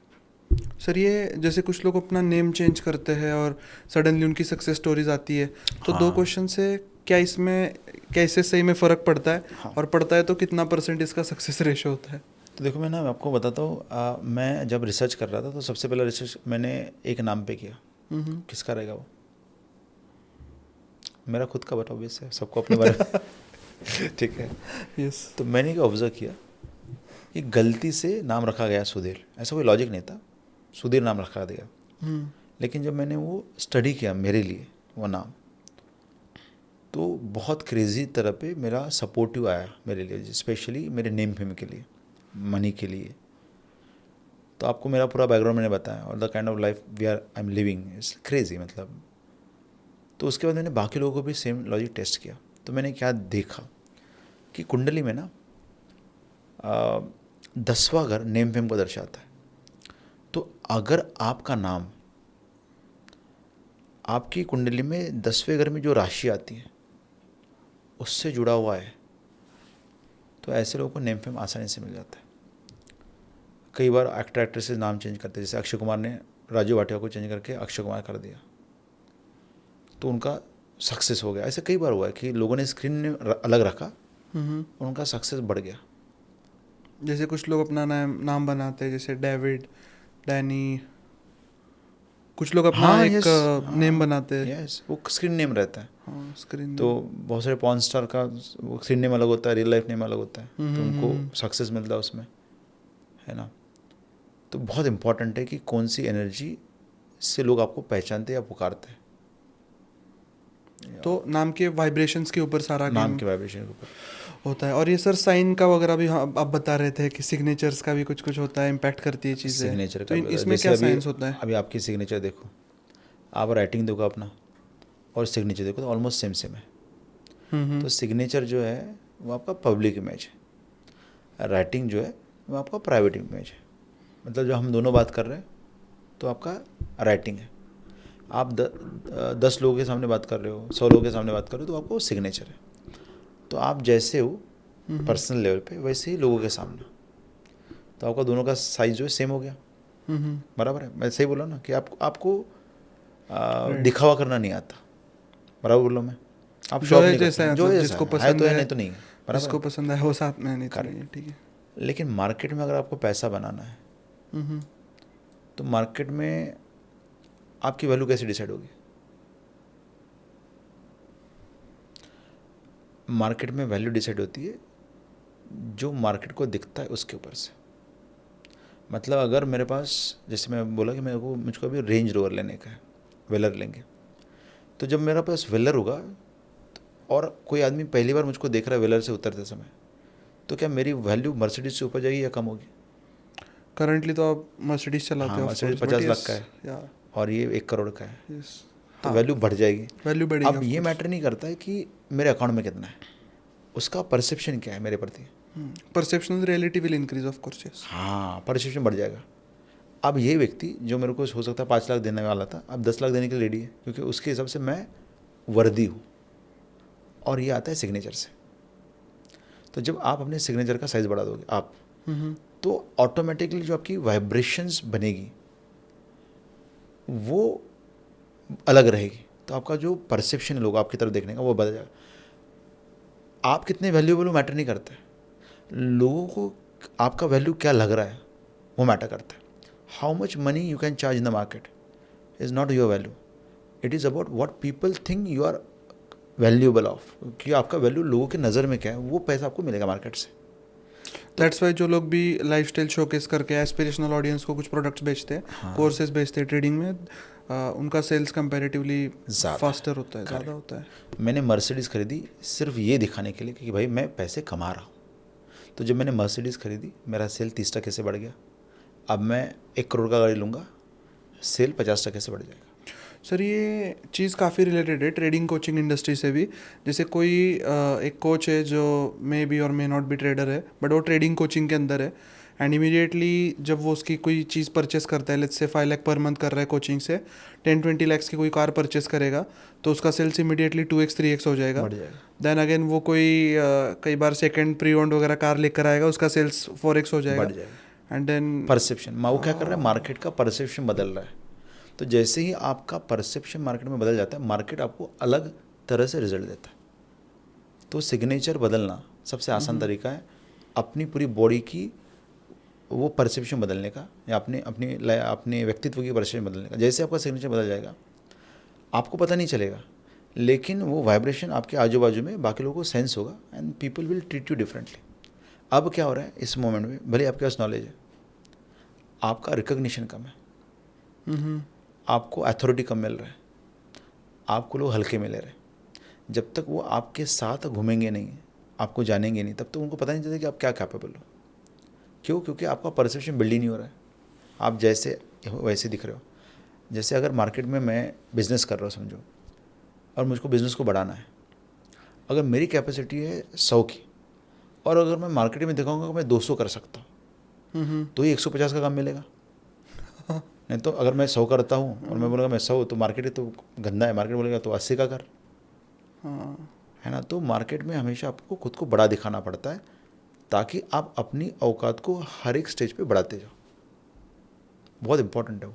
सर ये जैसे कुछ लोग अपना नेम चेंज करते हैं और सडनली उनकी सक्सेस स्टोरीज आती है, तो हाँ। 2 क्वेश्चन से क्या इसमें कैसे सही में फ़र्क पड़ता है? हाँ। और पड़ता है तो कितना % इसका सक्सेस रेशो होता है? तो देखो मैं ना आपको बताता हूँ, मैं जब रिसर्च कर रहा था तो सबसे पहला रिसर्च मैंने एक नाम पे किया। किसका रहेगा वो? मेरा खुद का, बट ऑब्वियस है सबको अपने बारे में ठीक है। यस। तो मैंने क्या ऑब्जर्व किया, ये गलती से नाम रखा गया सुधीर, ऐसा कोई लॉजिक नहीं था, सुधीर नाम रखा दिया। लेकिन जब मैंने वो स्टडी किया मेरे लिए वो नाम, तो बहुत क्रेजी तरह पे मेरा सपोर्टिव आया मेरे लिए, स्पेशली मेरे नेम फेम के लिए, मनी के लिए। तो आपको मेरा पूरा बैकग्राउंड मैंने बताया और the kind of life we are I am living is crazy, मतलब। तो उसके बाद मैंने बाकी लोगों को भी सेम लॉजिक टेस्ट किया। तो मैंने क्या देखा कि कुंडली में ना 10वां घर नेम फेम को दर्शाता है। तो अगर आपका नाम आपकी कुंडली में 10वें घर में जो राशि आती है उससे जुड़ा हुआ है, तो ऐसे लोगों को नेम फेम आसानी से मिल जाता है। कई बार एक्टर एक्ट्रेसेस नाम चेंज करते हैं, जैसे अक्षय कुमार ने राजू भाटिया को चेंज करके अक्षय कुमार कर दिया, तो उनका सक्सेस हो गया। ऐसे कई बार हुआ है कि लोगों ने स्क्रीन ने अलग रखा और उनका सक्सेस बढ़ गया। जैसे कुछ लोग अपना नाम बनाते हैं, जैसे डेविड, डैनी, कुछ लोग अपना एक नेम बनाते हैं। यस, वो स्क्रीन नेम रहता है। हाँ, स्क्रीन। तो बहुत सारे पॉर्न स्टार का वो स्क्रीन नेम अलग होता है, रियल लाइफ नेम अलग होता है, तो उनको सक्सेस मिलता है उसमें, है ना। तो बहुत इम्पॉर्टेंट है कि कौन सी एनर्जी से लोग आपको पहचानते या पुकारते हैं। तो नाम के वाइब्रेशंस के ऊपर सारा नाम के वाइब्रेशन के ऊपर होता है। और ये सर साइन का वगैरह भी, हाँ, आप बता रहे थे कि सिग्नेचर्स का भी कुछ होता है, इम्पैक्ट करती है चीज़ें। सिग्नेचर तो का भी इसमें जैसे क्या साइंस होता है? अभी आपकी सिग्नेचर देखो, आप राइटिंग देखो अपना और सिग्नेचर देखो तो ऑलमोस्ट सेम सेम है। तो सिग्नेचर जो है वो आपका पब्लिक इमेज है, राइटिंग जो है वो आपका प्राइवेट इमेज है। मतलब जो हम दोनों बात कर रहे हैं तो आपका राइटिंग है। आप 10 लोगों के सामने बात कर रहे हो, 100 लोगों के सामने बात कर रहे हो, तो आपको सिग्नेचर है। तो आप जैसे हो पर्सनल लेवल पे, वैसे ही लोगों के सामने, तो आपका दोनों का साइज जो है सेम हो गया। बराबर है, मैं सही बोला ना कि आपको दिखावा करना नहीं आता। बराबर बोलो मैं, आप जो शॉप है नहीं जैसा करते, है, जो मतलब जैसा जिसको है पसंद तो है, है, नहीं तो नहीं है। बराबर जिसको पसंद है वो साथ में, नहीं तो Correct. नहीं है, ठीक है। लेकिन मार्केट में अगर आपको पैसा बनाना है हम्म तो मार्केट में आपकी वैल्यू कैसे डिसाइड होगी? मार्केट में वैल्यू डिसाइड होती है जो मार्केट को दिखता है उसके ऊपर से। मतलब अगर मेरे पास, जैसे मैं बोला कि मुझको अभी रेंज रोवर लेने का है, वेलर लेंगे, तो जब मेरा पास वेलर होगा और कोई आदमी पहली बार मुझको देख रहा है वेलर से उतरते समय, तो क्या मेरी वैल्यू मर्सिडीज से ऊपर जाएगी या कम होगी? करंटली तो आप मर्सिडीज चलाते हाँ, हो, मर्सिडीज 50 लाख का है और ये 1 करोड़ का है, तो हाँ, वैल्यू बढ़ जाएगी। वैल्यू बढ़ेगी। अब ये मैटर नहीं करता है कि मेरे अकाउंट में कितना है, उसका परसेप्शन क्या है मेरे प्रति। Perceptual reality will increase of course. Yes. हाँ, परसेप्शन बढ़ जाएगा। अब ये व्यक्ति जो मेरे को हो सकता है 5 लाख देने वाला था, अब 10 लाख देने के लिए रेडी है, क्योंकि उसके हिसाब से मैं वर्दी हूँ। और ये आता है सिग्नेचर से। तो जब आप अपने सिग्नेचर का साइज़ बढ़ा दोगे आप, तो ऑटोमेटिकली जो आपकी वाइब्रेशंस बनेगी वो अलग रहेगी, तो आपका जो परसेप्शन है लोग आपकी तरफ देखने का वो बदल जाएगा। आप कितने वैल्यूएबल हो मैटर नहीं करता है, लोगों को आपका वैल्यू क्या लग रहा है वो मैटर करता है। How much money you can charge in the market is not your value, it is about what people think you are valuable of, कि आपका वैल्यू लोगों की नज़र में क्या है, वो पैसा आपको मिलेगा मार्केट से। दैट्स वाई जो लोग भी लाइफस्टाइल शोकेस करके एस्पिरेशनल ऑडियंस को कुछ प्रोडक्ट्स बेचते हैं, कोर्सेज बेचते हैं ट्रेडिंग में, उनका सेल्स कंपैरेटिवली फास्टर होता है, ज़्यादा होता है। मैंने मर्सिडीज़ खरीदी सिर्फ ये दिखाने के लिए कि भाई मैं पैसे कमा रहा हूँ। तो जब मैंने मर्सिडीज़ खरीदी मेरा सेल 30% से बढ़ गया। अब मैं 1 करोड़ का गाड़ी लूँगा, सेल 50% से बढ़ जाएगा। सर ये चीज़ काफ़ी रिलेटेड है ट्रेडिंग कोचिंग इंडस्ट्री से भी। जैसे कोई एक कोच है जो मे बी और मे नॉट बी ट्रेडर है, बट वो ट्रेडिंग कोचिंग के अंदर है, एंड इमीडिएटली जब वो उसकी कोई चीज़ परचेस करता है, let's say 5 lakh per month कर रहा है कोचिंग से, 10-20 लाख की कोई कार परचेस करेगा तो उसका सेल्स इमीडिएटली 2x 3x हो जाएगा। देन अगेन वो कोई कई बार सेकंड प्री ओन्ड वगैरह कार लेकर आएगा, उसका सेल्स 4x हो जाएगा। एंड देन परसेप्शन, वो क्या कर रहा है, मार्केट का परसेप्शन बदल रहा है। तो जैसे ही आपका परसेप्शन मार्केट में बदल जाता है, मार्केट आपको अलग तरह से रिजल्ट देता है। तो सिग्नेचर बदलना सबसे आसान तरीका है अपनी पूरी बॉडी की वो परसेप्शन बदलने का, या अपने व्यक्तित्व की परसेप्शन बदलने का। जैसे आपका सिग्नेचर बदल जाएगा आपको पता नहीं चलेगा, लेकिन वो वाइब्रेशन आपके आजू बाजू में बाकी लोगों को सेंस होगा and people will treat you differently. अब क्या हो रहा है इस मोमेंट में, भले आपके पास नॉलेज है, आपका रिकग्निशन कम है, आपको अथॉरिटी कम मिल रहा है, आपको लोग हल्के में ले रहे हैं। जब तक वो आपके साथ घूमेंगे नहीं, आपको जानेंगे नहीं, तब तक उनको पता नहीं चलता कि आप क्या कैपेबल हो। क्यों? क्योंकि आपका परसेप्शन बिल्ड ही नहीं हो रहा है। आप जैसे हो वैसे दिख रहे हो। जैसे अगर मार्केट में मैं बिज़नेस कर रहा हूँ समझो, और मुझको बिज़नेस को बढ़ाना है, अगर मेरी कैपेसिटी है 100 की, और अगर मैं मार्केट में दिखाऊंगा कि मैं 200 कर सकता हूँ, तो ये 150 का काम मिलेगा। नहीं तो अगर मैं 100 करता हूँ और मैं बोलूँगा मैं 100, तो मार्केट तो गंदा है, मार्केट बोलेगा तो 80 का कर, है ना। तो मार्केट में हमेशा आपको खुद को बड़ा दिखाना पड़ता है ताकि आप अपनी औकात को हर एक स्टेज पे बढ़ाते जाओ। बहुत इंपॉर्टेंट है वो।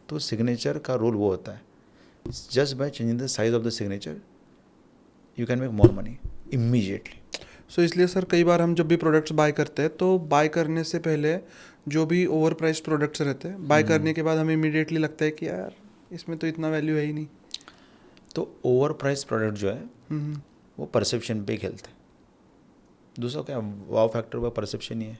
तो सिग्नेचर का रोल वो होता है, just by changing the size of the signature you can make more money immediately. So इसलिए सर कई बार हम जब भी प्रोडक्ट्स बाय करते हैं तो बाय करने से पहले जो भी ओवर प्राइस प्रोडक्ट्स रहते हैं, बाय करने के बाद हमें इमीडिएटली लगता है कि यार इसमें तो इतना वैल्यू है ही नहीं। तो ओवर प्राइस प्रोडक्ट जो है वो परसेप्शन पे खेलते हैं। दूसरा क्या, वाव फैक्टर का परसेप्शन ही है,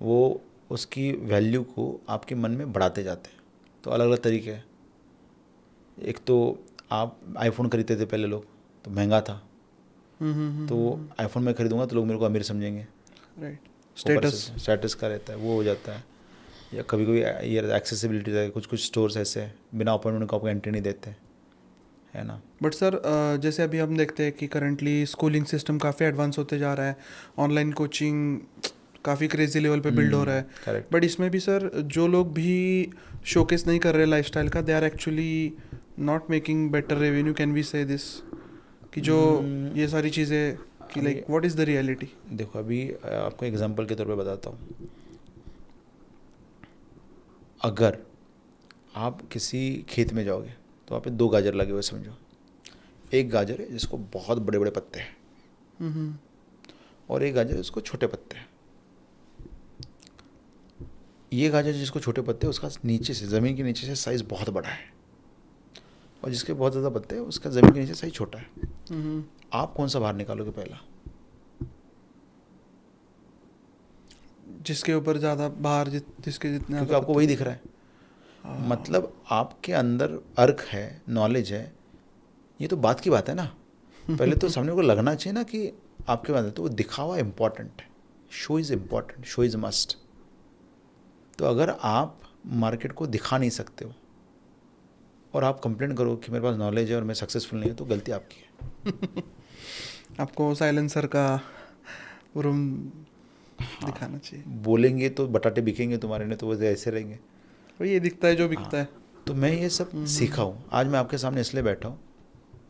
वो उसकी वैल्यू को आपके मन में बढ़ाते जाते हैं। तो अलग अलग तरीके हैं। एक तो आप आईफोन खरीदते थे पहले लोग, तो महंगा था, तो आईफोन मैं खरीदूंगा तो लोग मेरे को अमीर समझेंगे, राइट। स्टेटस का रहता है, वो हो जाता है। या कभी कभी ये एक्सेसिबिलिटी है, कुछ कुछ स्टोर्स ऐसे हैं बिना अपॉइंटमेंट को आपको एंट्री नहीं देते, है ना। बट सर जैसे अभी हम देखते हैं कि करंटली स्कूलिंग सिस्टम काफ़ी एडवांस होते जा रहा है, ऑनलाइन कोचिंग काफ़ी क्रेजी लेवल पे बिल्ड हो रहा है। करेक्ट। बट इसमें भी सर जो लोग भी शोकेस नहीं कर रहे लाइफस्टाइल का, they are actually not making better revenue, can we say this, कि जो ये सारी चीज़ें कि like what is the reality? देखो अभी आपको एग्जांपल के तौर पे बताता हूँ। अगर आप किसी खेत में जाओगे तो वहाँ पे 2 गाजर लगे हुए समझो। एक गाजर है जिसको बहुत बड़े बड़े पत्ते हैं, और एक गाजर है जिसको छोटे पत्ते हैं। ये गाजर जिसको छोटे पत्ते हैं उसका नीचे से, ज़मीन के नीचे से साइज़ बहुत बड़ा है, और जिसके बहुत ज़्यादा पत्ते हैं उसका ज़मीन के नीचे साइज़ छोटा है। आप कौन सा बाहर निकालोगे पहला? जिसके ऊपर ज़्यादा बाहर जिसके जितने क्योंकि ज़्यादा आपको वही दिख रहा है। हाँ। मतलब आपके अंदर अर्क है, नॉलेज है, ये तो बात की बात है ना। पहले तो सामने को लगना चाहिए ना कि आपके पास है, तो वो दिखावा इम्पॉर्टेंट है। Show is important, show is must. तो अगर आप मार्केट को दिखा नहीं सकते हो और आप कंप्लेंट करो कि मेरे पास नॉलेज है और मैं सक्सेसफुल नहीं है, तो गलती आपकी है। आपको साइलेंसर का रूम दिखाना चाहिए। बोलेंगे तो बटाटे बिकेंगे तुम्हारे, ने तो वो ऐसे रहेंगे। और ये दिखता है जो बिकता है। तो मैं ये सब सीखा हूँ। आज मैं आपके सामने इसलिए बैठा हूँ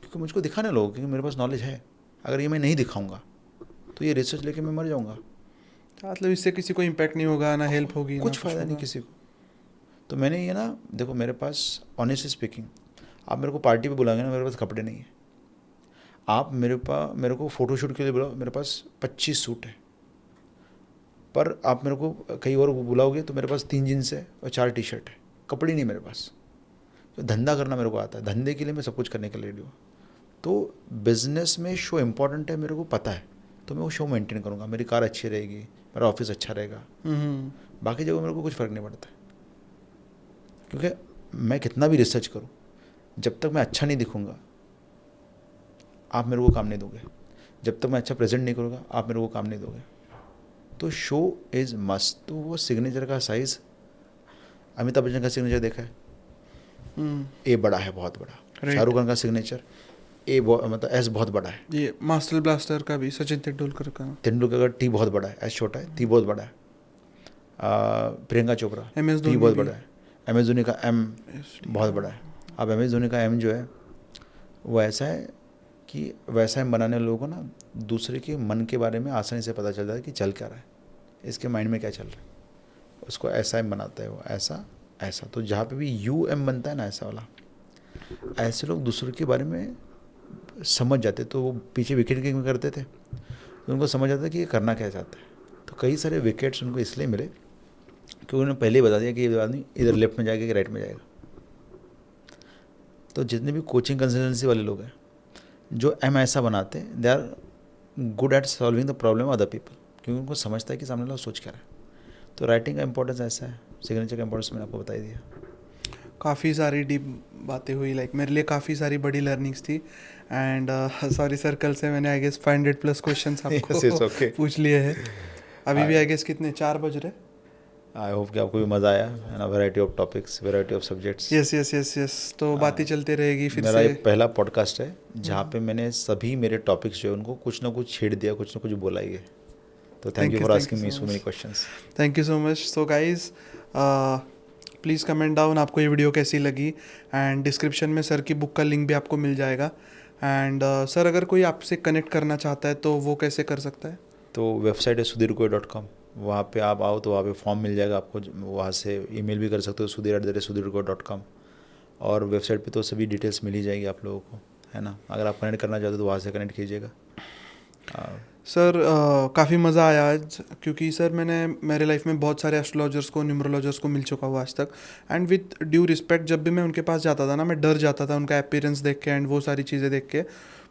क्योंकि मुझको दिखाने लोगों, क्योंकि मेरे पास नॉलेज है। अगर ये मैं नहीं दिखाऊंगा तो ये रिसर्च लेके मैं मर जाऊँगा। मतलब इससे किसी को इम्पैक्ट नहीं होगा, ना हेल्प होगी, ना कुछ फ़ायदा नहीं होगा। किसी को। तो मैंने ये ना, देखो मेरे पास ऑनेस्टली स्पीकिंग, आप मेरे को पार्टी पे बुलाएंगे ना, मेरे पास कपड़े नहीं है। आप मेरे को फ़ोटोशूट के लिए बुलाओ, मेरे पास 25 सूट है। पर आप मेरे को कहीं और बुलाओगे तो मेरे पास 3 जीन्स है और 4 टी शर्ट है, कपड़े नहीं मेरे पास। तो धंधा करना मेरे को आता है, धंधे के लिए मैं सब कुछ करने के लिए रेडी हूँ। तो बिज़नेस में शो इम्पॉर्टेंट है, मेरे को पता है, तो मैं वो शो मेंटेन करूँगा। मेरी कार अच्छी रहेगी, मेरा ऑफिस अच्छा रहेगा, बाकी जगह मेरे को कुछ फ़र्क नहीं पड़ता है। क्योंकि मैं कितना भी रिसर्च करूँ, जब तक मैं अच्छा नहीं दिखूँगा आप मेरे को काम नहीं दोगे। जब तक मैं अच्छा प्रेजेंट नहीं करूँगा आप मेरे को काम नहीं दोगे। तो शो इज़ मस्ट। तो वो सिग्नेचर का साइज़, अमिताभ बच्चन का सिग्नेचर देखा है, ए बड़ा है, बहुत बड़ा। शाहरुख खान का सिग्नेचर मतलब एस बहुत बड़ा है। ये मास्टर ब्लास्टर का भी, सचिन तेंदुलकर का। तेंदुलकर का टी बहुत बड़ा है, एस छोटा है, टी बहुत बड़ा है। प्रियंका चोपड़ा, MS टी धोनी बहुत भी। बड़ा है। MS धोनी का एम बहुत बड़ा है। अब MS धोनी का एम जो है वो ऐसा है कि वैसा एम बनाने लोगों को ना दूसरे के मन के बारे में आसानी से पता चल जाता है कि चल क्या रहा है, इसके माइंड में क्या चल रहा है। उसको ऐसा एम बनाता है वो, ऐसा ऐसा। तो जहाँ पे भी UM बनता है ना, ऐसा वाला, ऐसे लोग दूसरों के बारे में समझ जाते। तो वो पीछे विकेट कीपिंग करते थे, तो उनको समझ आता कि ये करना क्या चाहता है। तो कई सारे विकेट्स उनको इसलिए मिले क्योंकि उन्होंने पहले ही बता दिया कि ये आदमी इधर लेफ्ट में जाएगा कि राइट में जाएगा। तो जितने भी कोचिंग कंसल्टेंसी वाले लोग हैं जो एम ऐसा बनाते हैं, they are good at solving the problem of other people, क्योंकि उनको समझता है कि सामने वाला सोच क्या रहा है। तो राइटिंग का इंपॉर्टेंस ऐसा है, सिग्नेचर का इंपॉर्टेंस मैंने आपको बता ही दिया। काफ़ी सारी डीप बातें हुई, लाइक मेरे लिए काफ़ी सारी बड़ी लर्निंग्स थी। एंड सॉरी सर, कल से मैंने आई गेस 500+ क्वेश्चंस आपको Yes, it's okay. पूछ लिए हैं। अभी भी आई गेस कितने 4 बज रहे। आई होप कि आपको भी मज़ा आया, है ना। Variety of topics, variety of subjects. Yes yes yes yes. तो बातें चलती रहेगी फिर मेरा से। ये पहला पॉडकास्ट है जहाँ पे मैंने सभी मेरे टॉपिक्स जो है उनको कुछ ना कुछ छेड़ दिया, कुछ ना कुछ बोला ही है। तो thank you for asking me so many questions. Thank you so much. So guys please comment down आपको ये वीडियो कैसी लगी, एंड डिस्क्रिप्शन में सर की बुक का लिंक भी आपको मिल जाएगा। एंड सर अगर कोई आपसे कनेक्ट करना चाहता है तो वो कैसे कर सकता है? तो वेबसाइट है sudirkoi.com, वहाँ पे आप आओ तो वहाँ पे फॉर्म मिल जाएगा आपको, वहाँ से ईमेल भी कर सकते हो sudir@sudirkoi.com। और वेबसाइट पे तो सभी डिटेल्स मिल ही जाएगी आप लोगों को, है ना। अगर आप कनेक्ट करना चाहते हो तो वहाँ से कनेक्ट कीजिएगा। सर काफ़ी मज़ा आया आज, क्योंकि सर मेरे लाइफ में बहुत सारे एस्ट्रोलॉजर्स को, न्यूमरोलॉजर्स को मिल चुका हुआ आज तक। एंड विथ ड्यू रिस्पेक्ट, जब भी मैं उनके पास जाता था ना, मैं डर जाता था उनका अपीयरेंस देख के एंड वो सारी चीज़ें देख के।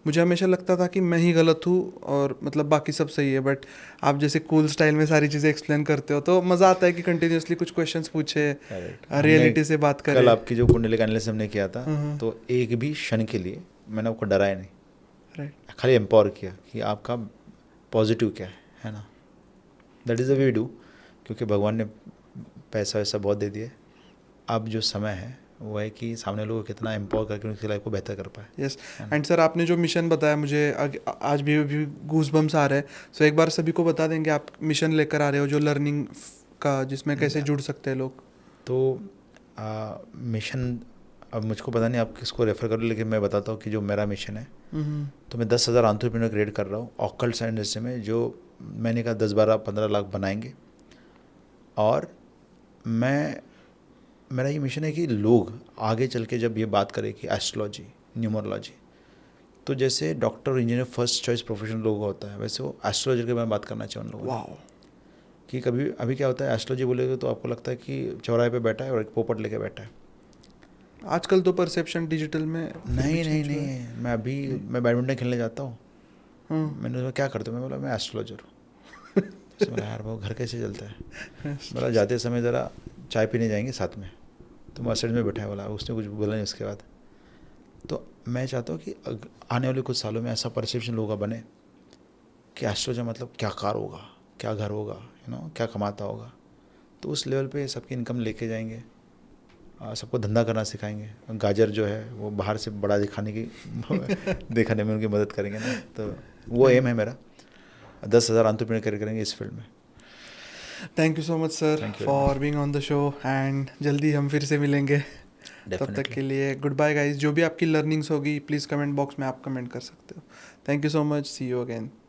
मुझे हमेशा लगता था कि मैं ही गलत हूँ और मतलब बाकी सब सही है। बट आप जैसे कूल स्टाइल में सारी चीज़ें एक्सप्लेन करते हो तो मज़ा आता है कि कंटिन्यूसली कुछ क्वेश्चंस पूछे, रियलिटी से बात करें। कल आपकी जो कुंडली एनालिसिस हमने किया था, तो एक भी क्षण के लिए मैंने आपको डराया नहीं, राइट। खाली एम्पावर किया कि आपका पॉजिटिव क्या है ना। That is the way we do, क्योंकि भगवान ने पैसा वैसा बहुत दे दिया। अब जो समय है वो है कि सामने लोगों को कितना एम्पावर करके उनकी लाइफ को बेहतर कर पाए। यस। एंड सर आपने जो मिशन बताया मुझे, आज भी गूज बम्स आ रहे हैं। सो एक बार सभी को बता देंगे आप मिशन लेकर आ रहे हो जो लर्निंग का, जिसमें कैसे जुड़ सकते हैं लोग। तो मिशन, अब मुझको पता नहीं आप किसको रेफ़र करो, लेकिन मैं बताता हूँ कि जो मेरा मिशन है, तो मैं 10,000 एंटरप्रेन्योर क्रिएट कर रहा हूँ ऑकल्ट साइंस इंडस्ट्री में, जो मैंने कहा 10, 12, 15 लाख बनाएंगे। और मेरा ये मिशन है कि लोग आगे चल के जब ये बात करें कि एस्ट्रोलॉजी, न्यूमरोलॉजी, तो जैसे डॉक्टर और इंजीनियर फर्स्ट चॉइस प्रोफेशन लोगों का होता है, वैसे वो एस्ट्रोलॉजर के बारे में बात करना चाहिए उन लोगों को। वाओ। कि कभी अभी क्या होता है एस्ट्रोलॉजी बोलेगे तो आपको लगता है कि चौराहे पे बैठा है और एक पोपट लेके बैठा है। आजकल तो परसेप्शन डिजिटल में फिर भी नहीं नहीं change हुआ है। नहीं, मैं बैडमिंटन खेलने जाता हूँ। हाँ। मैंने बोला क्या करते हो, मैं बोला मैं एस्ट्रोलॉजर हूँ। तो बोला यार वो घर कैसे चलता है। बोला जाते समय ज़रा चाय पीने जाएंगे साथ में, तो मैं साइड में बैठा है। बोला उसने कुछ बोला नहीं उसके बाद। तो मैं चाहता हूँ कि आने वाले कुछ सालों में ऐसा परसेप्शन लोगों का बने कि एस्ट्रोलॉजर मतलब क्या कार होगा, क्या घर होगा, क्या कमाता होगा। तो उस लेवल पे सबकी इनकम लेके जाएंगे, सबको धंधा करना सिखाएंगे। गाजर जो है वो बाहर से बड़ा दिखाने की दिखाने में उनकी मदद करेंगे ना, तो वो एम है मेरा। 10,000 एंटरप्रेन्योर करियर करेंगे इस फील्ड में। Thank you so much sir Thank you very for being on the show and जल्दी हम फिर से मिलेंगे। तब तक Definitely. के लिए गुड बाय गाइस। जो भी आपकी लर्निंग्स होगी प्लीज़ कमेंट बॉक्स में आप कमेंट कर सकते हो। Thank you so much, see you again.